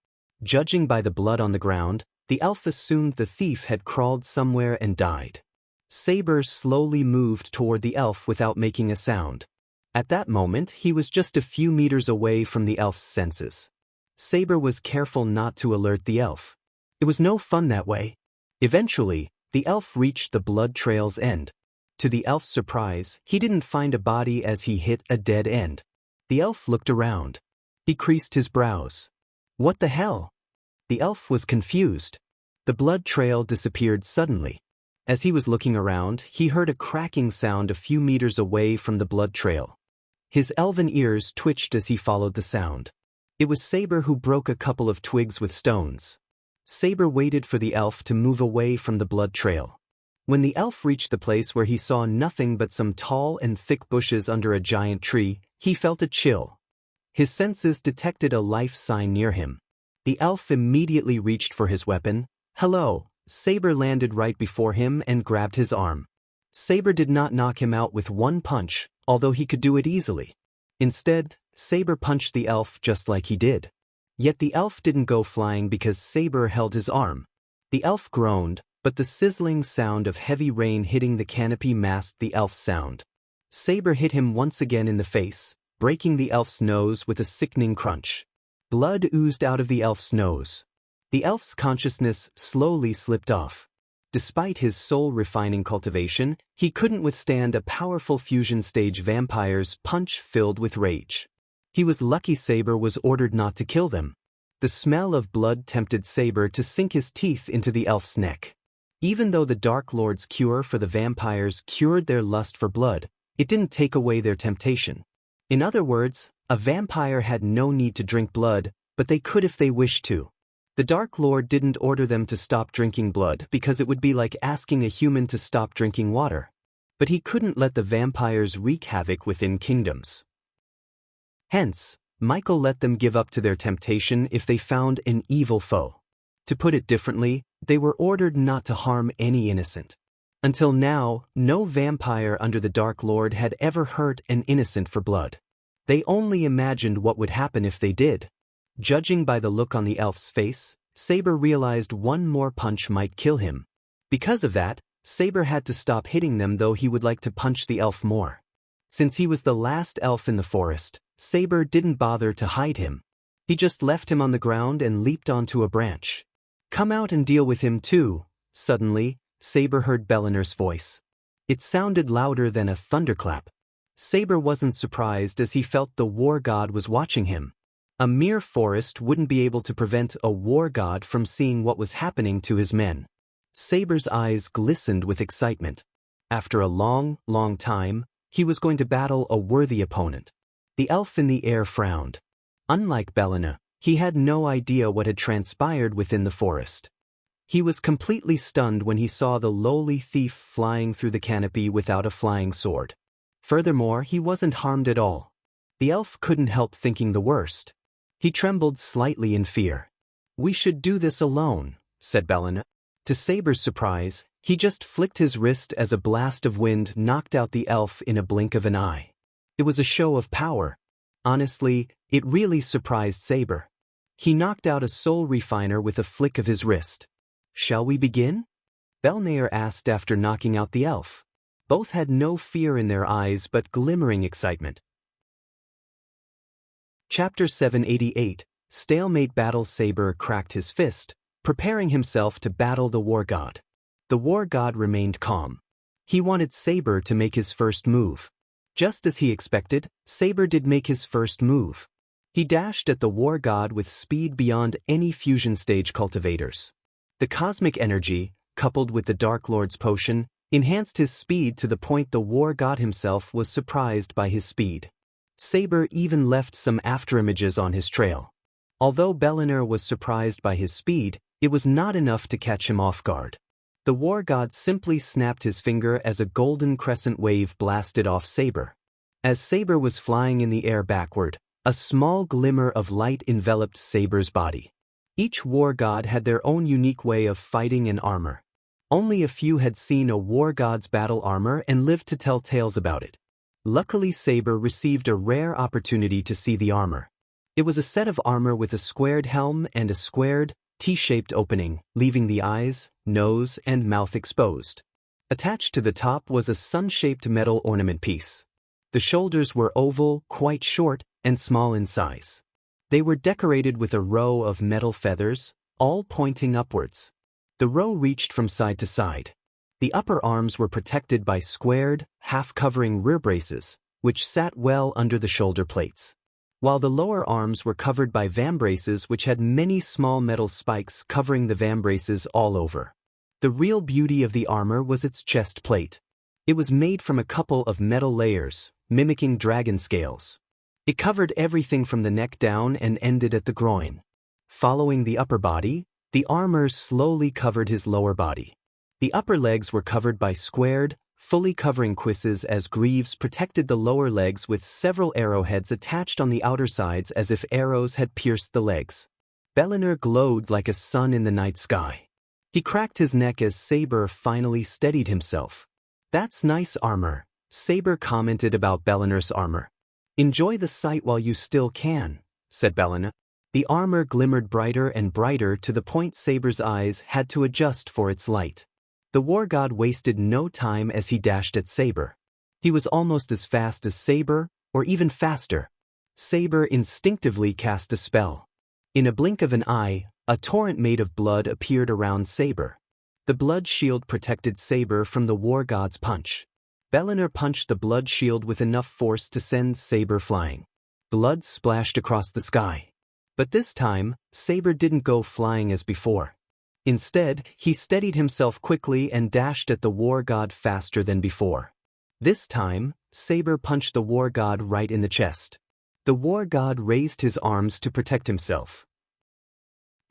Judging by the blood on the ground, the elf assumed the thief had crawled somewhere and died. Saber slowly moved toward the elf without making a sound. At that moment, he was just a few meters away from the elf's senses. Saber was careful not to alert the elf. It was no fun that way. Eventually, the elf reached the blood trail's end. To the elf's surprise, he didn't find a body as he hit a dead end. The elf looked around. He creased his brows. What the hell? The elf was confused. The blood trail disappeared suddenly. As he was looking around, he heard a cracking sound a few meters away from the blood trail. His elven ears twitched as he followed the sound. It was Saber who broke a couple of twigs with stones. Saber waited for the elf to move away from the blood trail. When the elf reached the place where he saw nothing but some tall and thick bushes under a giant tree, he felt a chill. His senses detected a life sign near him. The elf immediately reached for his weapon. "Hello." Saber landed right before him and grabbed his arm. Saber did not knock him out with one punch, although he could do it easily. Instead, Saber punched the elf just like he did. Yet the elf didn't go flying because Saber held his arm. The elf groaned, but the sizzling sound of heavy rain hitting the canopy masked the elf's sound. Saber hit him once again in the face, breaking the elf's nose with a sickening crunch. Blood oozed out of the elf's nose. The elf's consciousness slowly slipped off. Despite his soul-refining cultivation, he couldn't withstand a powerful fusion-stage vampire's punch filled with rage. He was lucky Saber was ordered not to kill them. The smell of blood tempted Saber to sink his teeth into the elf's neck. Even though the Dark Lord's cure for the vampires cured their lust for blood, it didn't take away their temptation. In other words, a vampire had no need to drink blood, but they could if they wished to. The Dark Lord didn't order them to stop drinking blood because it would be like asking a human to stop drinking water. But he couldn't let the vampires wreak havoc within kingdoms. Hence, Michael let them give up to their temptation if they found an evil foe. To put it differently, they were ordered not to harm any innocent. Until now, no vampire under the Dark Lord had ever hurt an innocent for blood. They only imagined what would happen if they did. Judging by the look on the elf's face, Saber realized one more punch might kill him. Because of that, Saber had to stop hitting them, though he would like to punch the elf more. Since he was the last elf in the forest, Saber didn't bother to hide him. He just left him on the ground and leaped onto a branch. "Come out and deal with him too." Suddenly, Saber heard Bellinar's voice. It sounded louder than a thunderclap. Saber wasn't surprised as he felt the war god was watching him. A mere forest wouldn't be able to prevent a war god from seeing what was happening to his men. Saber's eyes glistened with excitement. After a long, long time, he was going to battle a worthy opponent. The elf in the air frowned. Unlike Belina, he had no idea what had transpired within the forest. He was completely stunned when he saw the lowly thief flying through the canopy without a flying sword. Furthermore, he wasn't harmed at all. The elf couldn't help thinking the worst. He trembled slightly in fear. "We should do this alone," said Belina. To Saber's surprise, he just flicked his wrist as a blast of wind knocked out the elf in a blink of an eye. It was a show of power. Honestly, it really surprised Saber. He knocked out a soul refiner with a flick of his wrist. "Shall we begin?" Belnair asked after knocking out the elf. Both had no fear in their eyes but glimmering excitement. Chapter 788, Stalemate Battle. Saber cracked his fist, preparing himself to battle the war god. The war god remained calm. He wanted Saber to make his first move. Just as he expected, Saber did make his first move. He dashed at the war god with speed beyond any fusion stage cultivators. The cosmic energy, coupled with the Dark Lord's potion, enhanced his speed to the point the war god himself was surprised by his speed. Saber even left some afterimages on his trail. Although Belinair was surprised by his speed, it was not enough to catch him off guard. The war god simply snapped his finger as a golden crescent wave blasted off Saber. As Saber was flying in the air backward, a small glimmer of light enveloped Saber's body. Each war god had their own unique way of fighting and armor. Only a few had seen a war god's battle armor and lived to tell tales about it. Luckily, Saber received a rare opportunity to see the armor. It was a set of armor with a squared helm and a squared, T-shaped opening, leaving the eyes, nose, and mouth exposed. Attached to the top was a sun-shaped metal ornament piece. The shoulders were oval, quite short, and small in size. They were decorated with a row of metal feathers, all pointing upwards. The row reached from side to side. The upper arms were protected by squared, half-covering rear braces, which sat well under the shoulder plates, while the lower arms were covered by vambraces which had many small metal spikes covering the vambraces all over. The real beauty of the armor was its chest plate. It was made from a couple of metal layers, mimicking dragon scales. It covered everything from the neck down and ended at the groin. Following the upper body, the armor slowly covered his lower body. The upper legs were covered by squared, fully covering cuisses as greaves protected the lower legs with several arrowheads attached on the outer sides as if arrows had pierced the legs. Belinair glowed like a sun in the night sky. He cracked his neck as Saber finally steadied himself. "That's nice armor," Saber commented about Belinair's armor. "Enjoy the sight while you still can," said Belinair. The armor glimmered brighter and brighter to the point Saber's eyes had to adjust for its light. The war god wasted no time as he dashed at Saber. He was almost as fast as Saber, or even faster. Saber instinctively cast a spell. In a blink of an eye, a torrent made of blood appeared around Saber. The blood shield protected Saber from the war god's punch. Belinair punched the blood shield with enough force to send Saber flying. Blood splashed across the sky. But this time, Saber didn't go flying as before. Instead, he steadied himself quickly and dashed at the war god faster than before. This time, Saber punched the war god right in the chest. The war god raised his arms to protect himself.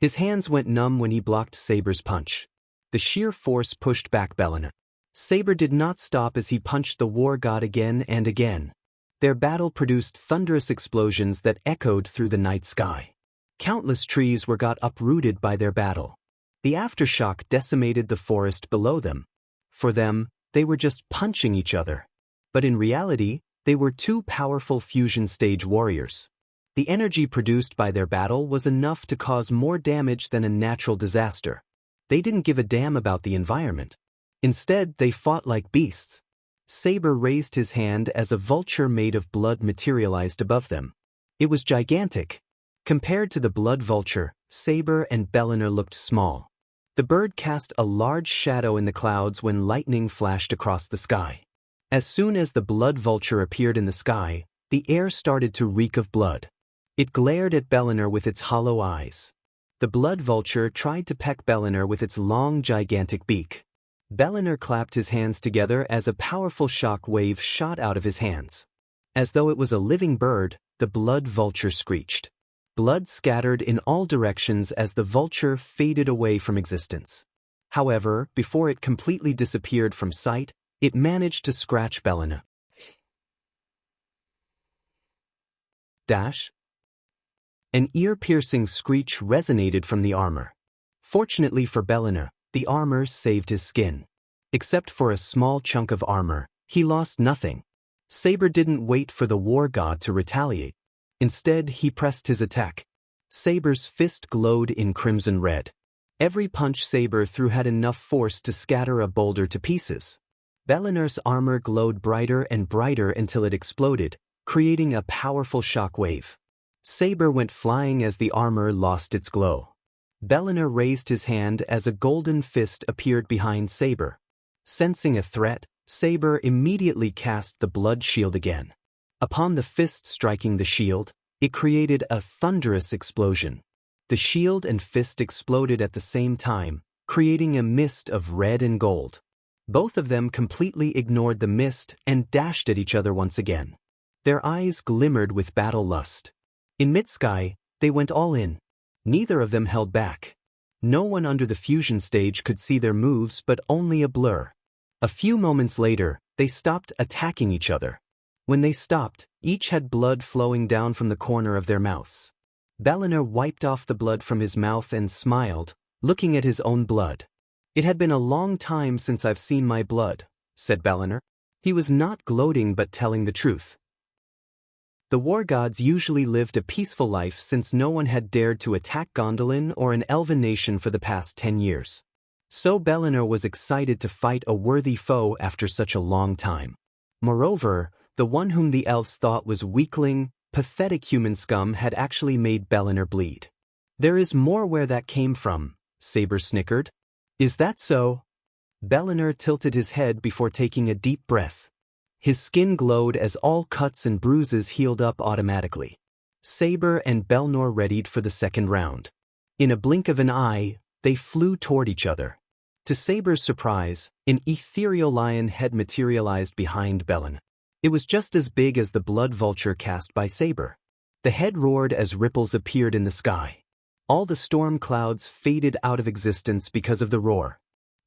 His hands went numb when he blocked Saber's punch. The sheer force pushed back Belinair. Saber did not stop as he punched the war god again and again. Their battle produced thunderous explosions that echoed through the night sky. Countless trees got uprooted by their battle. The aftershock decimated the forest below them. For them, they were just punching each other. But in reality, they were two powerful fusion stage warriors. The energy produced by their battle was enough to cause more damage than a natural disaster. They didn't give a damn about the environment. Instead, they fought like beasts. Saber raised his hand as a vulture made of blood materialized above them. It was gigantic. Compared to the blood vulture, Saber and Belinair looked small. The bird cast a large shadow in the clouds when lightning flashed across the sky. As soon as the blood vulture appeared in the sky, the air started to reek of blood. It glared at Belinair with its hollow eyes. The blood vulture tried to peck Belinair with its long, gigantic beak. Belinair clapped his hands together as a powerful shock wave shot out of his hands. As though it was a living bird, the blood vulture screeched. Blood scattered in all directions as the vulture faded away from existence. However, before it completely disappeared from sight, it managed to scratch Belina. An ear-piercing screech resonated from the armor. Fortunately for Belina, the armor saved his skin. Except for a small chunk of armor, he lost nothing. Saber didn't wait for the war god to retaliate. Instead, he pressed his attack. Saber's fist glowed in crimson red. Every punch Saber threw had enough force to scatter a boulder to pieces. Belinar's armor glowed brighter and brighter until it exploded, creating a powerful shock wave. Saber went flying as the armor lost its glow. Belinar raised his hand as a golden fist appeared behind Saber. Sensing a threat, Saber immediately cast the blood shield again. Upon the fist striking the shield, it created a thunderous explosion. The shield and fist exploded at the same time, creating a mist of red and gold. Both of them completely ignored the mist and dashed at each other once again. Their eyes glimmered with battle lust. In mid-sky, they went all in. Neither of them held back. No one under the fusion stage could see their moves but only a blur. A few moments later, they stopped attacking each other. When they stopped, each had blood flowing down from the corner of their mouths. Belinar wiped off the blood from his mouth and smiled, looking at his own blood. "It had been a long time since I've seen my blood," said Belinar. He was not gloating but telling the truth. The war gods usually lived a peaceful life since no one had dared to attack Gondolin or an elven nation for the past 10 years. So Belinar was excited to fight a worthy foe after such a long time. Moreover, the one whom the elves thought was weakling, pathetic human scum had actually made Belinar bleed. "There is more where that came from," Saber snickered. "Is that so?" Belinar tilted his head before taking a deep breath. His skin glowed as all cuts and bruises healed up automatically. Saber and Belnor readied for the second round. In a blink of an eye, they flew toward each other. To Saber's surprise, an ethereal lion head materialized behind Belin. It was just as big as the blood vulture cast by Saber. The head roared as ripples appeared in the sky. All the storm clouds faded out of existence because of the roar.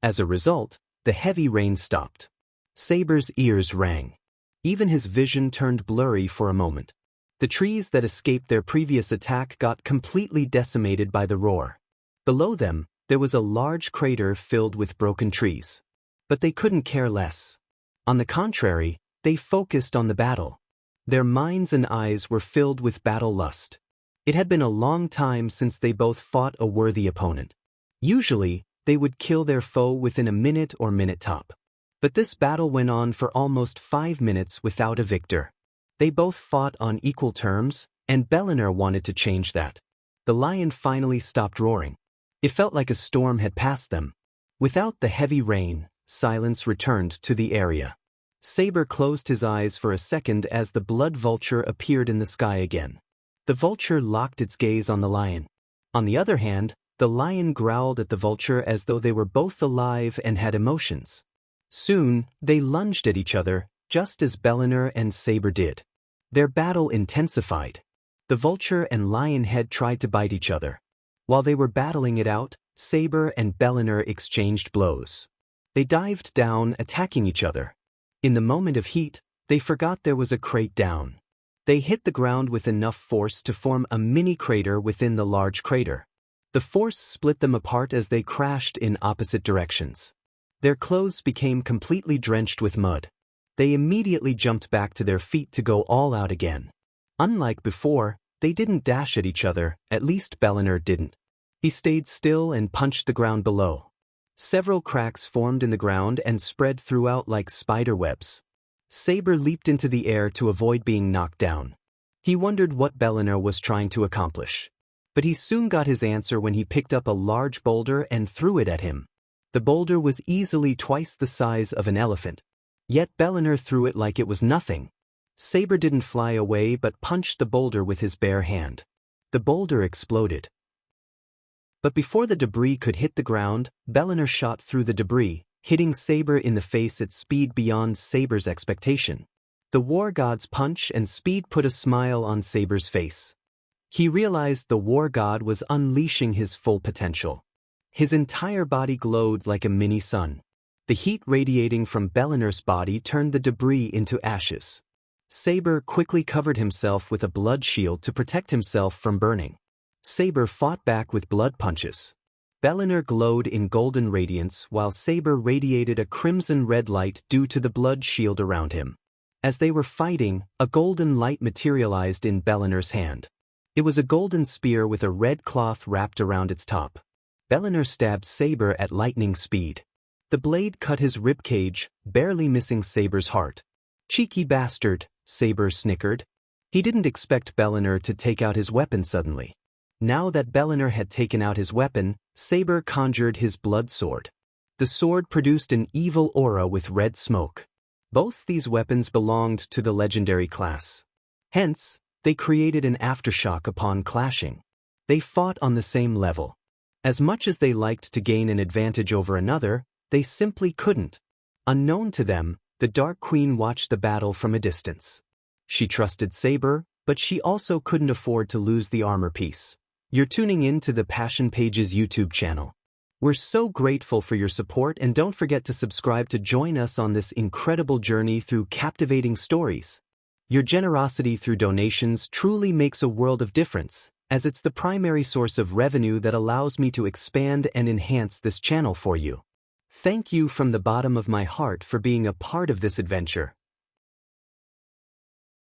As a result, the heavy rain stopped. Saber's ears rang. Even his vision turned blurry for a moment. The trees that escaped their previous attack got completely decimated by the roar. Below them, there was a large crater filled with broken trees. But they couldn't care less. On the contrary, they focused on the battle. Their minds and eyes were filled with battle lust. It had been a long time since they both fought a worthy opponent. Usually, they would kill their foe within a minute or minute top. But this battle went on for almost 5 minutes without a victor. They both fought on equal terms, and Belinar wanted to change that. The lion finally stopped roaring. It felt like a storm had passed them. Without the heavy rain, silence returned to the area. Saber closed his eyes for a second as the blood vulture appeared in the sky again. The vulture locked its gaze on the lion. On the other hand, the lion growled at the vulture as though they were both alive and had emotions. Soon, they lunged at each other, just as Belinar and Saber did. Their battle intensified. The vulture and lion head tried to bite each other. While they were battling it out, Saber and Belinar exchanged blows. They dived down, attacking each other. In the moment of heat, they forgot there was a crate down. They hit the ground with enough force to form a mini crater within the large crater. The force split them apart as they crashed in opposite directions. Their clothes became completely drenched with mud. They immediately jumped back to their feet to go all out again. Unlike before, they didn't dash at each other, at least Belinar didn't. He stayed still and punched the ground below. Several cracks formed in the ground and spread throughout like spider webs. Saber leaped into the air to avoid being knocked down. He wondered what Belinar was trying to accomplish. But he soon got his answer when he picked up a large boulder and threw it at him. The boulder was easily twice the size of an elephant. Yet Belinar threw it like it was nothing. Saber didn't fly away but punched the boulder with his bare hand. The boulder exploded. But before the debris could hit the ground, Belinar shot through the debris, hitting Saber in the face at speed beyond Saber's expectation. The war god's punch and speed put a smile on Saber's face. He realized the war god was unleashing his full potential. His entire body glowed like a mini sun. The heat radiating from Belinur's body turned the debris into ashes. Saber quickly covered himself with a blood shield to protect himself from burning. Saber fought back with blood punches. Belinur glowed in golden radiance while Saber radiated a crimson-red light due to the blood shield around him. As they were fighting, a golden light materialized in Belinur's hand. It was a golden spear with a red cloth wrapped around its top. Belinur stabbed Saber at lightning speed. The blade cut his ribcage, barely missing Saber's heart. "Cheeky bastard," Saber snickered. He didn't expect Belinur to take out his weapon suddenly. Now that Belinur had taken out his weapon, Saber conjured his blood sword. The sword produced an evil aura with red smoke. Both these weapons belonged to the legendary class. Hence, they created an aftershock upon clashing. They fought on the same level. As much as they liked to gain an advantage over another, they simply couldn't. Unknown to them, the Dark Queen watched the battle from a distance. She trusted Saber, but she also couldn't afford to lose the armor piece. You're tuning in to the Passion Pages YouTube channel. We're so grateful for your support, and don't forget to subscribe to join us on this incredible journey through captivating stories. Your generosity through donations truly makes a world of difference, as it's the primary source of revenue that allows me to expand and enhance this channel for you. Thank you from the bottom of my heart for being a part of this adventure.